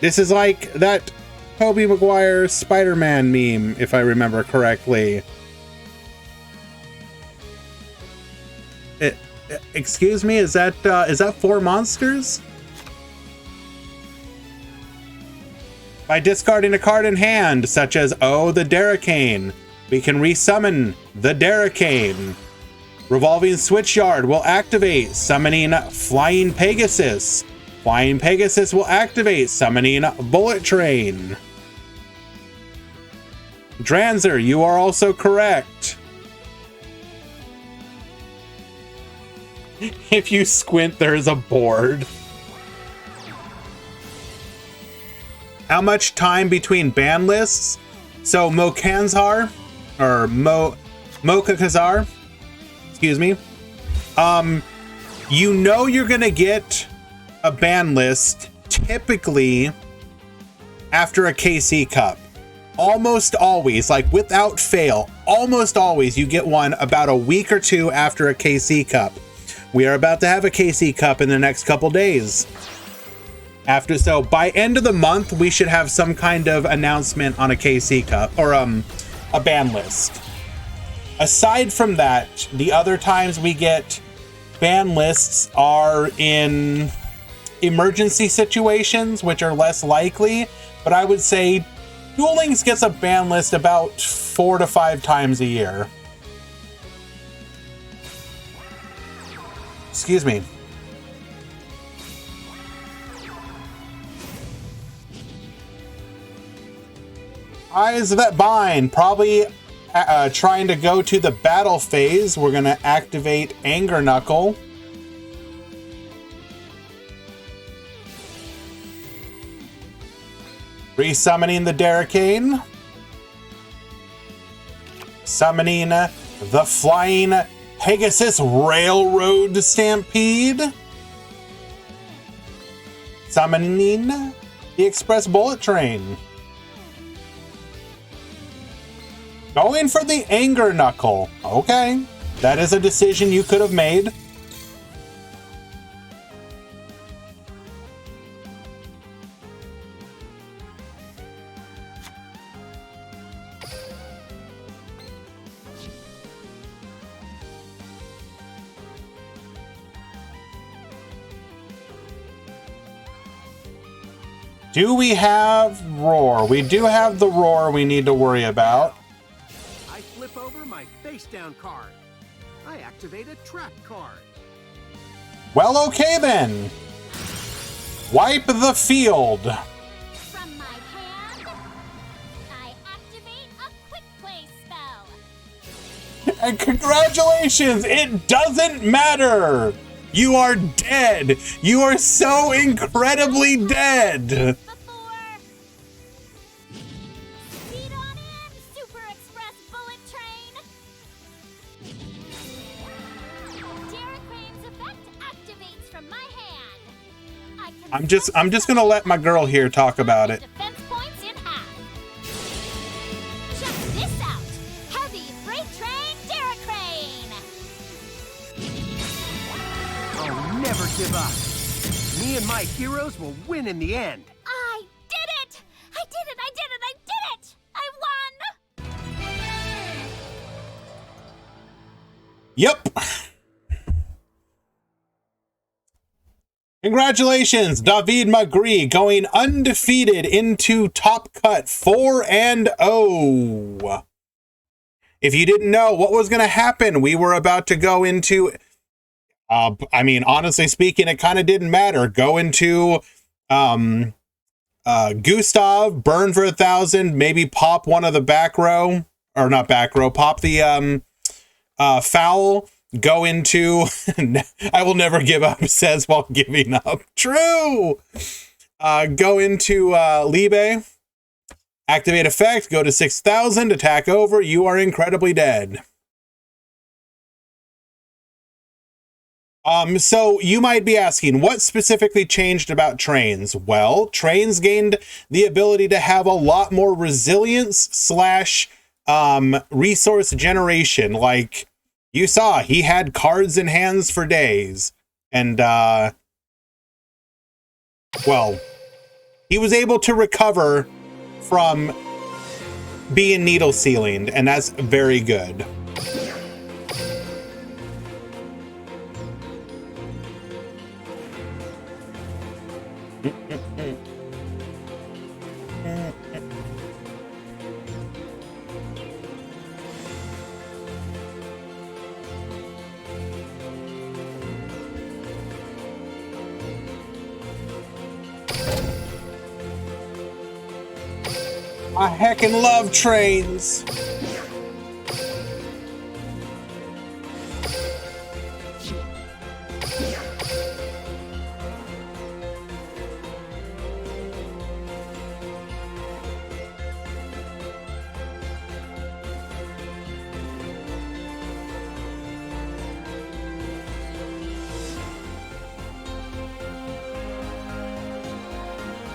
This is like that Tobey Maguire Spider-Man meme, if I remember correctly. Excuse me, is that 4 monsters? By discarding a card in hand, such as the Derricane, we can resummon the Derricane. Revolving Switchyard will activate, summoning Flying Pegasus. Flying Pegasus will activate, summoning Bullet Train. Dranzer, you are also correct. If you squint, there's a board. How much time between ban lists? So Mokanzar, or Mokakazar, excuse me. You know you're gonna get a ban list typically after a KC Cup. Almost always, like without fail, almost always you get one about a week or 2 after a KC Cup. We are about to have a KC Cup in the next couple days. So by end of the month, we should have some kind of announcement on a KC Cup or a ban list. Aside from that, the other times we get ban lists are in emergency situations, which are less likely, but I would say Duel Links gets a ban list about 4 to 5 times a year. Excuse me. Eyes That Bind, probably trying to go to the battle phase, we're going to activate Anger Knuckle. Resummoning the Derricane. Summoning the Flying Pegasus Railroad Stampede. Summoning the Express Bullet Train. Going for the Anger Knuckle. Okay, that is a decision you could have made. Do we have Roar? We do have the Roar we need to worry about. I flip over my face down card. I activate a trap card. Well, okay then. Wipe the field. From my hand, I activate a quick play spell. And congratulations, it doesn't matter. You are dead. You are so incredibly dead. Before. Speed on in, Super Express Bullet Train. Derricane's effect activates from my hand. I'm just gonna let my girl here talk about it. Defense points in half. Check this out. Heavy Freight Train Derricane. I'll never give up. Me and my heroes will win in the end. I did it! I did it! I did it! I did it! I won! Yep. Congratulations, David Magri, going undefeated into Top Cut 4-0. If you didn't know what was going to happen, we were about to go into... I mean, honestly speaking, it kind of didn't matter. Go into Gustav, burn for 1,000, maybe pop one of the back row, or not back row, pop the foul, go into, I will never give up, says while giving up. True! Go into Libe, activate effect, go to 6,000, attack over, you are incredibly dead. So you might be asking, what specifically changed about trains? Well, trains gained the ability to have a lot more resilience / resource generation. Like you saw, he had cards in hands for days. And, well, he was able to recover from being needle ceilinged, and that's very good. I heckin' love trains.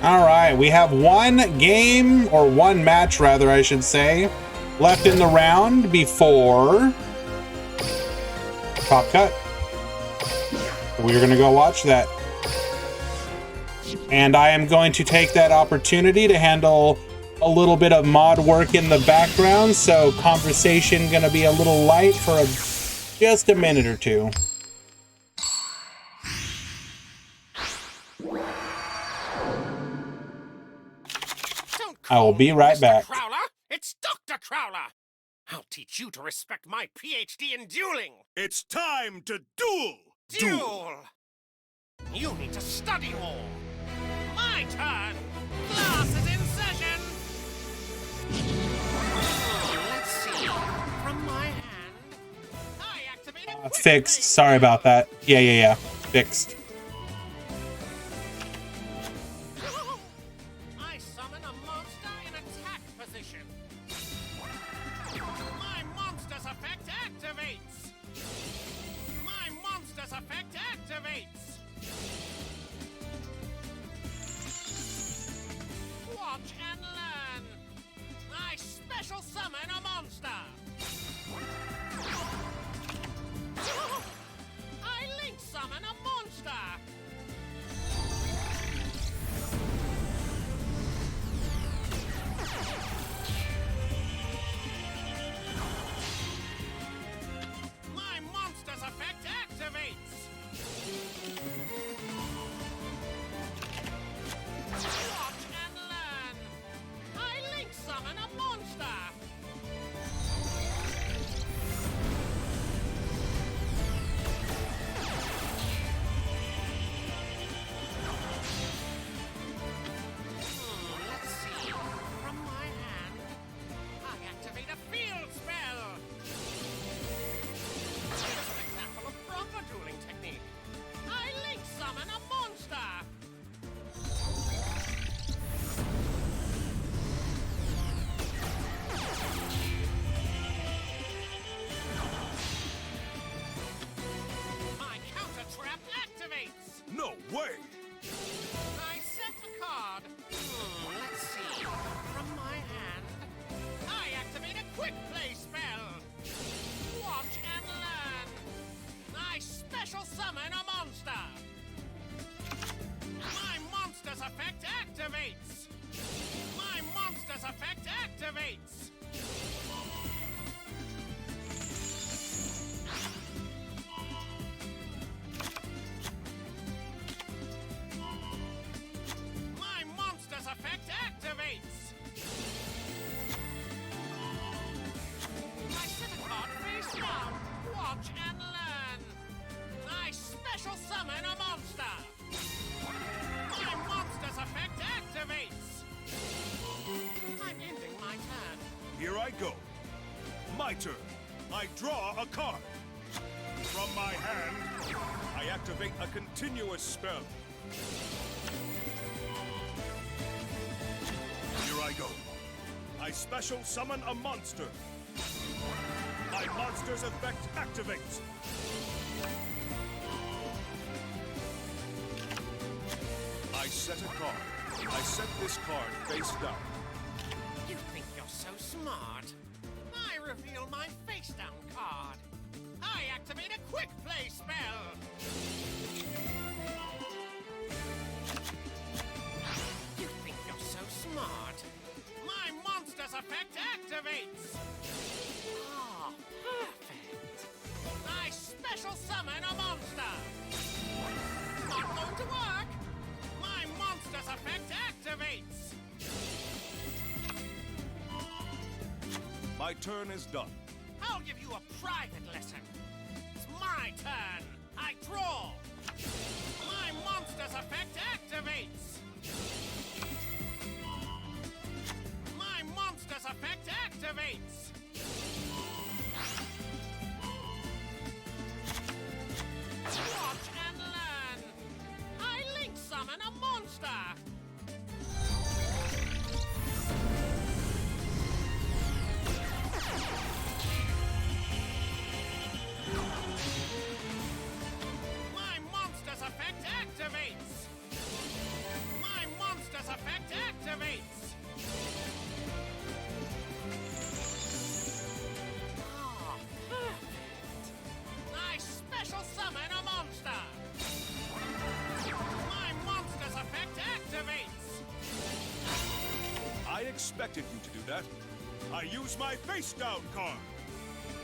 All right, we have one game, or one match rather, I should say, left in the round before Top Cut. We're gonna go watch that. And I am going to take that opportunity to handle a little bit of mod work in the background, so conversation gonna be a little light for just a minute or two. I will be right back. Crowler, it's Dr. Crowler. I'll teach you to respect my PhD in dueling. It's time to duel! Duel! You need to study more. My turn. Class is in session. Let's see. Fixed. Sorry about that. Yeah. Fixed. I summon a monster in attack position. My monster's effect activates. My monster's effect activates. Watch and learn. I special summon a monster. I link summon a monster. My monster's effect activates. Watch and learn. I link summon a monster. Let's see. From my hand, I activate a field spell. Here's an example of proper dueling technique. I link summon a monster. My counter trap activates. No way! I set a card. Let's see. From my hand, I activate a quick play spell. Watch and learn. I special summon a monster. My monster's effect activates. My monster's effect activates. My monster's effect activates. I set a card face down. Watch and learn. I special summon a monster. My monster's effect activates. I'm ending my turn. Here I go. My turn. I draw a card. From my hand, I activate a continuous spell. Here I go. I special summon a monster. My monster's effect activates. I set a card. I set this card face down. You think you're so smart? I reveal my face down card. I activate a quick play spell. You think you're so smart? My monster's effect activates. Ah, perfect. I special summon a monster. Not going to work. My monster's effect activates. My turn is done. I'll give you a private lesson. It's my turn. I draw. My monster's effect activates. My monster's effect activates. Watch and learn. I link summon a monster. My monster's effect activates. My monster's effect activates. Ah, perfect. I special summon a monster. My monster's effect activates. I expected you to do that. I use my face down card.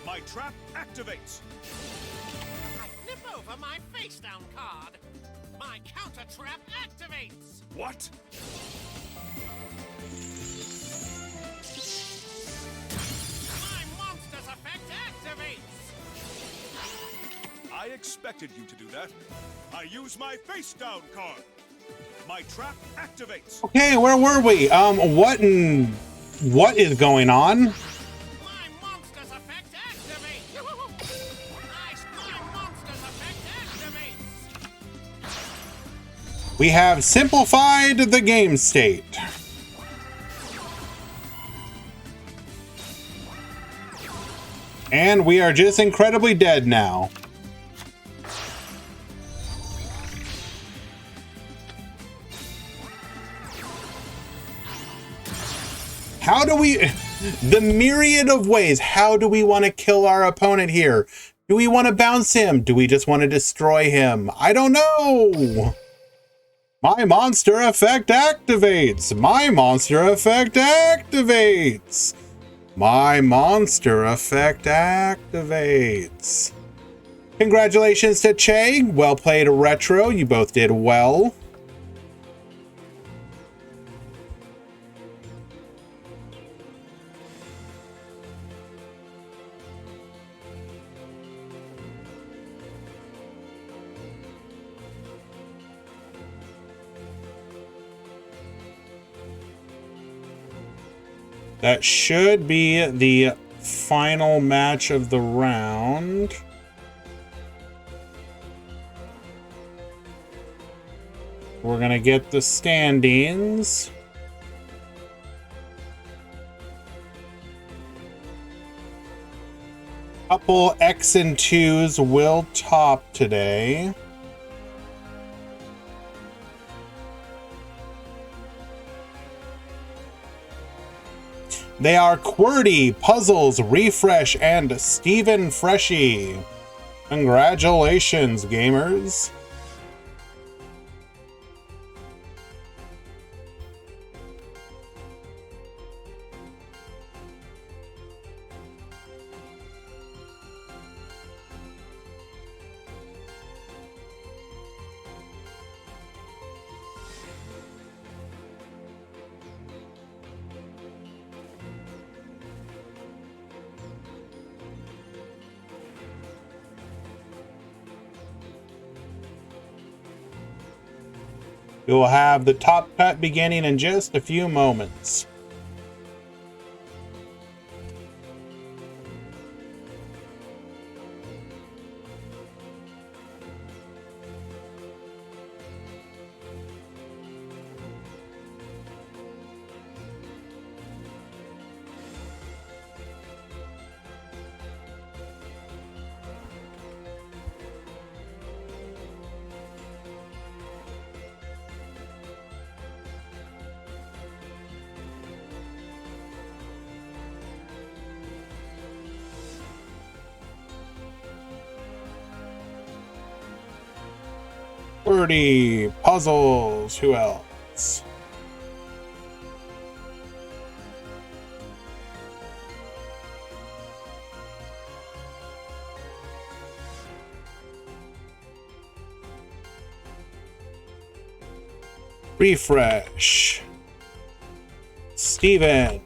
My trap activates. I flip over my face down card. My counter trap activates. What? My monster's effect activates. I expected you to do that. I use my face down card. My trap activates. Okay, where were we? What is going on? My monster's effect activates. My We have simplified the game state. And we are just incredibly dead now. How do we... The myriad of ways, how do we want to kill our opponent here? Do we want to bounce him? Do we just want to destroy him? I don't know! My monster effect activates! My monster effect activates! My monster effect activates. Congratulations to Che. Well played, Retro. You both did well. That should be the final match of the round. We're gonna get the standings. Couple X and 2s will top today. They are QWERTY, Puzzles, Refresh, and Steven Freshy. Congratulations, gamers. We will have the top cut beginning in just a few moments. QWERTY, Puzzles, who else? Refresh. Steven.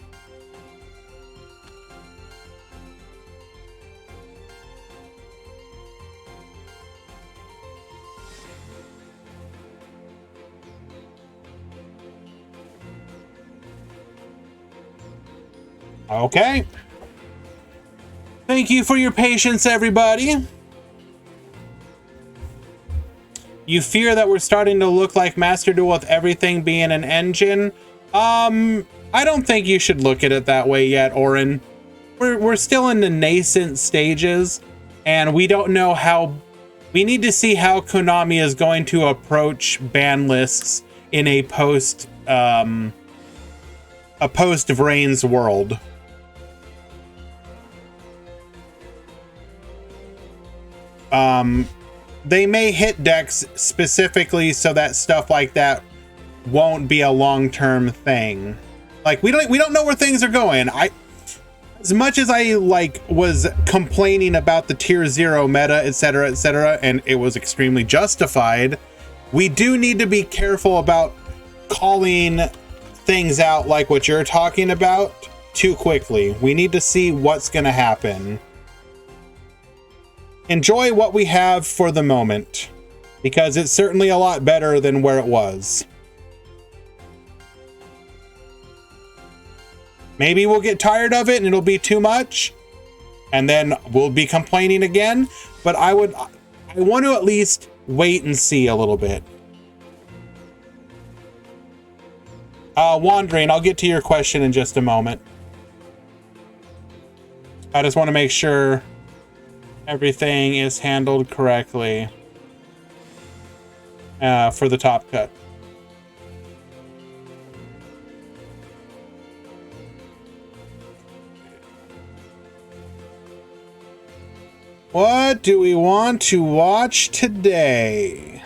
Okay. Thank you for your patience, everybody. You fear that we're starting to look like Master Duel with everything being an engine? I don't think you should look at it that way yet, Orin. We're still in the nascent stages, and we don't know how... We need to see how Konami is going to approach ban lists in a post-Vrains world. They may hit decks specifically so that stuff like that won't be a long-term thing. Like, we don't know where things are going. As much as I was complaining about the tier 0 meta, etc., and it was extremely justified, we do need to be careful about calling things out like what you're talking about too quickly. We need to see what's going to happen. Enjoy what we have for the moment, because it's certainly a lot better than where it was. Maybe we'll get tired of it and it'll be too much, and then we'll be complaining again, but I want to at least wait and see a little bit. Wandering, I'll get to your question in just a moment. I just want to make sure everything is handled correctly for the top cut. What do we want to watch today?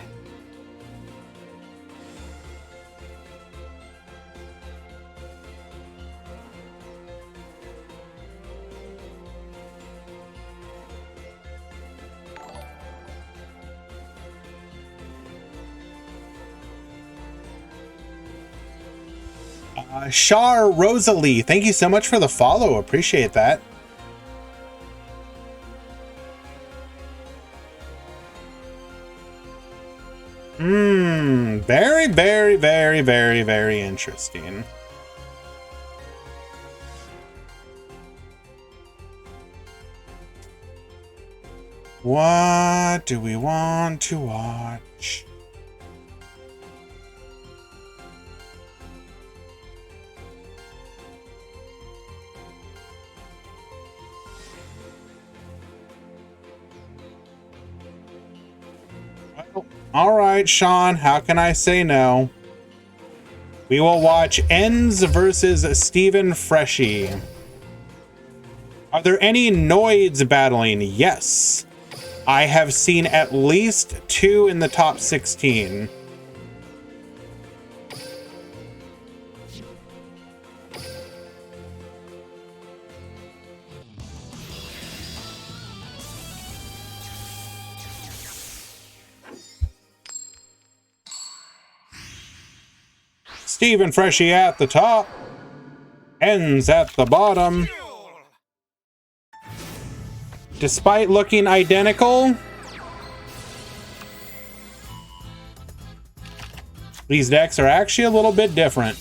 Shar Rosalie, thank you so much for the follow. Appreciate that. Very, very, very, very, very interesting. What do we want to watch? All right, Sean, how can I say no? We will watch Ends versus Stephen Freshy. Are there any Noids battling? Yes. I have seen at least 2 in the top 16. Stephen Freshy at the top, Ends at the bottom. Despite looking identical, these decks are actually a little bit different.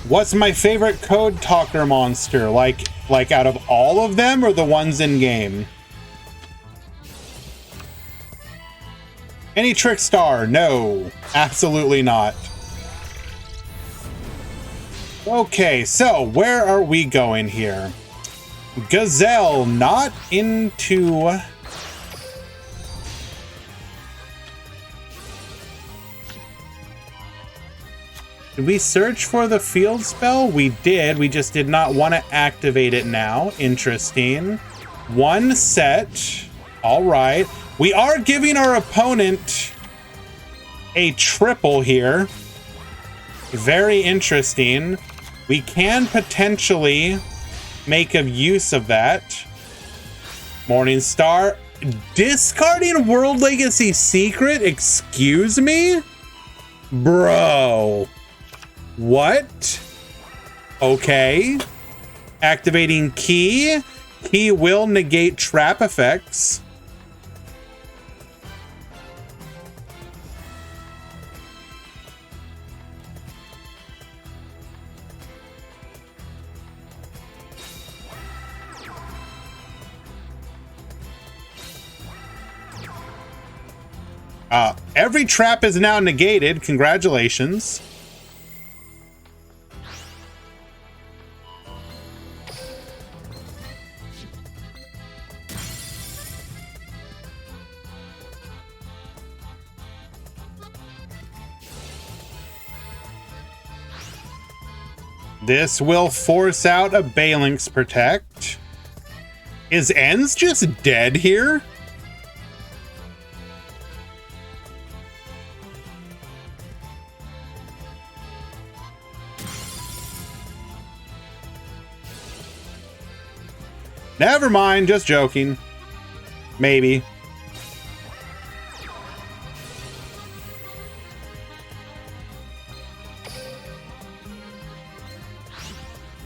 What's my favorite Code Talker monster? Like out of all of them, or the ones in game? Any Trickstar? No, absolutely not. Okay, so where are we going here? Gazelle, not into... Did we search for the field spell? We did. We just did not want to activate it now. Interesting. 1 set. All right. We are giving our opponent a triple here. Very interesting. We can potentially make a use of that. Morningstar. Discarding World Legacy Secret? Excuse me? Bro. What? Okay. Activating Key. Key will negate trap effects. Every trap is now negated. Congratulations. This will force out a Balinx Protect. Is Ends just dead here? Never mind, just joking. Maybe.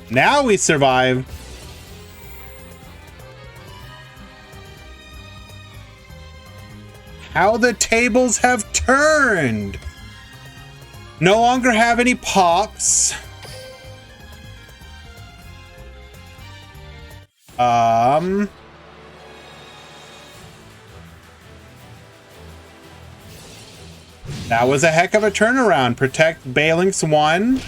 Now we survive. How the tables have turned. No longer have any pops. That was a heck of a turnaround. Protect Balinx 1.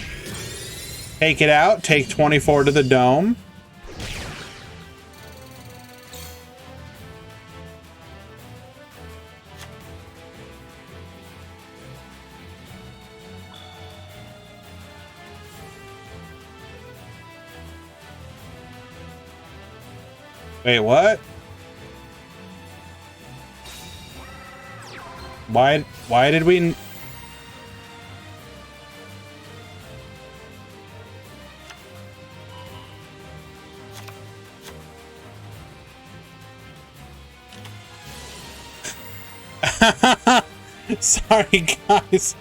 Take it out. Take 24 to the dome. Wait, what? Why did we... Sorry, guys.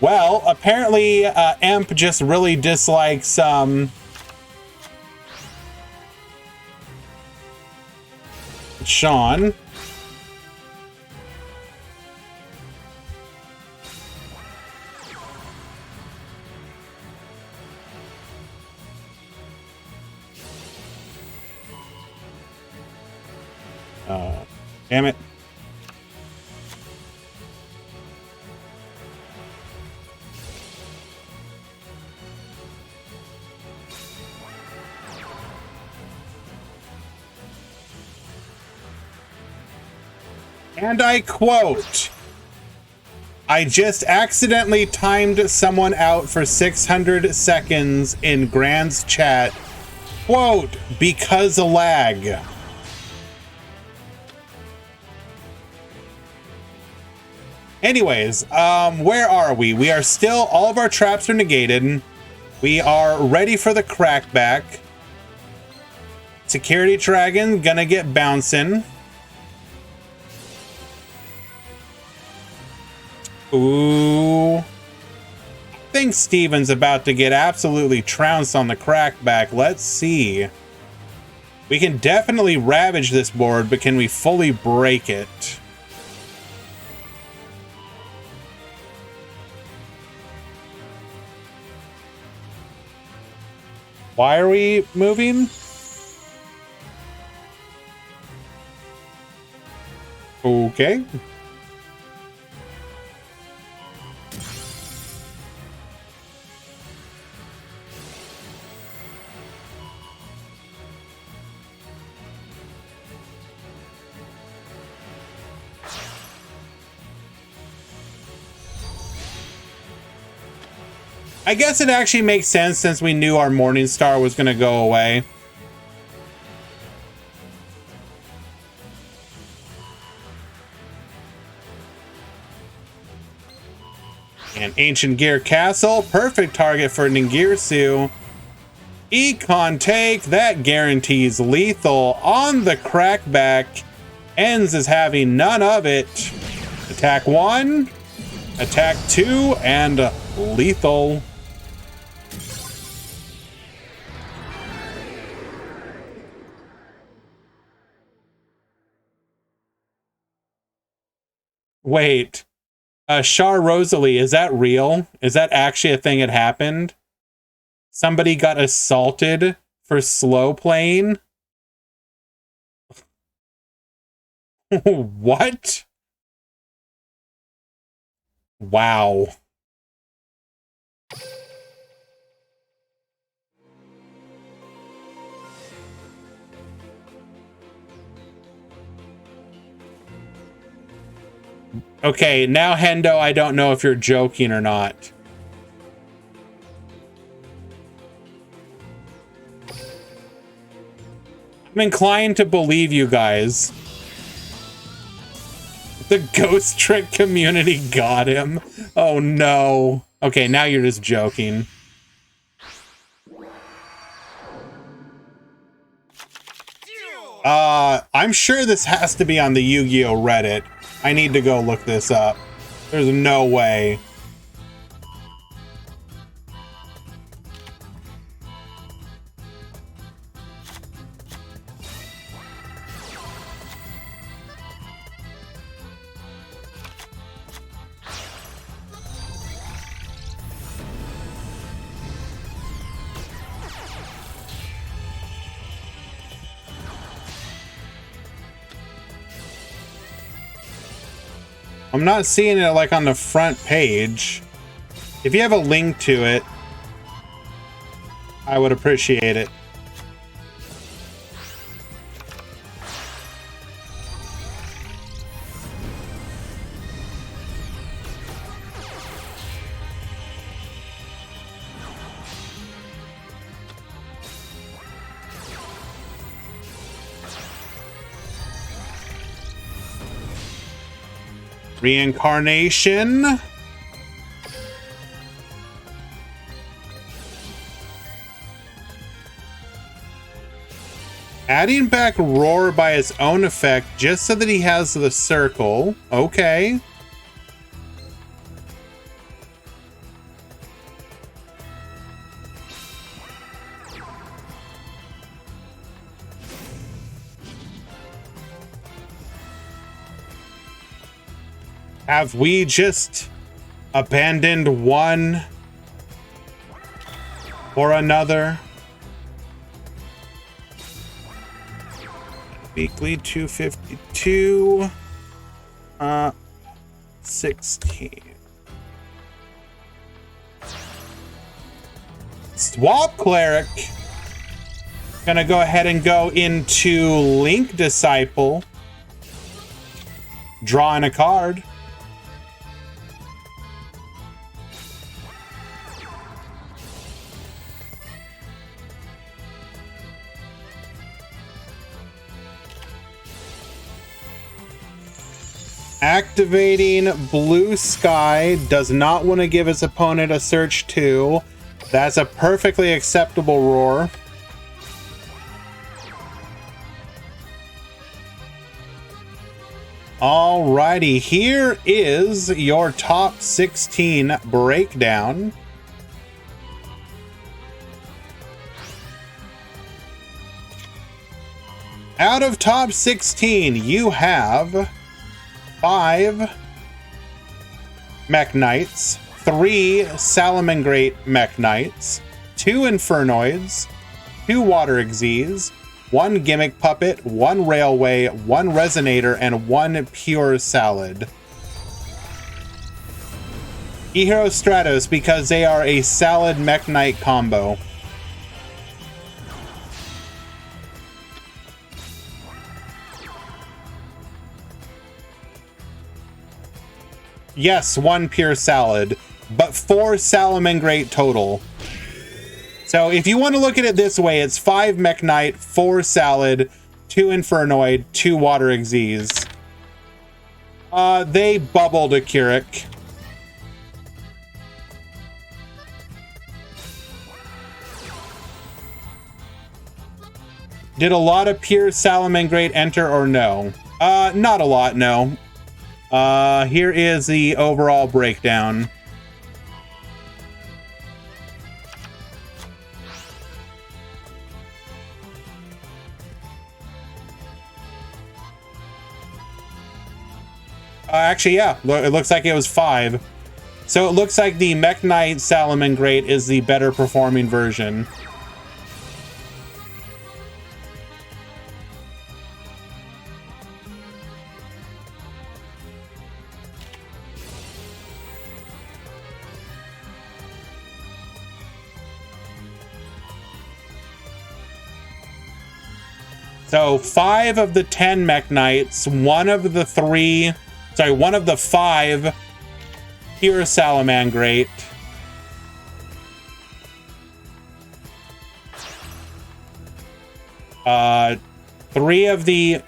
Well, apparently, Emp just really dislikes, Sean. Damn it. And I quote, I just accidentally timed someone out for 600 seconds in Grand's chat. Quote, because of lag. Anyways, where are we? We are still, all of our traps are negated. We are ready for the crackback. Security Dragon gonna get bouncing. Ooh. I think Steven's about to get absolutely trounced on the crackback. Let's see. We can definitely ravage this board, but can we fully break it? Why are we moving? Okay. I guess it actually makes sense since we knew our Morning Star was going to go away. And Ancient Gear Castle, perfect target for Ningirsu. Econ take, that guarantees lethal on the crackback. Ends as having none of it. Attack 1, attack 2, and lethal. Wait, Char Rosalie, is that real? Is that actually a thing that happened? Somebody got assaulted for slow playing? What? Wow. Okay, now Hendo, I don't know if you're joking or not. I'm inclined to believe you guys. The Ghost Trick community got him. Oh no. Okay, now you're just joking. I'm sure this has to be on the Yu-Gi-Oh! Reddit. I need to go look this up. There's no way. I'm not seeing it like on the front page. If you have a link to it, I would appreciate it. Reincarnation. Adding back Roar by its own effect just so that he has the circle. Okay. Have we just abandoned one or another? Weekly 252. 16. Swap Cleric. Gonna go ahead and go into Link Disciple. Drawing a card. Activating Blue Sky, does not want to give his opponent a Search 2. That's a perfectly acceptable Roar. Alrighty, here is your top 16 breakdown. Out of top 16, you have 5 Mech Knights, 3 Salamangreat Mech Knights, 2 Infernoids, 2 Water Xyz, 1 Gimmick Puppet, 1 Railway, 1 Resonator, and 1 Pure Salad. E-Hero Stratos because they are a Salad Mech Knight combo. Yes, 1 Pure Salad, but 4 Salamangreat total. So if you want to look at it this way, it's 5 Mech Knight, 4 Salad, 2 Infernoid, 2 Water Xyz. They bubbled a Keurig. Did a lot of Pure Salamangreat enter or no? Not a lot, no. Here is the overall breakdown. Actually, yeah, it looks like it was 5. So it looks like the Mech Knight Salamangreat is the better performing version. So 5 of the 10 Mech Knights, one of the 5 Pure Salamangreat. Three of the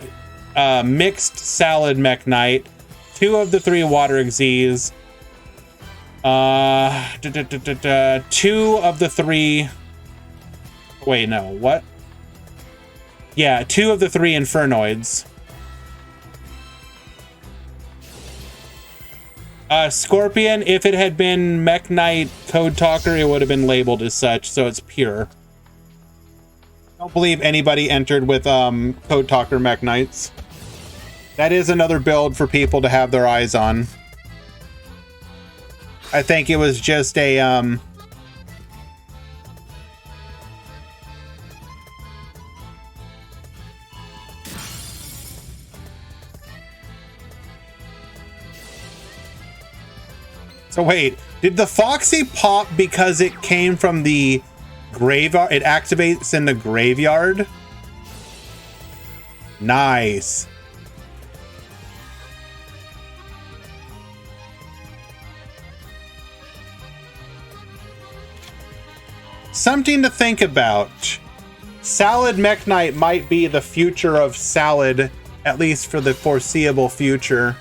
mixed Salad Mech Knight, 2 of the 3 Water Xyz, 2 of the 3. Wait, no, what? Yeah, 2 of the 3 Infernoids. Scorpion, if it had been Mech Knight Code Talker, it would have been labeled as such, so it's pure. I don't believe anybody entered with Code Talker Mech Knights. That is another build for people to have their eyes on. I think it was just a So wait, did the Foxy pop because it came from the graveyard? It activates in the graveyard? Nice. Something to think about. Salad Mech Knight might be the future of Salad, at least for the foreseeable future.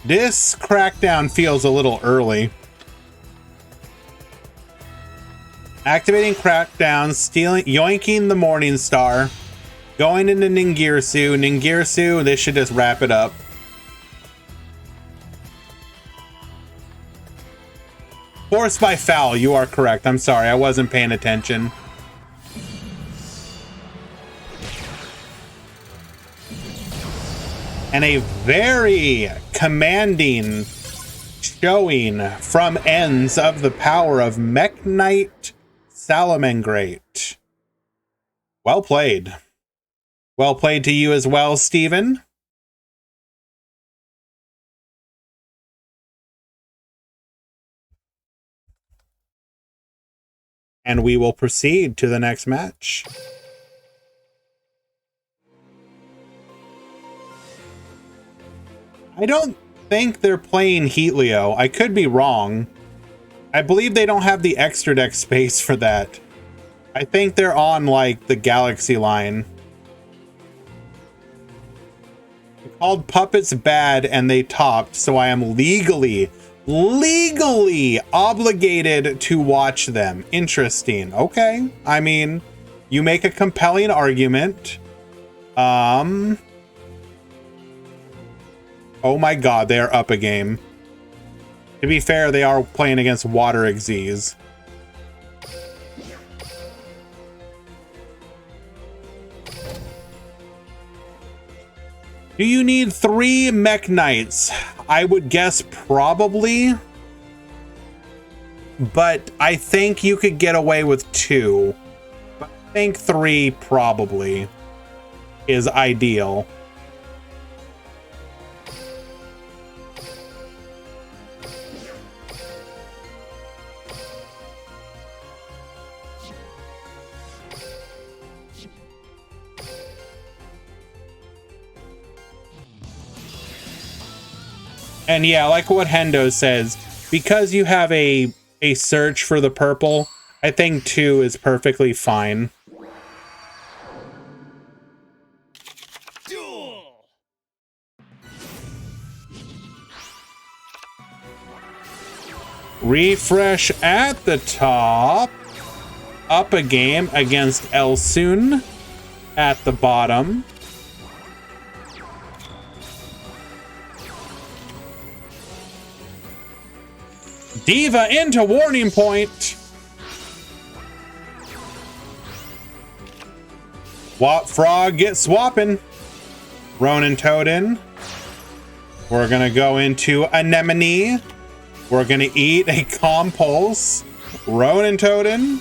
This crackdown feels a little early. Activating crackdown, yoinking the Morning Star, going into Ningirsu. Ningirsu, this should just wrap it up. Forced by foul, you are correct. I'm sorry, I wasn't paying attention. And a very commanding showing from ends of the power of Mech Knight Salamangreat. Well played. Well played to you as well, Steven. And we will proceed to the next match. I don't think they're playing Heatleo. I could be wrong. I believe they don't have the extra deck space for that. I think they're on like the Galaxy line. They called Puppets bad and they topped, so I am legally obligated to watch them. Interesting. Okay. I mean, you make a compelling argument. Oh my god, they are up a game. To be fair, they are playing against Water Xyz. Do you need 3 Mech Knights? I would guess probably. But I think you could get away with 2. But I think 3 probably is ideal. And yeah, like what Hendo says, because you have a search for the purple, I think 2 is perfectly fine. Duel! Refresh at the top. Up a game against Elsun at the bottom. Diva into Warning Point. Frog gets swapping. Ronin Toadin. We're gonna go into Anemone. We're gonna eat a Compulse. Ronin Toadin.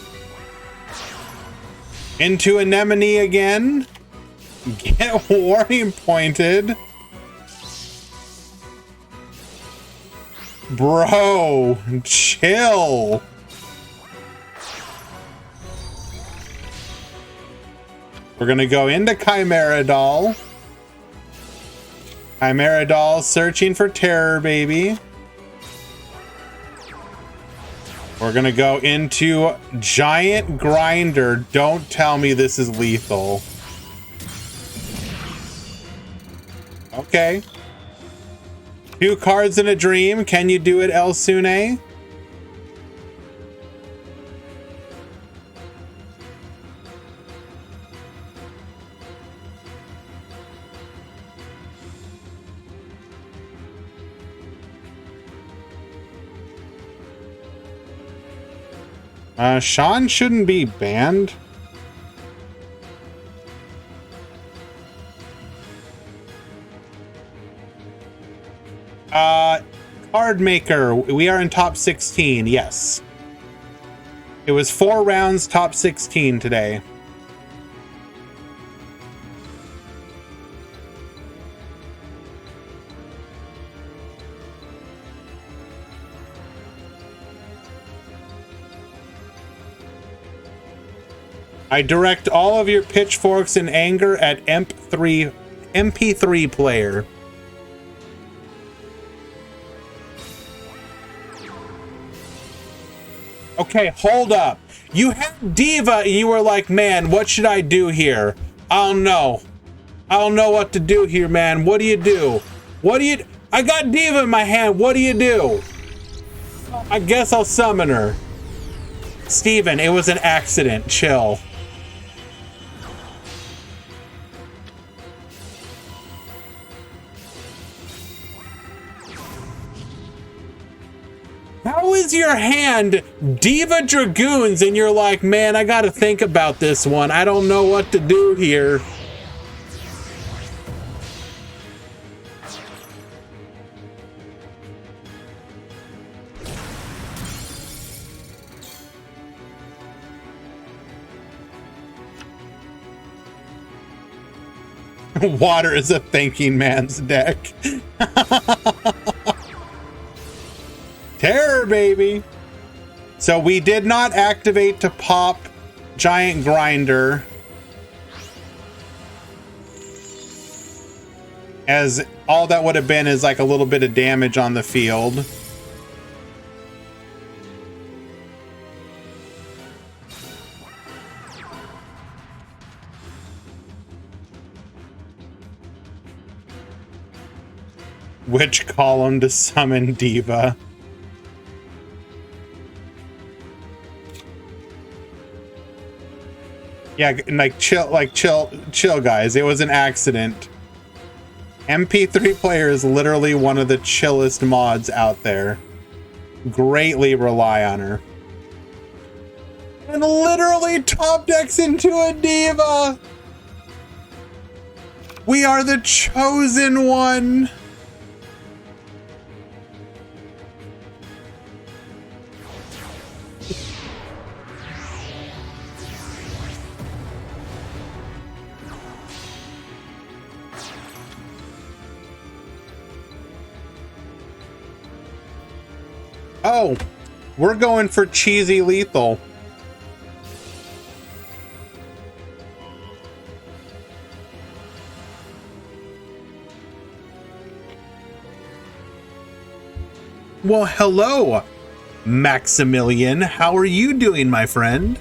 Into Anemone again. Get Warning Pointed. Bro, chill. We're gonna go into Chimera Doll. Chimera Doll searching for Terror Baby. We're gonna go into Giant Grinder. Don't tell me this is lethal. Okay. 2 cards in a dream. Can you do it, Elsune? Sean shouldn't be banned. Card Maker. We are in top 16. Yes. It was 4 rounds, top 16 today. I direct all of your pitchforks and anger at MP3 player. Okay, hold up. You had Diva and you were like, man, what should I do here? I don't know. I don't know what to do here, man. What do you do? What do you... I got Diva in my hand. What do you do? I guess I'll summon her. Steven, it was an accident. Chill. How is your hand Diva Dragoons and you're like, man, I gotta think about this one. I don't know what to do here. Water is a thinking man's deck. Terror, baby. So we did not activate to pop Giant Grinder, as all that would have been is like a little bit of damage on the field. Which column to summon Diva? Yeah, like chill, guys. It was an accident. MP3 player is literally one of the chillest mods out there. Greatly rely on her. And literally top decks into a Diva. We are the chosen one. Oh, we're going for cheesy lethal. Well, hello, Maximilian. How are you doing, my friend?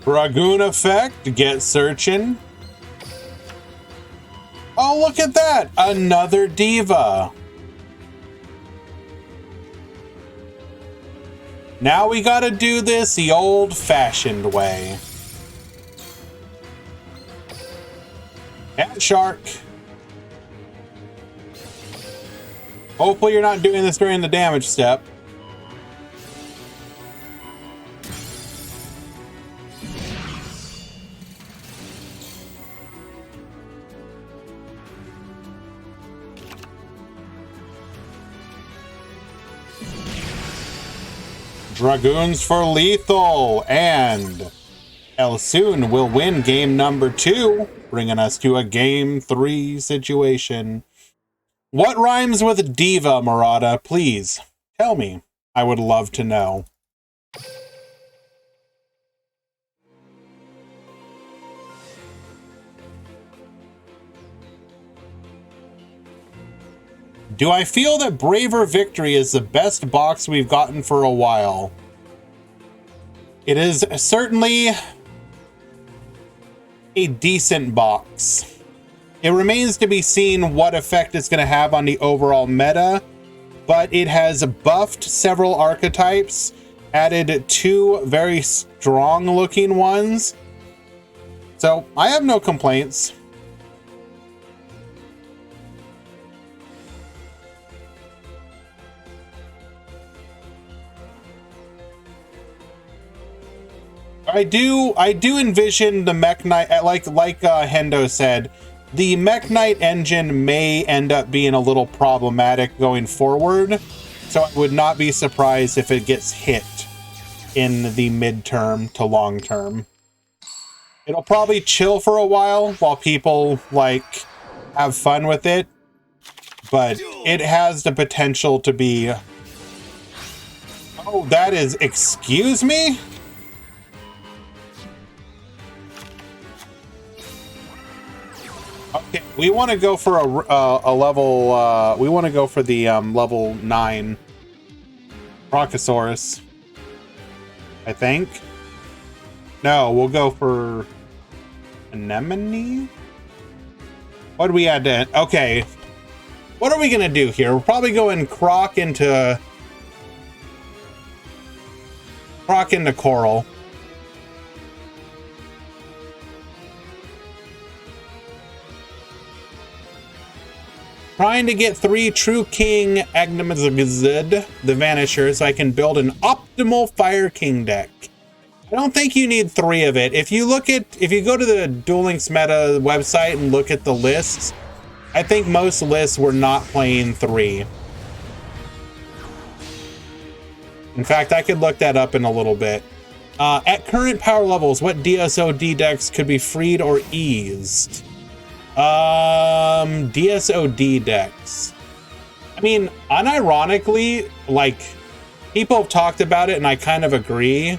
Dragoon effect, get searching. Oh, look at that! Another Diva. Now we gotta do this the old-fashioned way. Cat Shark. Hopefully you're not doing this during the damage step. Dragoons for lethal, and Elsoon will win game number 2, bringing us to a game 3 situation. What rhymes with Diva, Murata? Please tell me. I would love to know. Do I feel that Braver Victory is the best box we've gotten for a while? It is certainly a decent box. It remains to be seen what effect it's going to have on the overall meta, but it has buffed several archetypes, added 2 very strong looking ones. So I have no complaints. I do envision the Mech Knight, like Hendo said, the Mech Knight engine may end up being a little problematic going forward. So I would not be surprised if it gets hit in the midterm to long term. It'll probably chill for a while people like have fun with it, but it has the potential to be. Oh, that is, excuse me? Okay, we want to go for a level, we want to go for the level 9 Brachiosaurus, I think. No, we'll go for Anemone? What do we add to it? Okay, what are we going to do here? We're probably going Croc into Coral. Trying to get 3 True King Agnamazagazid, the Vanisher, so I can build an optimal Fire King deck. I don't think you need 3 of it. If you go to the Duel Links Meta website and look at the lists, I think most lists were not playing 3. In fact, I could look that up in a little bit. At current power levels, what DSOD decks could be freed or eased? DSOD decks. I mean, unironically, like, people have talked about it and I kind of agree.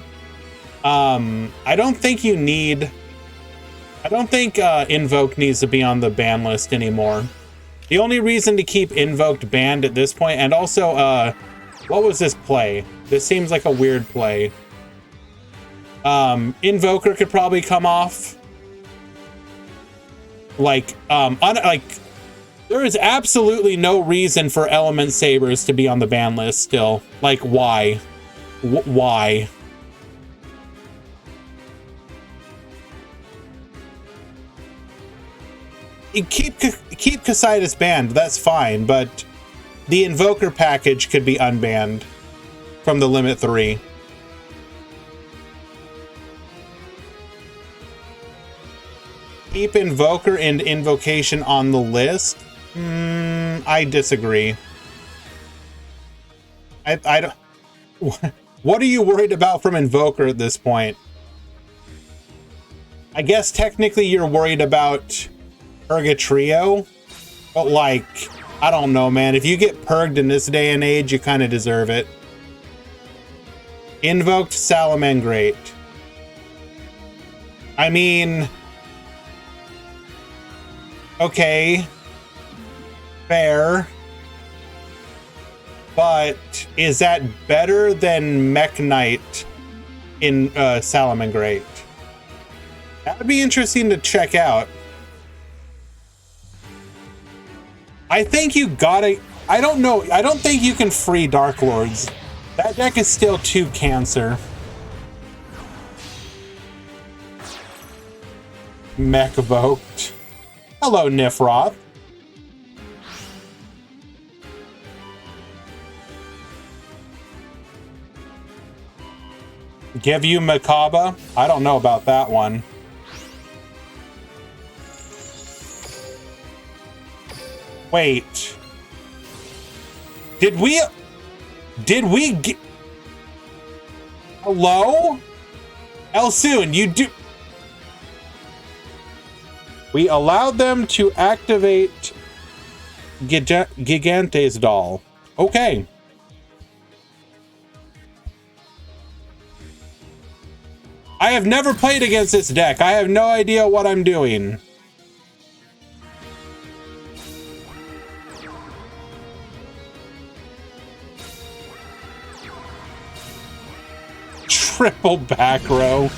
I don't think Invoke needs to be on the ban list anymore. The only reason to keep Invoked banned at this point, and also, what was this play? This seems like a weird play. Invoker could probably come off. Like, there is absolutely no reason for Element Sabers to be on the ban list still. Like, why? Why? You keep Casitas banned, that's fine, but the Invoker package could be unbanned from the Limit 3. Keep Invoker and Invocation on the list? I disagree. I don't... What are you worried about from Invoker at this point? I guess technically you're worried about Purgatrio, but like, I don't know, man. If you get purged in this day and age, you kind of deserve it. Invoked Salamangreat. I mean... Okay, fair, but is that better than Mech Knight in Salamangreat? That would be interesting to check out. I think you gotta... I don't know. I don't think you can free Dark Lords. That deck is still too cancer. Mech Evoked. Hello, Nifroth. Give you Makaba? I don't know about that one. Wait. Did we get... Hello? Elsoon, you do... We allowed them to activate Gigante's doll. Okay. I have never played against this deck. I have no idea what I'm doing. Triple back row.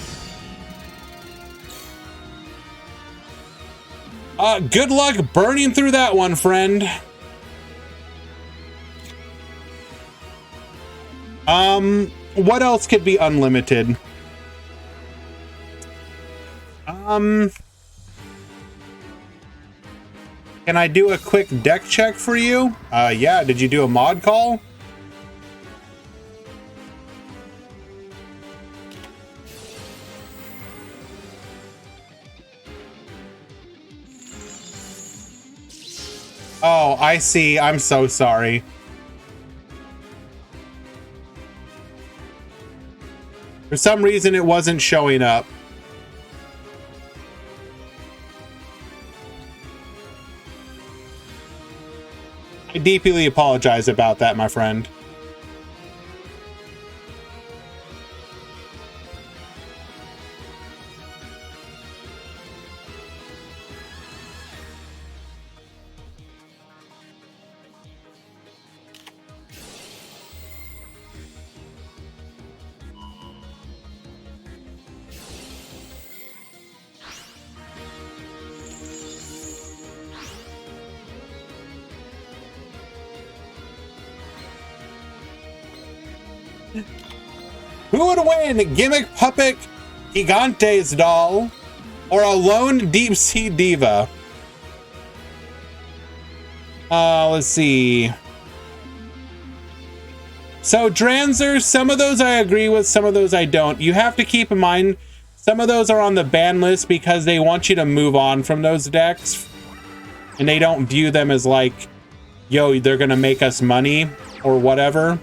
Good luck burning through that one, friend. What else could be unlimited? Can I do a quick deck check for you? Yeah, did you do a mod call? Oh, I see. I'm so sorry. For some reason, it wasn't showing up. I deeply apologize about that, my friend. Who would win? Gimmick Puppet Gigante's doll or a lone Deep Sea Diva? Let's see. So Dranzer, some of those I agree with, some of those I don't. You have to keep in mind, some of those are on the ban list because they want you to move on from those decks. And they don't view them as like, yo, they're gonna make us money or whatever.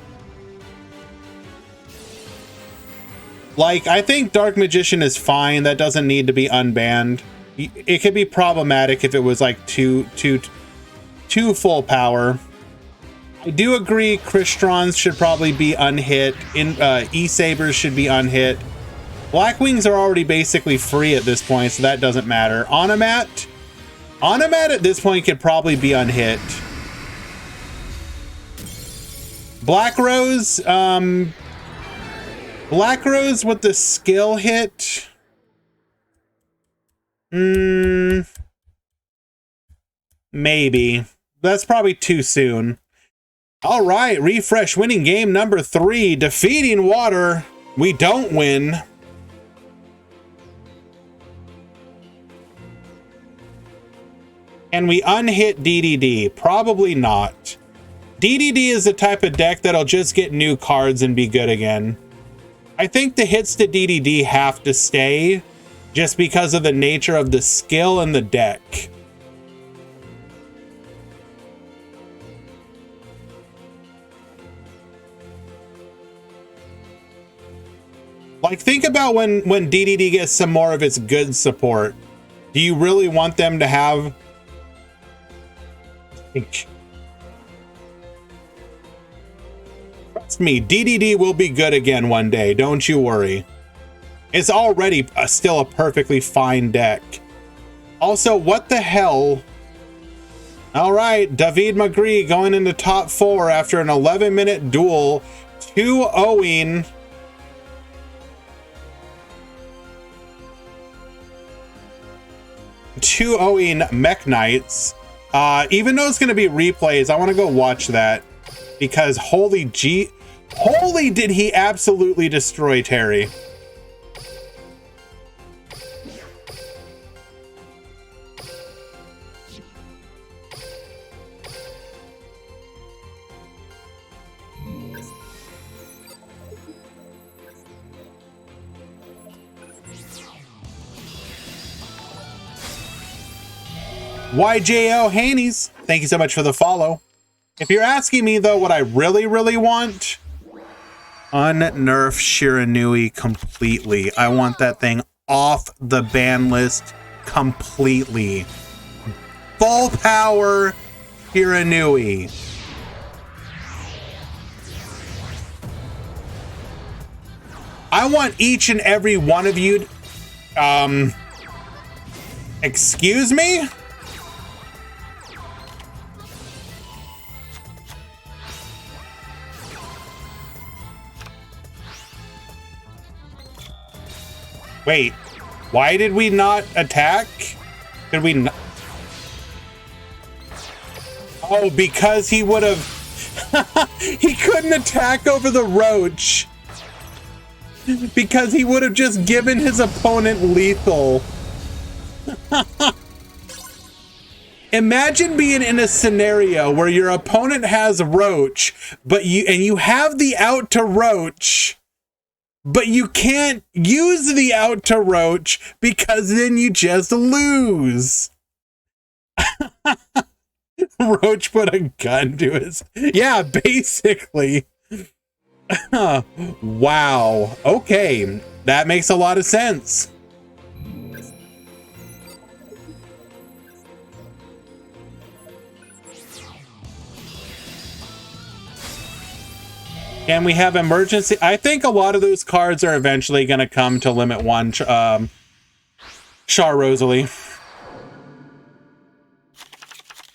Like, I think Dark Magician is fine. That doesn't need to be unbanned. It could be problematic if it was like too full power. I do agree Cristrons should probably be unhit. E-Sabers should be unhit. Blackwings are already basically free at this point, so that doesn't matter. Onomat at this point could probably be unhit. Black Rose, Black Rose with the skill hit. Maybe. That's probably too soon. All right, refresh winning game number 3. Defeating water. We don't win. Can we unhit DDD? Probably not. DDD is the type of deck that'll just get new cards and be good again. I think the hits to DDD have to stay just because of the nature of the skill and the deck. Like, think about when DDD gets some more of its good support. Do you really want them to have... Trust me, DDD will be good again one day, don't you worry. It's already still a perfectly fine deck. Also, what the hell? All right, David McGree going into top 4 after an 11-minute duel, 2-0ing. Mech Knights. Even though it's going to be replays, I want to go watch that because holy did he absolutely destroy Terry. YJO Haney's, thank you so much for the follow. If you're asking me, though, what I really, really want, unnerf Shiranui completely. I want that thing off the ban list completely. Full power Shiranui. I want each and every one of you... excuse me? Wait, why did we not attack? Did we not? Oh, because he would have... he couldn't attack over the roach. Because he would have just given his opponent lethal. Imagine being in a scenario where your opponent has roach, but you have the out to roach, but you can't use the out to roach because then you just lose. Roach put a gun to his... Yeah, basically. Wow. Okay. That makes a lot of sense. Can we have emergency? I think a lot of those cards are eventually going to come to Limit 1. Char Rosalie.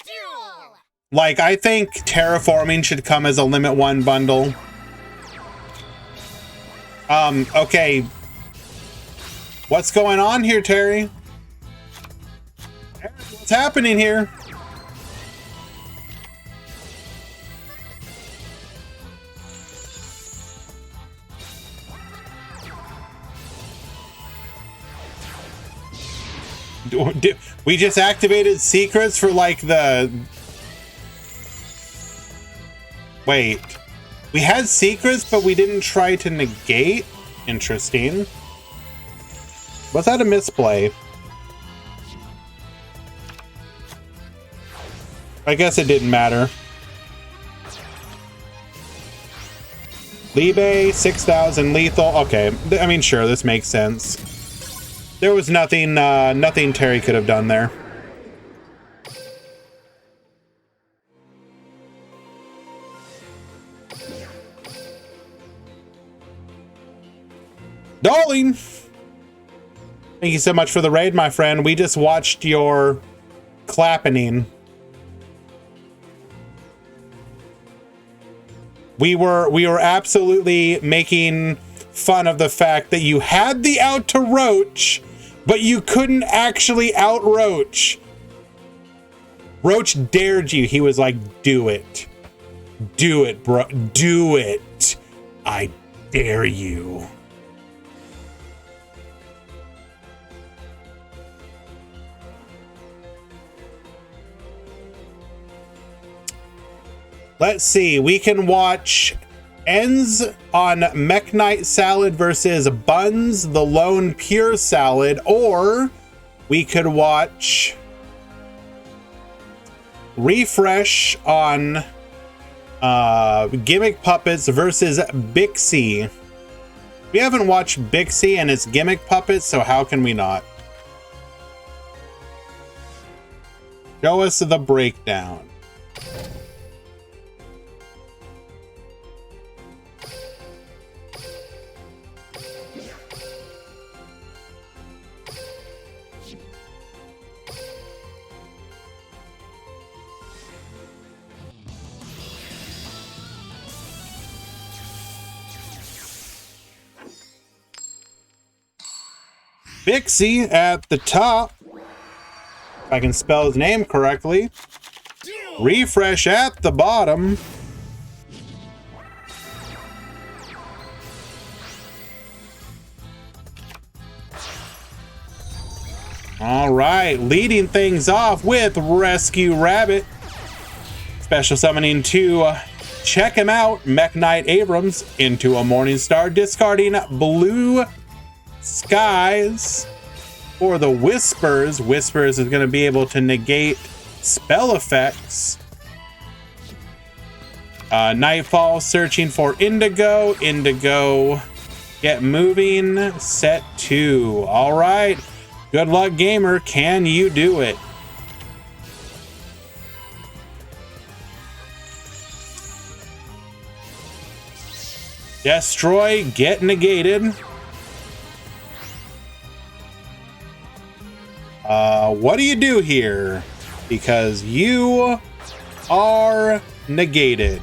Duel! Like, I think Terraforming should come as a Limit 1 bundle. Okay. What's going on here, Terry? What's happening here? We just activated secrets for like the... Wait. We had secrets, but we didn't try to negate? Interesting. Was that a misplay? I guess it didn't matter. Libe, 6,000 lethal. Okay, I mean, sure, this makes sense. There was nothing, nothing Terry could have done there. Darling! Thank you so much for the raid, my friend. We just watched your clapping. We were absolutely making fun of the fact that you had the out to Roach, but you couldn't actually out Roach. Roach dared you. He was like, do it. Do it, bro. Do it. I dare you. Let's see. We can watch Ends on Mekk-Knight Salad versus Buns the Lone Pure Salad, or we could watch Refresh on Gimmick Puppets versus Bixie. We haven't watched Bixie and its Gimmick Puppets, so how can we not? Show us the breakdown. Bixie at the top, if I can spell his name correctly. Refresh at the bottom. All right, leading things off with Rescue Rabbit. Special summoning to check him out, Mekk-Knight Abrams into a Morningstar, discarding Blue Skies for the Whispers. Whispers is going to be able to negate spell effects. Nightfall, searching for Indigo. Indigo, get moving, set 2. All right, good luck, gamer. Can you do it? Destroy, get negated. What do you do here? Because you are negated.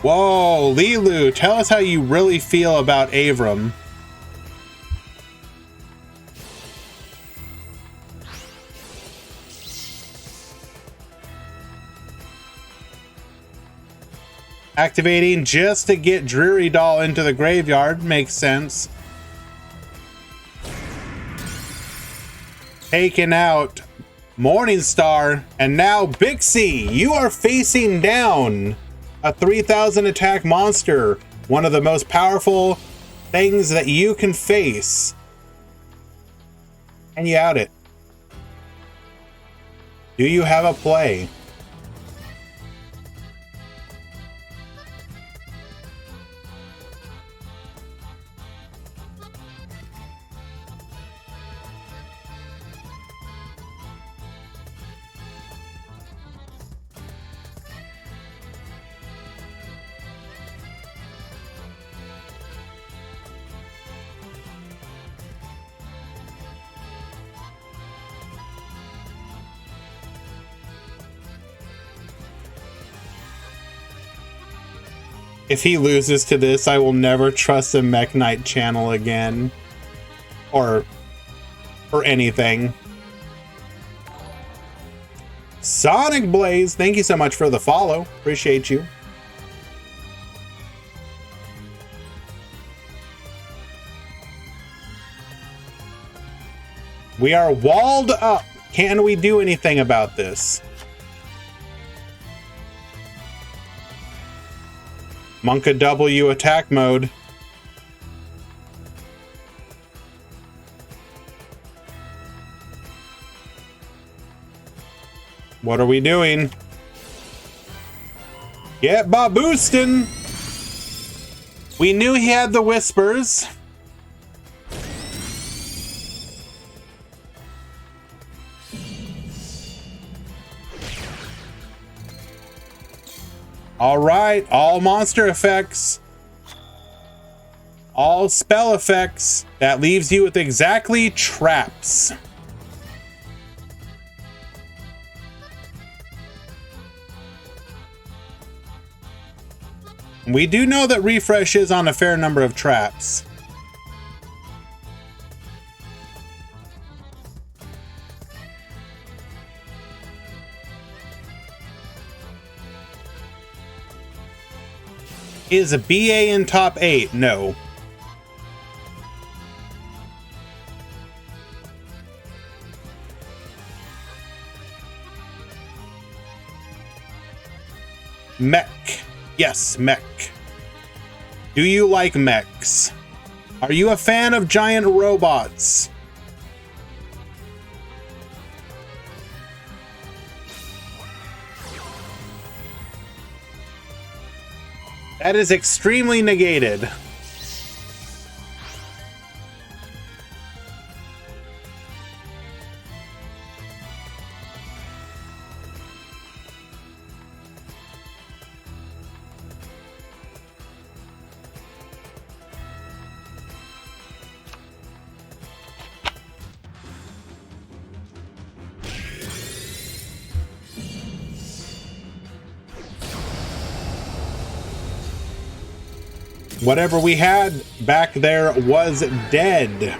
Whoa, Lilu, tell us how you really feel about Avram. Activating just to get Dreary Doll into the graveyard makes sense. Taking out Morningstar, and now Bixie, you are facing down a 3,000 attack monster. One of the most powerful things that you can face. And you out it. Do you have a play? If he loses to this, I will never trust the Mech Knight channel again. Or anything. Sonic Blaze, thank you so much for the follow. Appreciate you. We are walled up. Can we do anything about this? Monka W attack mode. What are we doing? Get Baboostin! We knew he had the whispers. All right, all monster effects, all spell effects. That leaves you with exactly traps. We do know that refresh is on a fair number of traps. Is a BA in top 8? No. Mech. Yes, mech. Do you like mechs? Are you a fan of giant robots? That is extremely negated. Whatever we had back there was dead.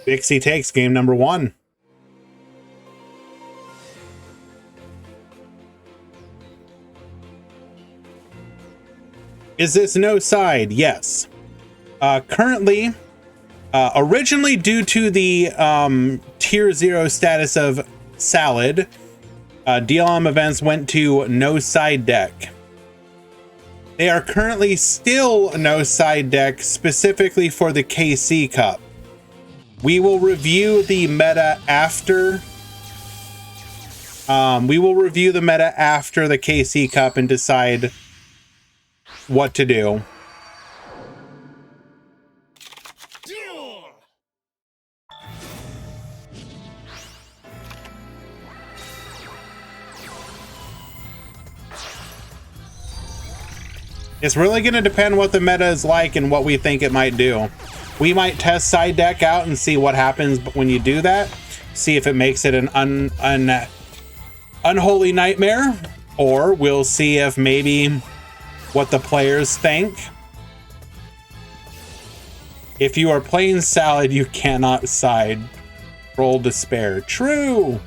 Dixie takes game number 1. Is this no side? Yes. Currently, originally due to the tier 0 status of Salad, DLM events went to no side deck. They are currently still no side deck, specifically for the KC Cup. We will review the meta after. We will review the meta after the KC Cup and decide what to do. Duel! It's really going to depend what the meta is like and what we think it might do. We might test side deck out and see what happens when you do that. See if it makes it an unholy nightmare. Or we'll see if maybe what the players think. If you are playing Salad, you cannot side. Roll despair. True!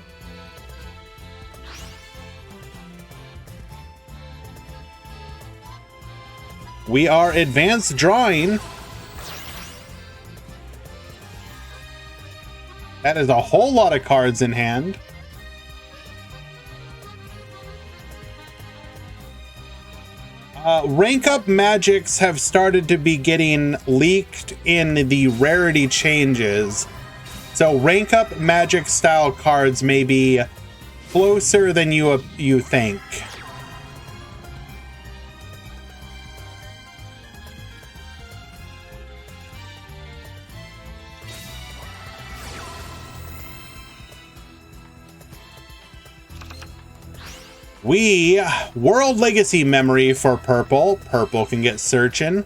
We are advanced drawing. That is a whole lot of cards in hand. Rank up magics have started to be getting leaked in the rarity changes. So rank up magic style cards may be closer than you think. World Legacy Memory for purple. Purple can get searching.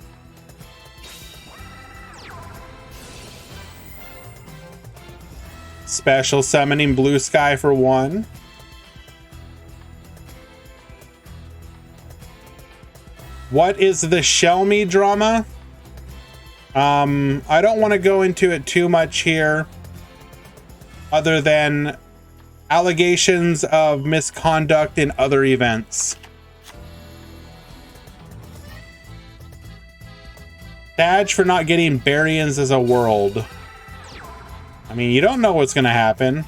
Special summoning Blue Sky for 1. What is the Shelmy drama? I don't want to go into it too much here, other than allegations of misconduct in other events. Badge for not getting Baryons as a world. I mean, you don't know what's going to happen.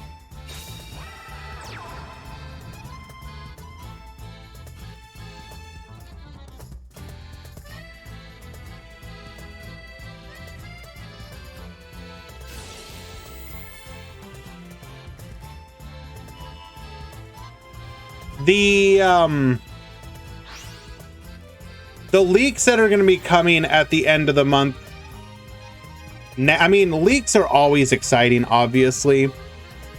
The leaks that are going to be coming at the end of the month. I mean, leaks are always exciting, obviously,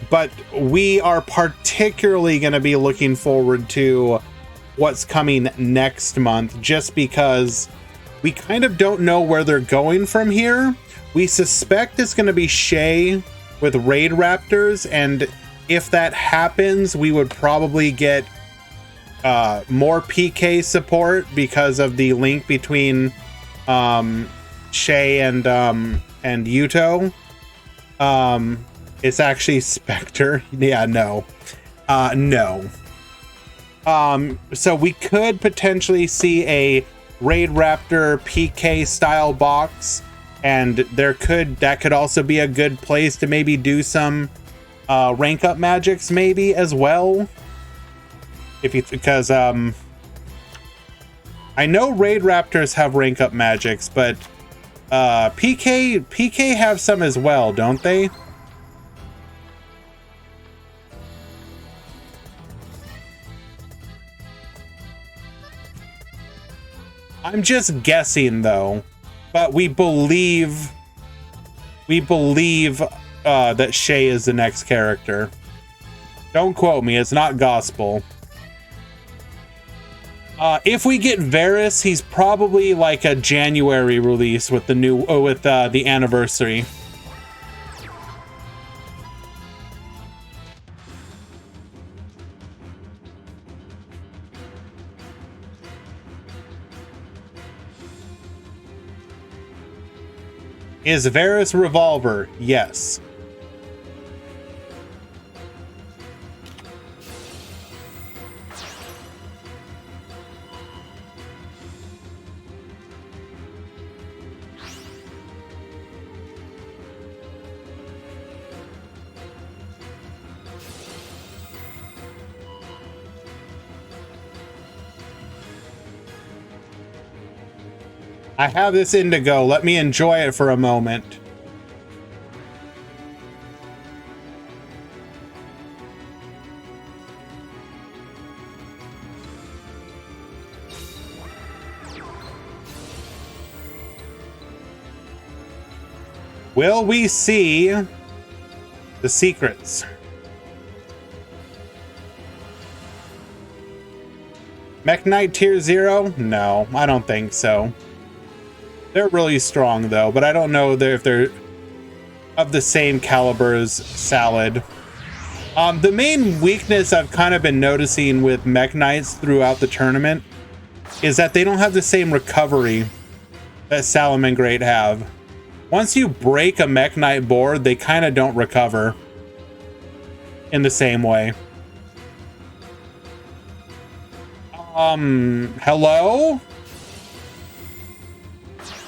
but we are particularly going to be looking forward to what's coming next month, just because we kind of don't know where they're going from here. We suspect it's going to be Shay with Raid Raptors, and if that happens, we would probably get more PK support because of the link between Shay and Yuto. It's actually Spectre. Yeah, no. No. So we could potentially see a Raid Raptor PK style box, and that could also be a good place to maybe do some rank up magics maybe as well. Because I know Raid Raptors have rank up magics, but PK have some as well, don't they? I'm just guessing though, but we believe that Shay is the next character. Don't quote me, it's not gospel. If we get Varus, he's probably like a January release with the anniversary. Is Varus Revolver? Yes. I have this Indigo. Let me enjoy it for a moment. Will we see the secrets? Mech Knight Tier 0? No, I don't think so. They're really strong though, but I don't know if they're of the same caliber as Salad. The main weakness I've kind of been noticing with Mech Knights throughout the tournament is that they don't have the same recovery that Salamangreat have. Once you break a Mech Knight board, they kind of don't recover in the same way. Hello?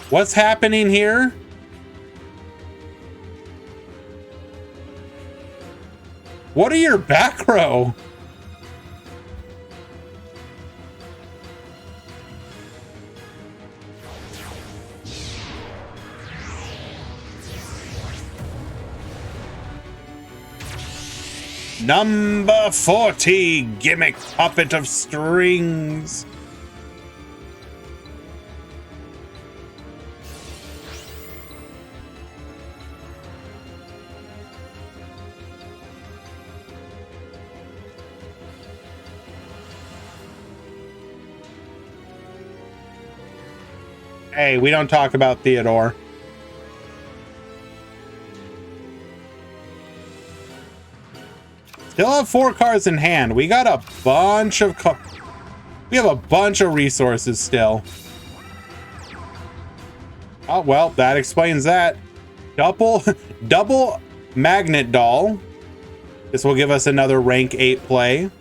What's happening here? What are your back row? Number 40, Gimmick Puppet of Strings. Hey, we don't talk about Theodore. Still have 4 cards in hand. We got a bunch of we have a bunch of resources still. Oh, well, that explains that. Double Magnet Doll. This will give us another rank 8 play.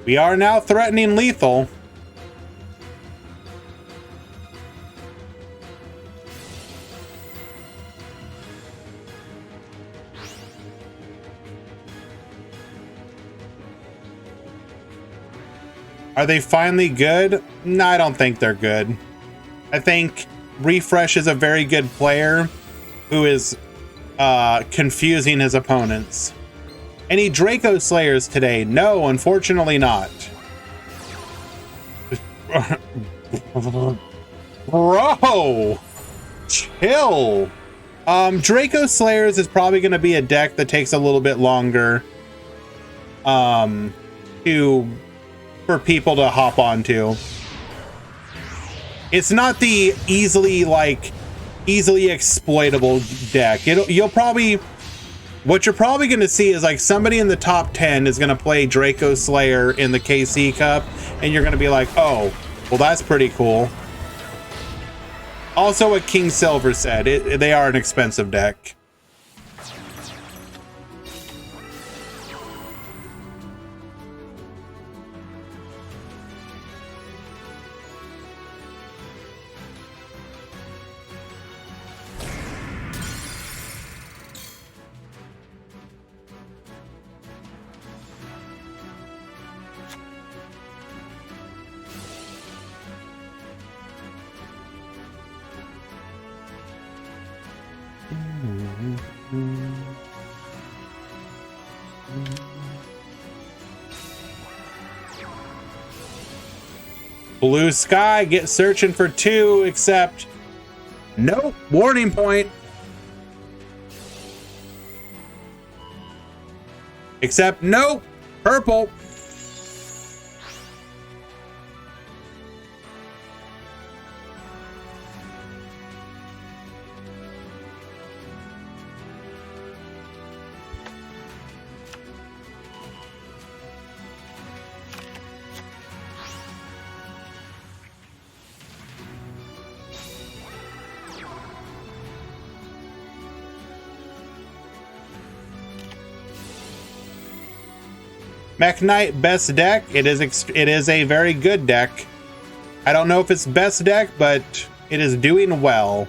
We are now threatening lethal. Are they finally good? No, I don't think they're good. I think Refresh is a very good player who is confusing his opponents. Any Draco Slayers today? No, unfortunately not. Bro! Chill! Draco Slayers is probably going to be a deck that takes a little bit longer for people to hop onto. It's not the easily exploitable deck. What you're probably going to see is like somebody in the top 10 is going to play Draco Slayer in the KC Cup, and you're going to be like, oh, well, that's pretty cool. Also, what King Silver said, they are an expensive deck. Blue Sky, get searching for 2, except nope, warning point. Except nope, purple. Mech Knight, best deck. It is a very good deck. I don't know if it's best deck, but it is doing well.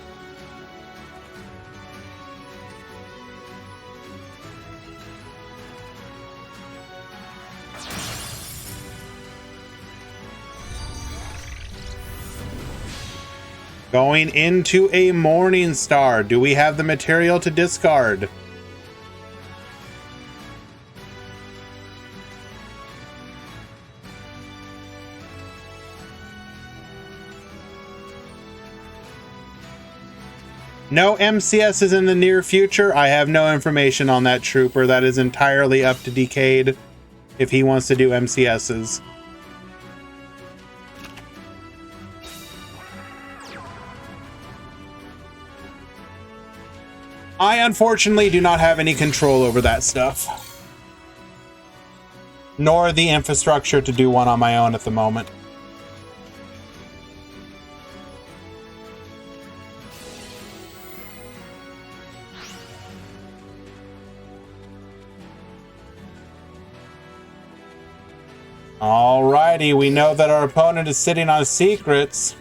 Going into a Morning Star. Do we have the material to discard? No MCSs in the near future. I have no information on that trooper. That is entirely up to Decade if he wants to do MCSs. I unfortunately do not have any control over that stuff, nor the infrastructure to do one on my own at the moment. Alrighty, we know that our opponent is sitting on secrets.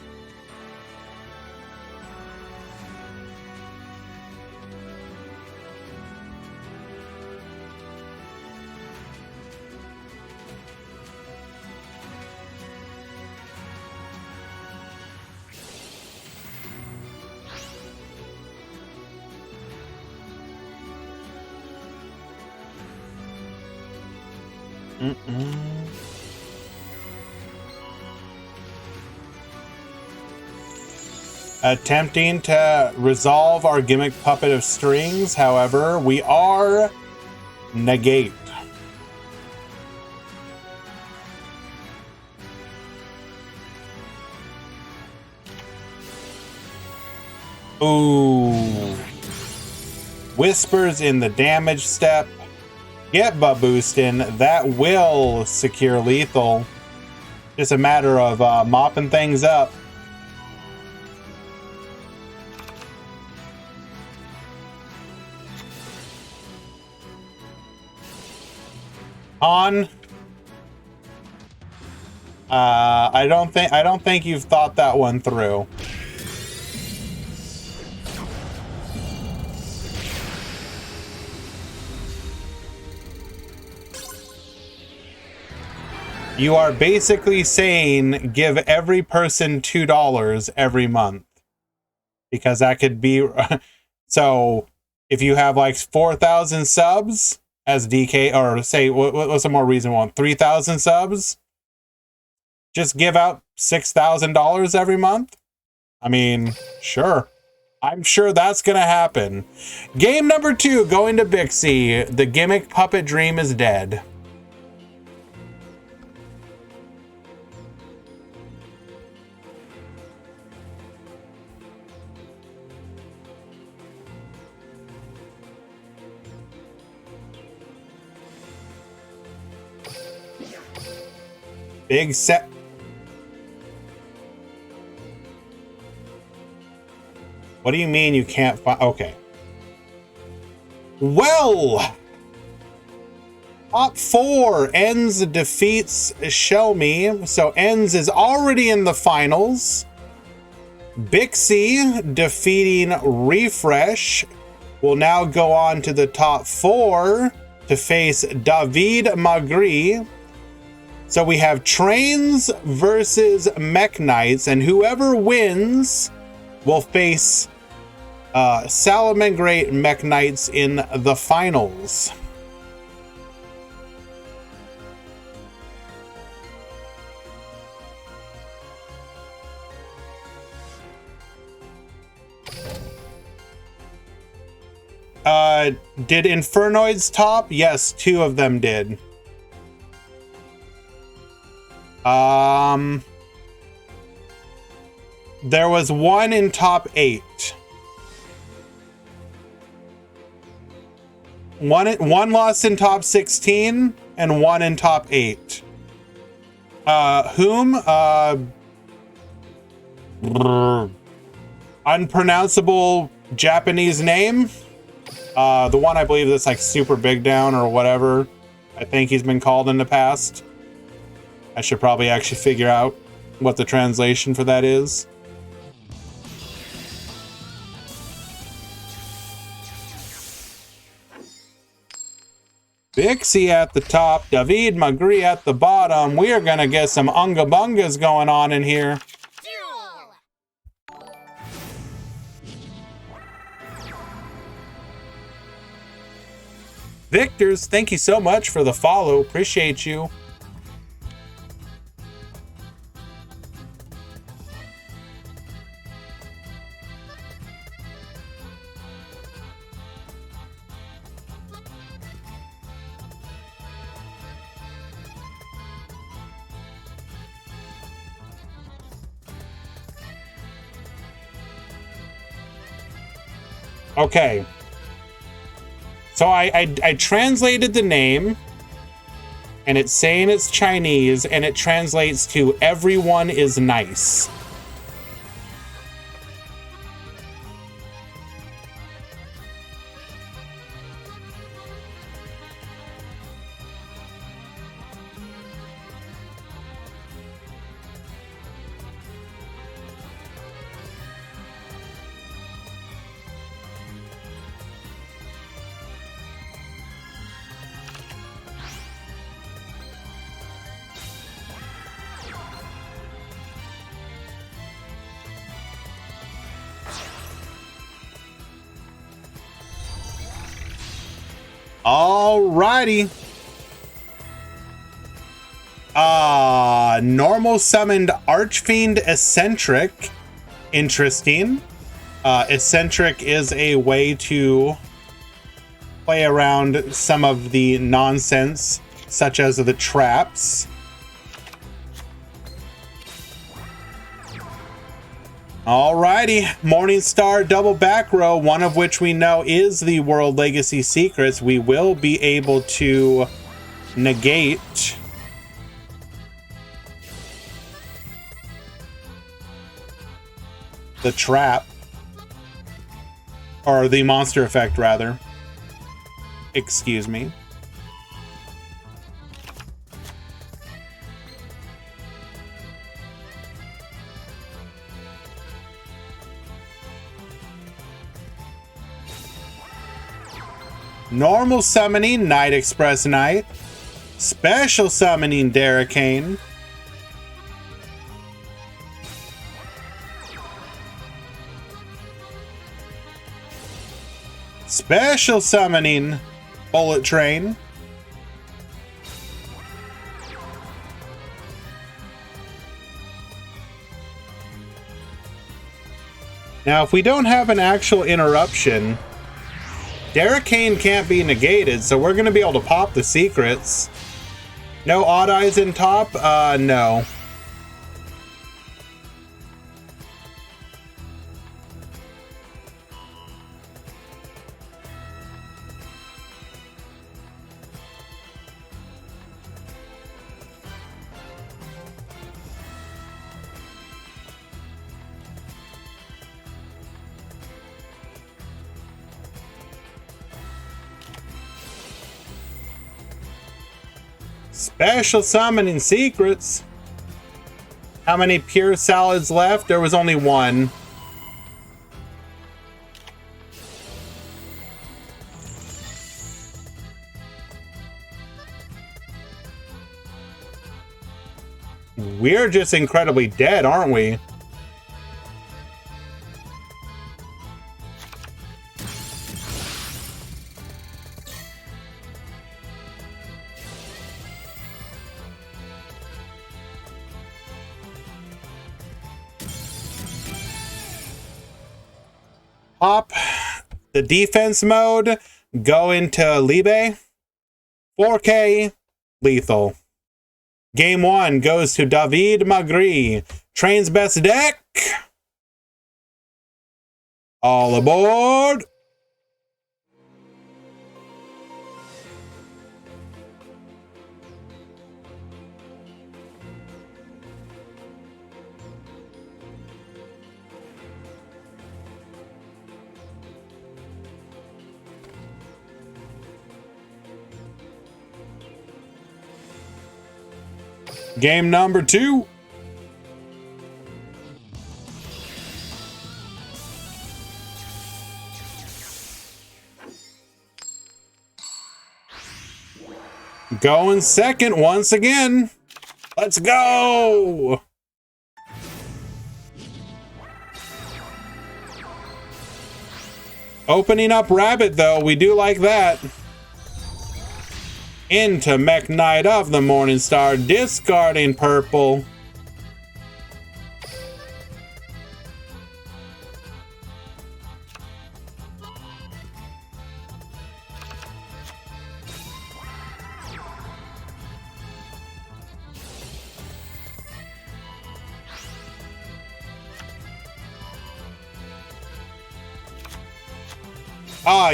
Attempting to resolve our gimmick puppet of strings, however, we are negate. Ooh. Whispers in the damage step. Get Baboostin. That will secure lethal. Just a matter of mopping things up. On. I don't think you've thought that one through. You are basically saying give every person $2 every month. Because that could be... So, if you have like 4,000 subs as DK, or say, what's a more reasonable one? 3,000 subs? Just give out $6,000 every month? I mean, sure. I'm sure that's going to happen. Game number 2, going to Bixie. The gimmick puppet dream is dead. Big set. What do you mean you can't find? Okay. Well, top 4. Enz defeats Shelmy. So Enz is already in the finals. Bixie defeating Refresh will now go on to the top 4 to face David Magri. So we have Trains versus Mech Knights, and whoever wins will face Salamangreat Mech Knights in the finals. Did Infernoids top? Yes, 2 of them did. There was 1 in top 8. One lost in top 16 and 1 in top 8. Whom? Unpronounceable Japanese name. The one I believe that's like Super Big Down or whatever. I think he's been called in the past. I should probably actually figure out what the translation for that is. Bixie at the top, David Magri at the bottom. We are going to get some unga bungas going on in here. Victors, thank you so much for the follow. Appreciate you. Okay. So I translated the name, and it's saying it's Chinese, and it translates to everyone is nice. Alrighty. Normal summoned Archfiend Eccentric. Interesting. Eccentric is a way to play around some of the nonsense, such as the traps. Alrighty, Morningstar double back row, one of which we know is the World Legacy Secrets. We will be able to negate the trap, or the monster effect rather. Excuse me. Normal summoning Night Express Knight. Special summoning Darricane. Special summoning Bullet Train. Now, if we don't have an actual interruption, Darricane can't be negated, so we're going to be able to pop the secrets. No Odd Eyes in top? No. Special summoning secrets. How many pure salads left? There was only one. We're just incredibly dead, aren't we? Pop the defense mode, go into Libe. 4K, lethal. Game 1 goes to David Magri. Train's best deck. All aboard. Game number 2. Going second once again. Let's go. Opening up Rabbit, though. We do like that. Into Mech Knight of the Morningstar, discarding purple.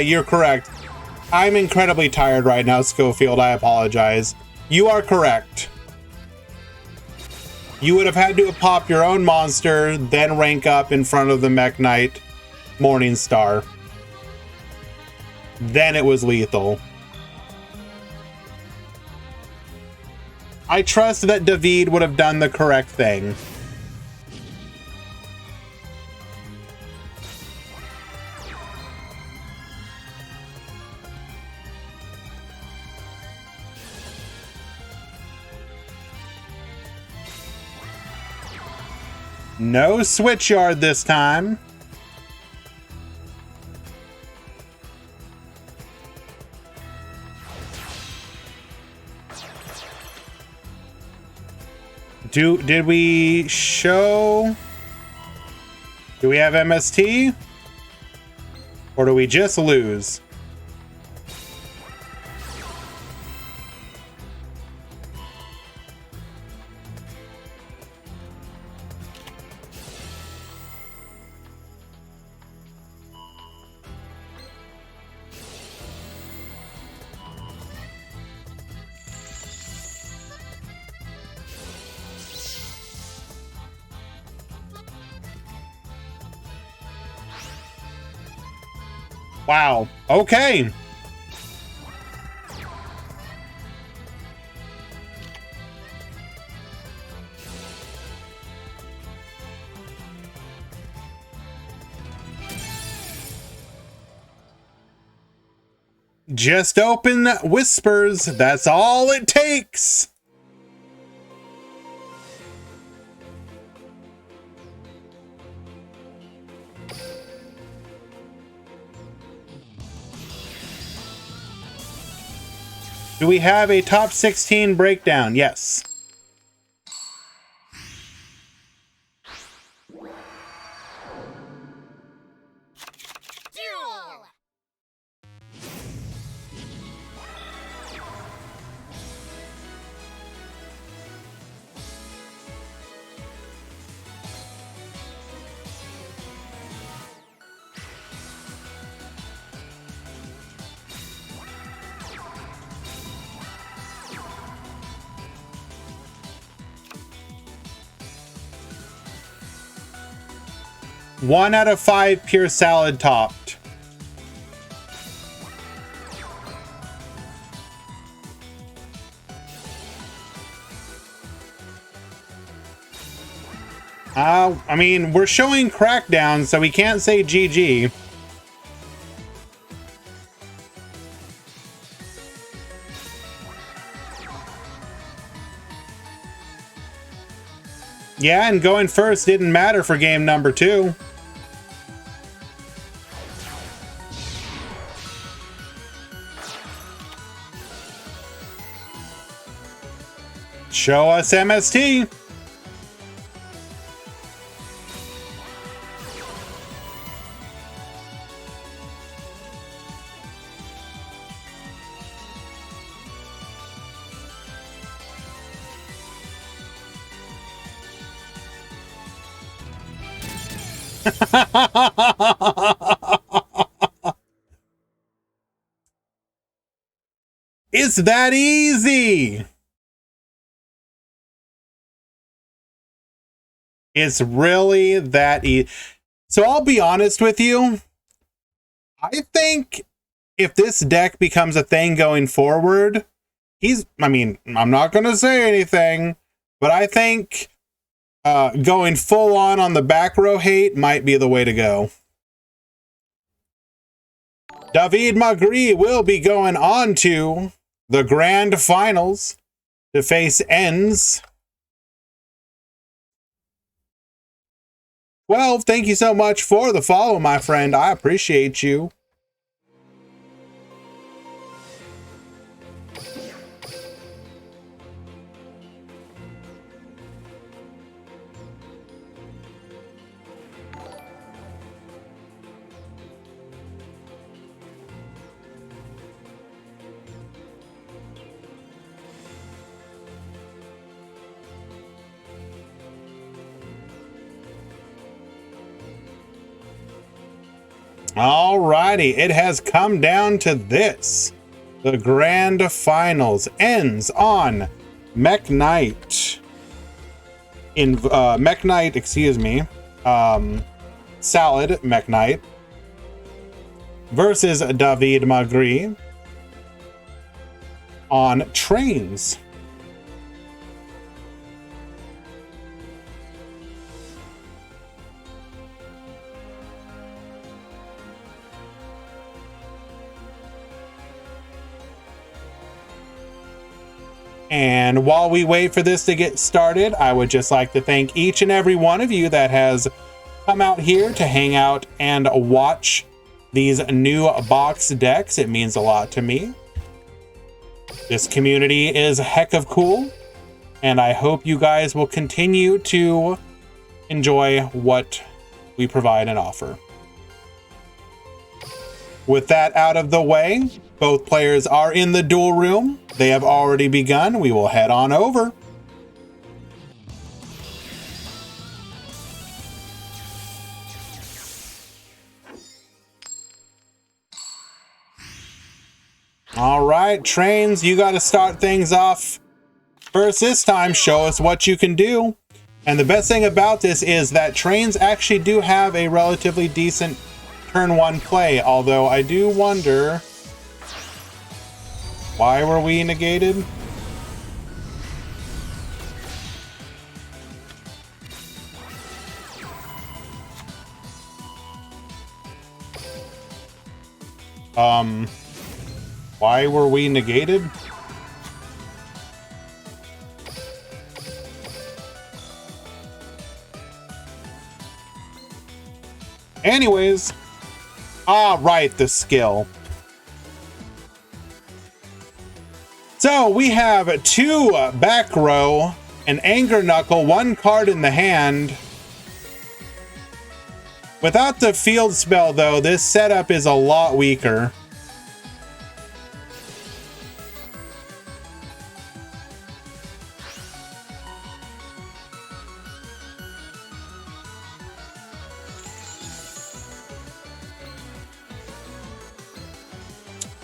You're correct. I'm incredibly tired right now, Schofield. I apologize. You are correct. You would have had to pop your own monster, then rank up in front of the Mech Knight Morningstar. Then it was lethal. I trust that David would have done the correct thing. No Switchyard this time. Did we show? Do we have MST? Or do we just lose? Wow. Okay. Just open whispers. That's all it takes. Do we have a top 16 breakdown? Yes. Duel! 1 out of 5 pure salad topped. I mean, we're showing Crackdown, so we can't say GG. Yeah, and going first didn't matter for game number 2. Show us MST. It's that easy. It's really that easy. So I'll be honest with you. I think if this deck becomes a thing going forward, I mean, I'm not going to say anything, but I think going full on the back row hate might be the way to go. David Magri will be going on to the grand finals to face ENZ. 12, thank you so much for the follow, my friend. I appreciate you. Alrighty, it has come down to this. The grand finals ends on Mech Knight. Mech Knight, excuse me. Salad Mech Knight versus David Magri on Trains. And while we wait for this to get started, I would just like to thank each and every one of you that has come out here to hang out and watch these new box decks. It means a lot to me. This community is a heck of cool. And I hope you guys will continue to enjoy what we provide and offer. With that out of the way, both players are in the duel room. They have already begun. We will head on over. All right, Trains, you got to start things off first this time. Show us what you can do. And the best thing about this is that Trains actually do have a relatively decent turn 1 play, although I do wonder, why were we negated? Why were we negated? Anyways, right, the skill. So we have 2 back row, an Anger Knuckle, 1 card in the hand. Without the field spell, though, this setup is a lot weaker.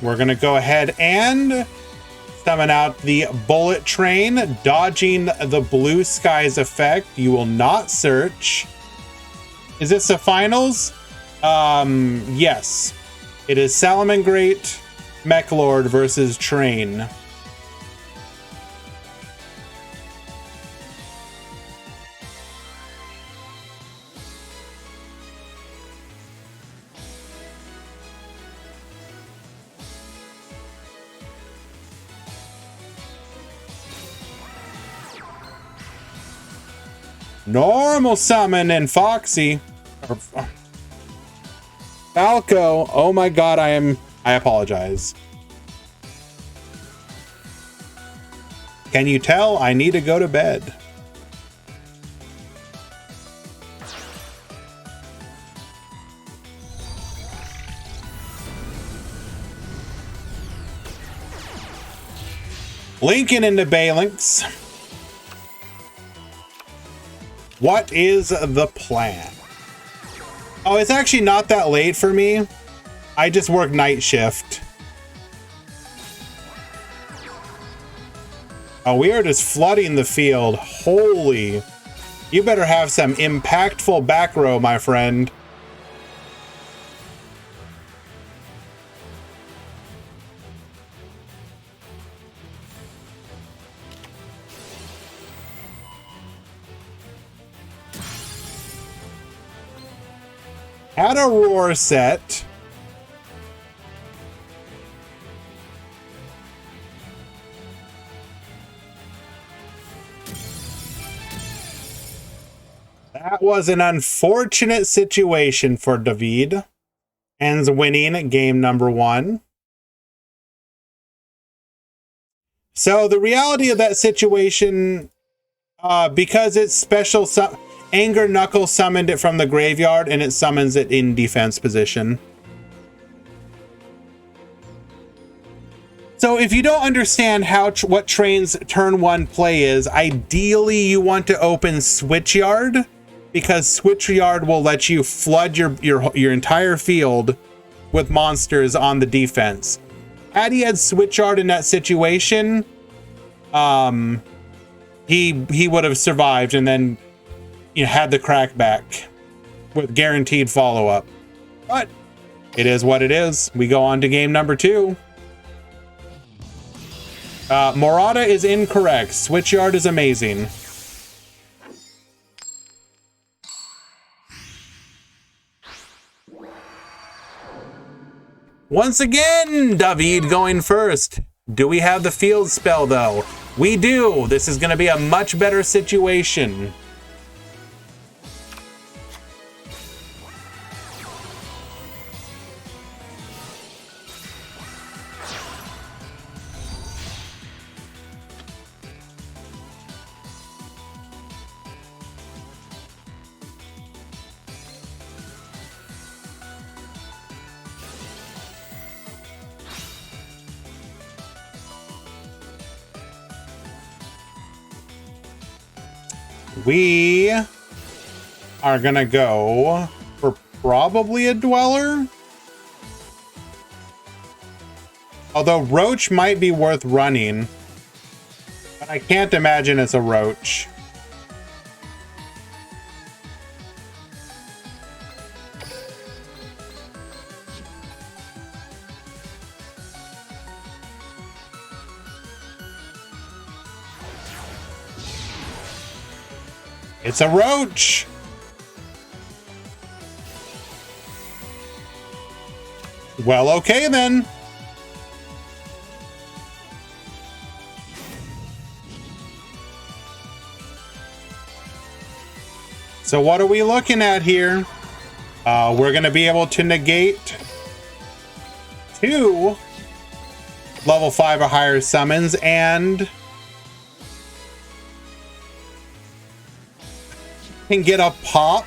We're going to go ahead and summon out the Bullet Train, dodging the Blue Skies effect. You will not search. Is this the finals? Yes. It is Salamangreat, Mechlord versus Train. Normal summon and Foxy. Falco. Oh my god, I apologize. Can you tell I need to go to bed? Lincoln into Balinx. What is the plan? Oh, it's actually not that late for me. I just work night shift. Oh, we are just flooding the field. Holy. You better have some impactful back row, my friend. Had a roar set. That was an unfortunate situation for David. Ends winning game number 1. So the reality of that situation, because it's special, Anger Knuckle summoned it from the graveyard, and it summons it in defense position. So if you don't understand what Train's turn 1 play is, ideally you want to open Switchyard, because Switchyard will let you flood your entire field with monsters on the defense. Had he had Switchyard in that situation, he would have survived and then had the crackback with guaranteed follow-up. But it is what it is. We go on to game number 2. Murata is incorrect. Switchyard is amazing. Once again, David going first. Do we have the field spell, though? We do. This is going to be a much better situation. We are gonna go for probably a Dweller. Although Roach might be worth running. But I can't imagine it's a Roach. It's a Roach! Well, okay then. So what are we looking at here? We're going to be able to negate 2 level 5 or higher summons and can get a pop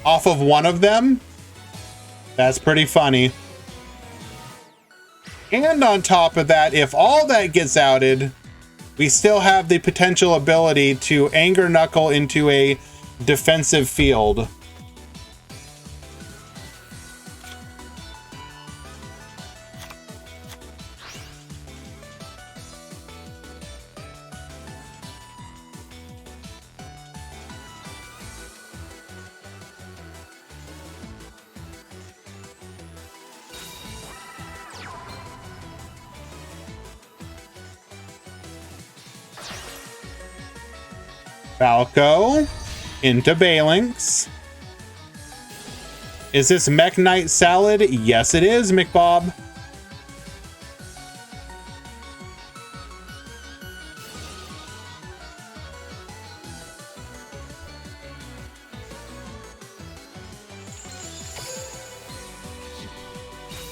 off of one of them. That's pretty funny. And on top of that, if all that gets outed, we still have the potential ability to Anger Knuckle into a defensive field. Falco into Balinx. Is this Mech Knight Salad? Yes, it is, McBob.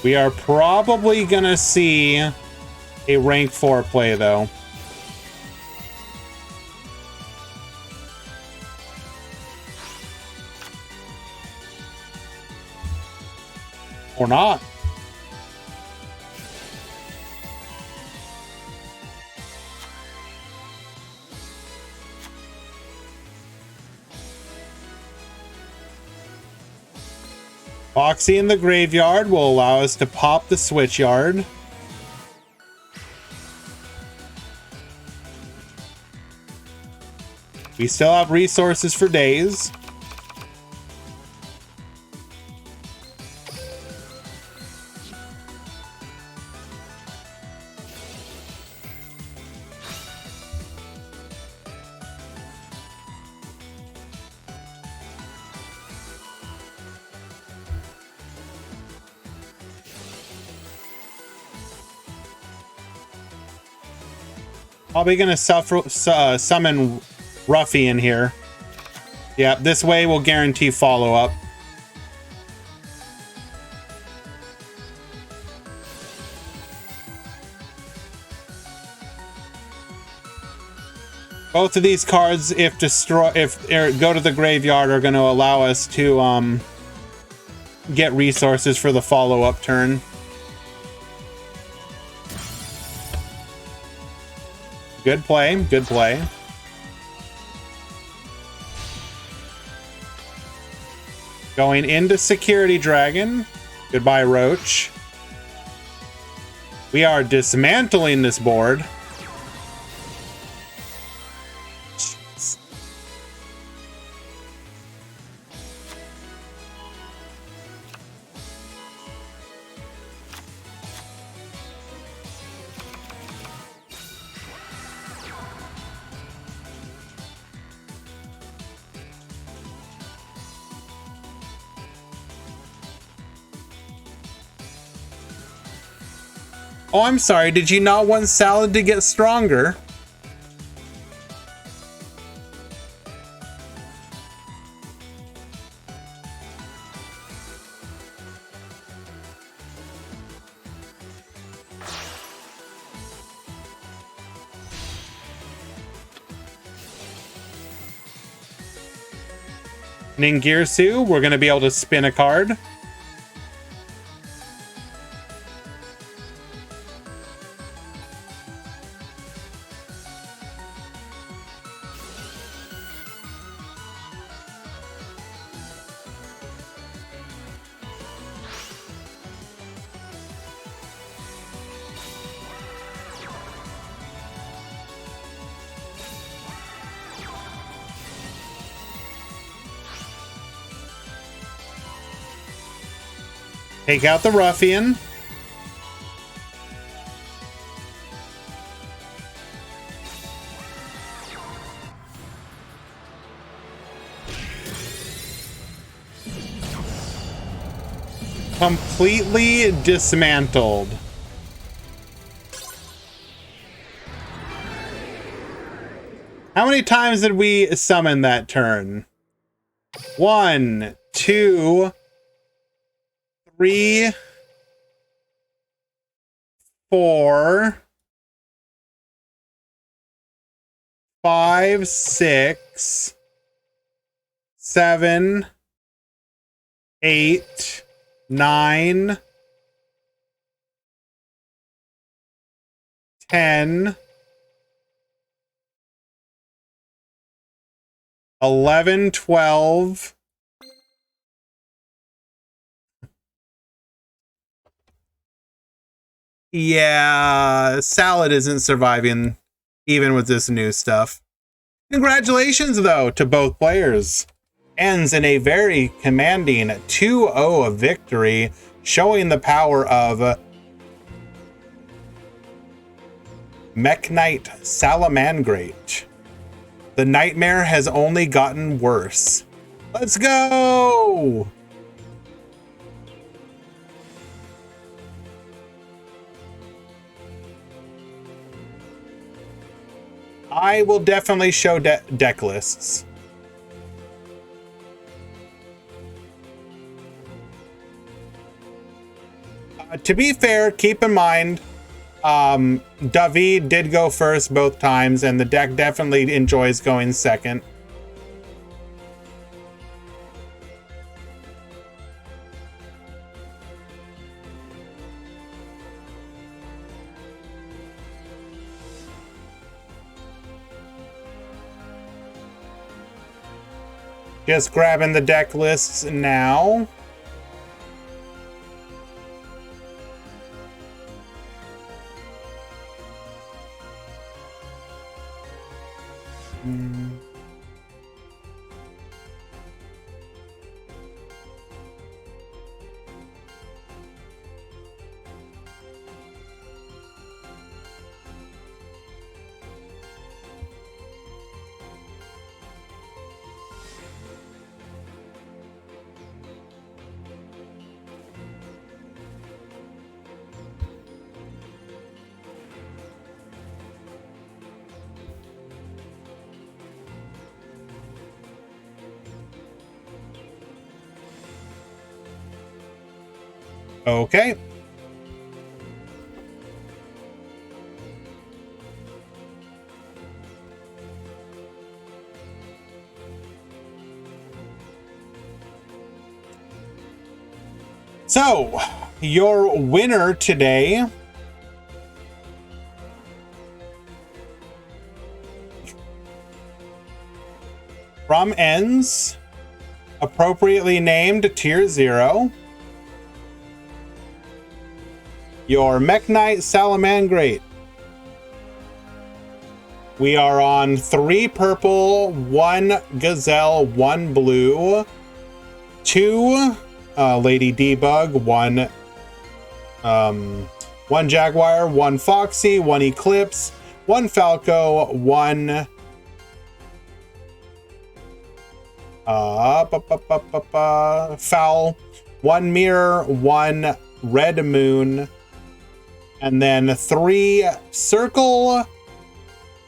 We are probably gonna see a rank 4 play though. Or not. Foxy in the graveyard will allow us to pop the switch yard. We still have resources for days. Probably gonna summon Ruffy in here. Yeah, this way will guarantee follow-up. Both of these cards, if go to the graveyard, are going to allow us to get resources for the follow-up turn. Good play, good play. Going into Security Dragon. Goodbye, Roach. We are dismantling this board. Jeez. Oh, I'm sorry. Did you not want Salad to get stronger? Ningirsu, we're going to be able to spin a card. Take out the ruffian. Completely dismantled. How many times did we summon that turn? 1, 2, 3, 4, 5, 6, 7, 8, 9, 10, 11, 12. Yeah, Salad isn't surviving even with this new stuff. Congratulations, though, to both players. Ends in a very commanding 2-0 victory, showing the power of Mekk-Knight Salamangreat. The nightmare has only gotten worse. Let's go! I will definitely show deck lists. To be fair, keep in mind, David did go first both times, and the deck definitely enjoys going second. Just grabbing the deck lists now. Okay. So, your winner today from Ends, appropriately named Tier 0. Your Mekk-Knight Salamangreat. We are on 3 purple, 1 gazelle, 1 blue, 2 Lady Debug, 1 jaguar, 1 foxy, 1 eclipse, 1 falco, 1 fowl, 1 mirror, 1 red moon, and then 3 circle,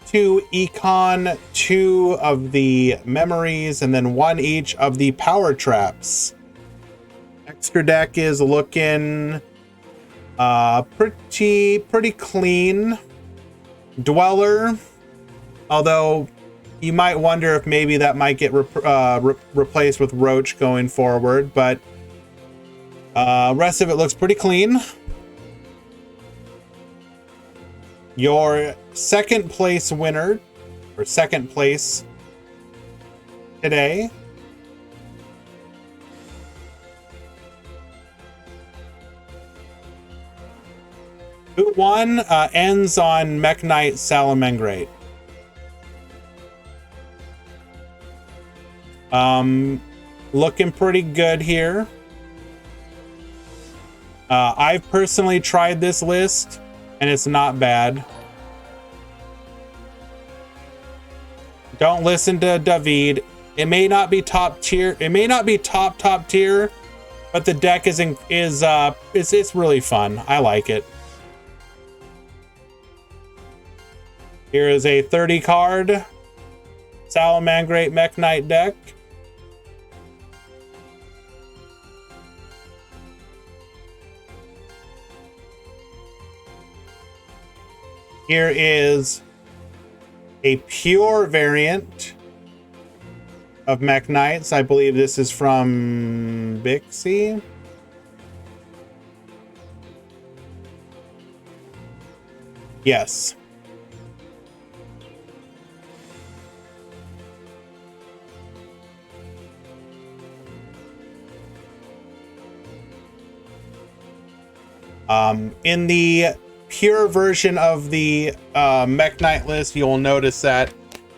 2 econ, 2 of the memories, and then 1 each of the power traps. Extra deck is looking pretty clean. Dweller, although you might wonder if maybe that might get replaced with Roach going forward, but rest of it looks pretty clean. Your second place winner, or second place today, who won, ends on Mekk-Knight Salamangreat. Looking pretty good here. I've personally tried this list, and it's not bad. Don't listen to David. It may not be top tier. It may not be top tier, but the deck is it's really fun. I like it. Here is a 30 card Salamangreat Mech Knight deck. Here is a pure variant of Mech Knights. I believe this is from Bixie. Yes. In the pure version of the Mech Knight list, you'll notice that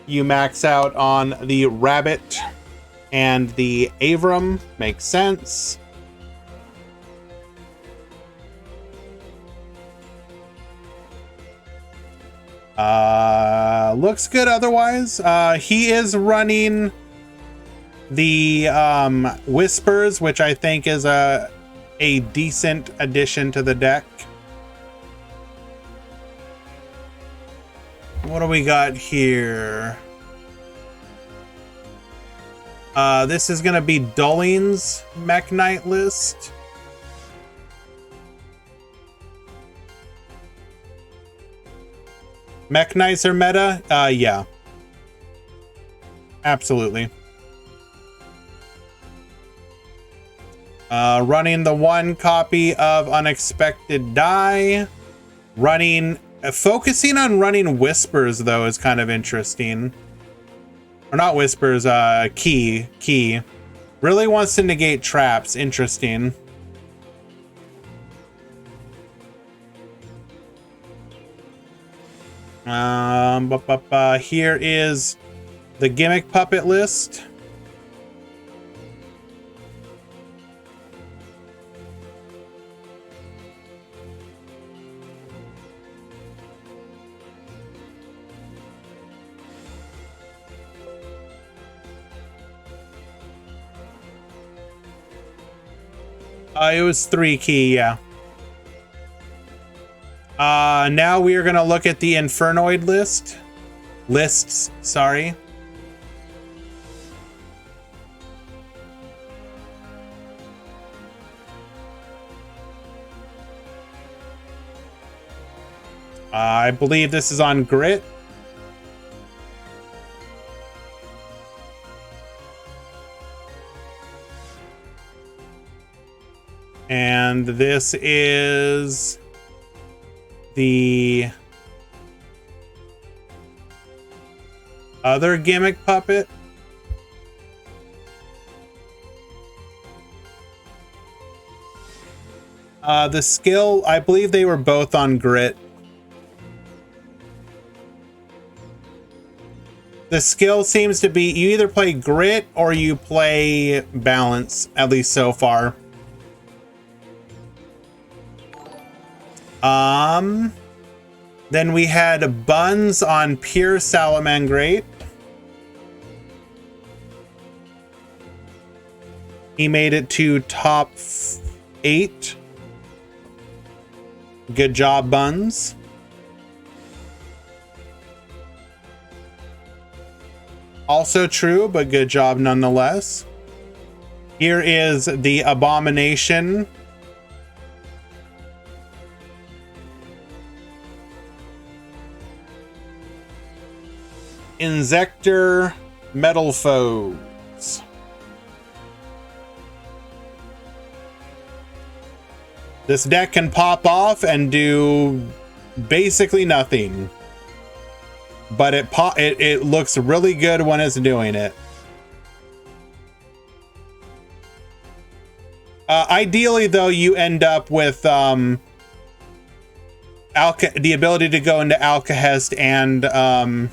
you max out on the Rabbit and the Avram. Makes sense. Looks good otherwise. He is running the Whispers, which I think is a decent addition to the deck. What do we got here? This is going to be Dulling's Mech Knight list. Mech Knights are meta? Yeah. Absolutely. Running the one copy of Unexpected Die. Focusing on running Whispers, though, is kind of interesting. Or not Whispers, Key. Really wants to negate traps. Interesting. Here is the Gimmick Puppet list. It was 3 key, yeah. Now we are going to look at the Infernoid lists, sorry. I believe this is on Grit. And this is the other Gimmick Puppet. The skill, I believe they were both on Grit. The skill seems to be you either play Grit or you play Balance, at least so far. Then we had Buns on Pure Salamangreat. He made it to top 8. Good job, Buns. Also true, but good job nonetheless. Here is the Abomination. Inzektor Metal Foes. This deck can pop off and do basically nothing. But it looks really good when it's doing it. Ideally, though, you end up with the ability to go into Alcahest and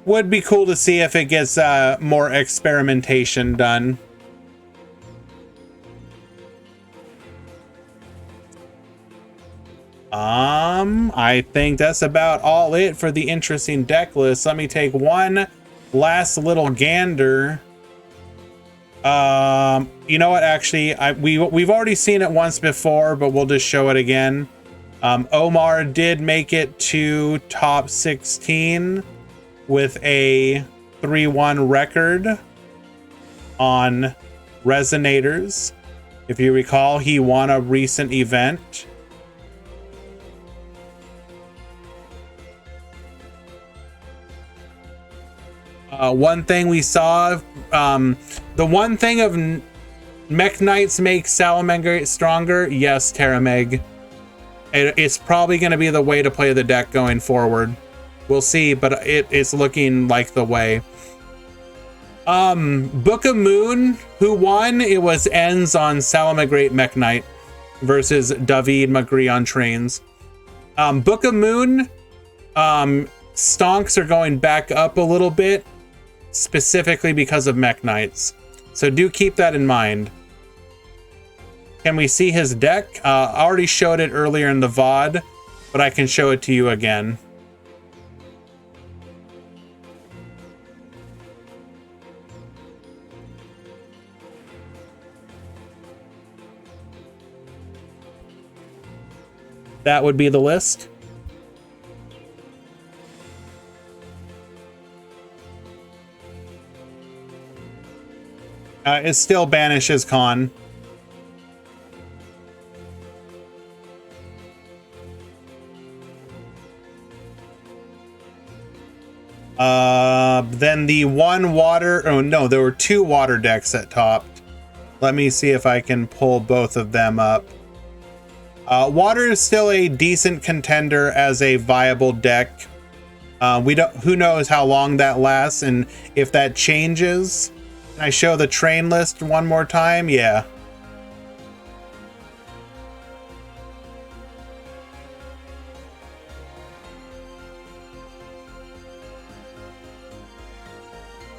would be cool to see if it gets more experimentation done. I think that's about all it for the interesting deck list. Let me take one last little gander. You know what? Actually, we've already seen it once before, but we'll just show it again. Omar did make it to top 16 with a 3-1 record on Resonators. If you recall, he won a recent event. One thing we saw, the one thing of Mech Knights make Salamander stronger. Yes, Terrameg. It's probably going to be the way to play the deck going forward. We'll see, but it's looking like the way. Book of Moon, who won? It was Ends on Salamagrate Mech Knight versus David McGree on Trains. Book of Moon, stonks are going back up a little bit, specifically because of Mech Knights. So do keep that in mind. Can we see his deck? I already showed it earlier in the VOD, but I can show it to you again. That would be the list. It still banishes Khan. Then the one water, oh no, there were two water decks that topped. Let me see if I can pull both of them up. Water is still a decent contender as a viable deck. Who knows how long that lasts and if that changes. Can I show the train list one more time? Yeah.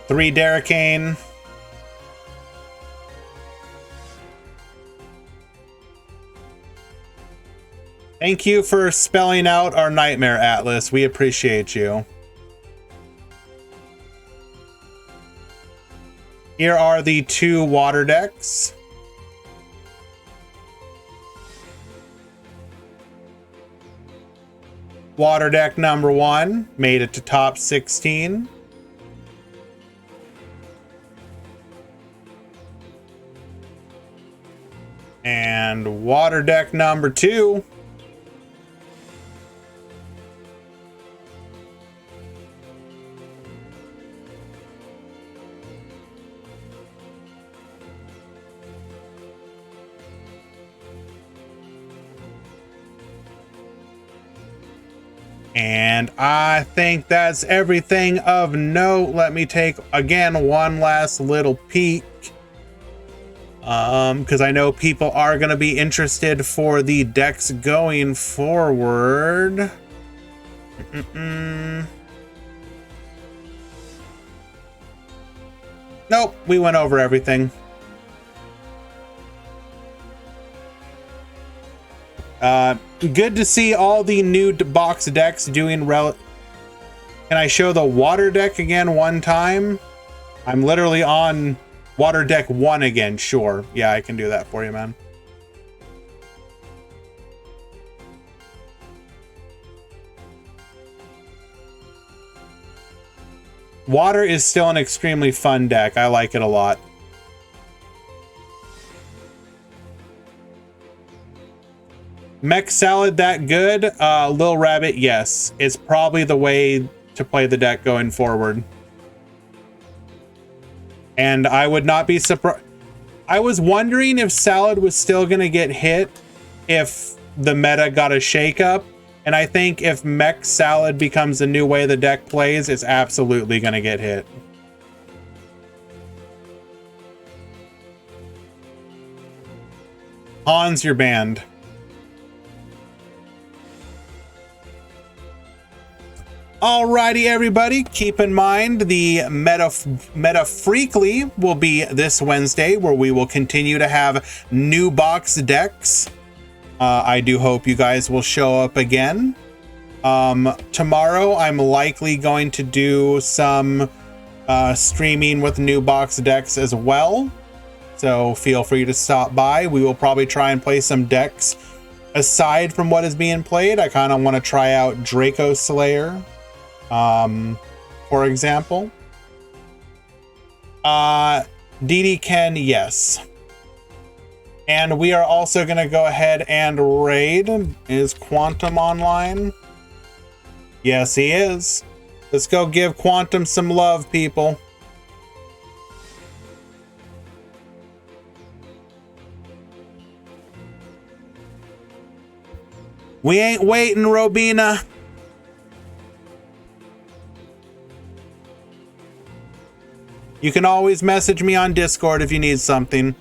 Three Derricane. Thank you for spelling out our Nightmare Atlas. We appreciate you. Here are the two water decks. Water deck number 1 made it to top 16. And water deck number 2 and I think that's everything of note. Let me take again one last little peek. Because I know people are going to be interested for the decks going forward. Nope, we went over everything. Good to see all the new box decks doing Can I show the water deck again one time? I'm literally on water deck 1 again. Sure. Yeah, I can do that for you, man. Water is still an extremely fun deck. I like it a lot. Mech Salad that good? Lil Rabbit, yes. It's probably the way to play the deck going forward. And I would not be surprised. I was wondering if Salad was still going to get hit if the meta got a shakeup. And I think if Mech Salad becomes the new way the deck plays, it's absolutely going to get hit. Hans, you're banned. Alrighty, everybody. Keep in mind the Meta Freakly will be this Wednesday, where we will continue to have new box decks. I do hope you guys will show up again. Tomorrow, I'm likely going to do some streaming with new box decks as well. So feel free to stop by. We will probably try and play some decks aside from what is being played. I kind of want to try out Draco Slayer. For example, DD Ken, yes. And we are also going to go ahead and raid. Is Quantum online? Yes, he is. Let's go give Quantum some love, people. We ain't waiting, Robina. You can always message me on Discord if you need something.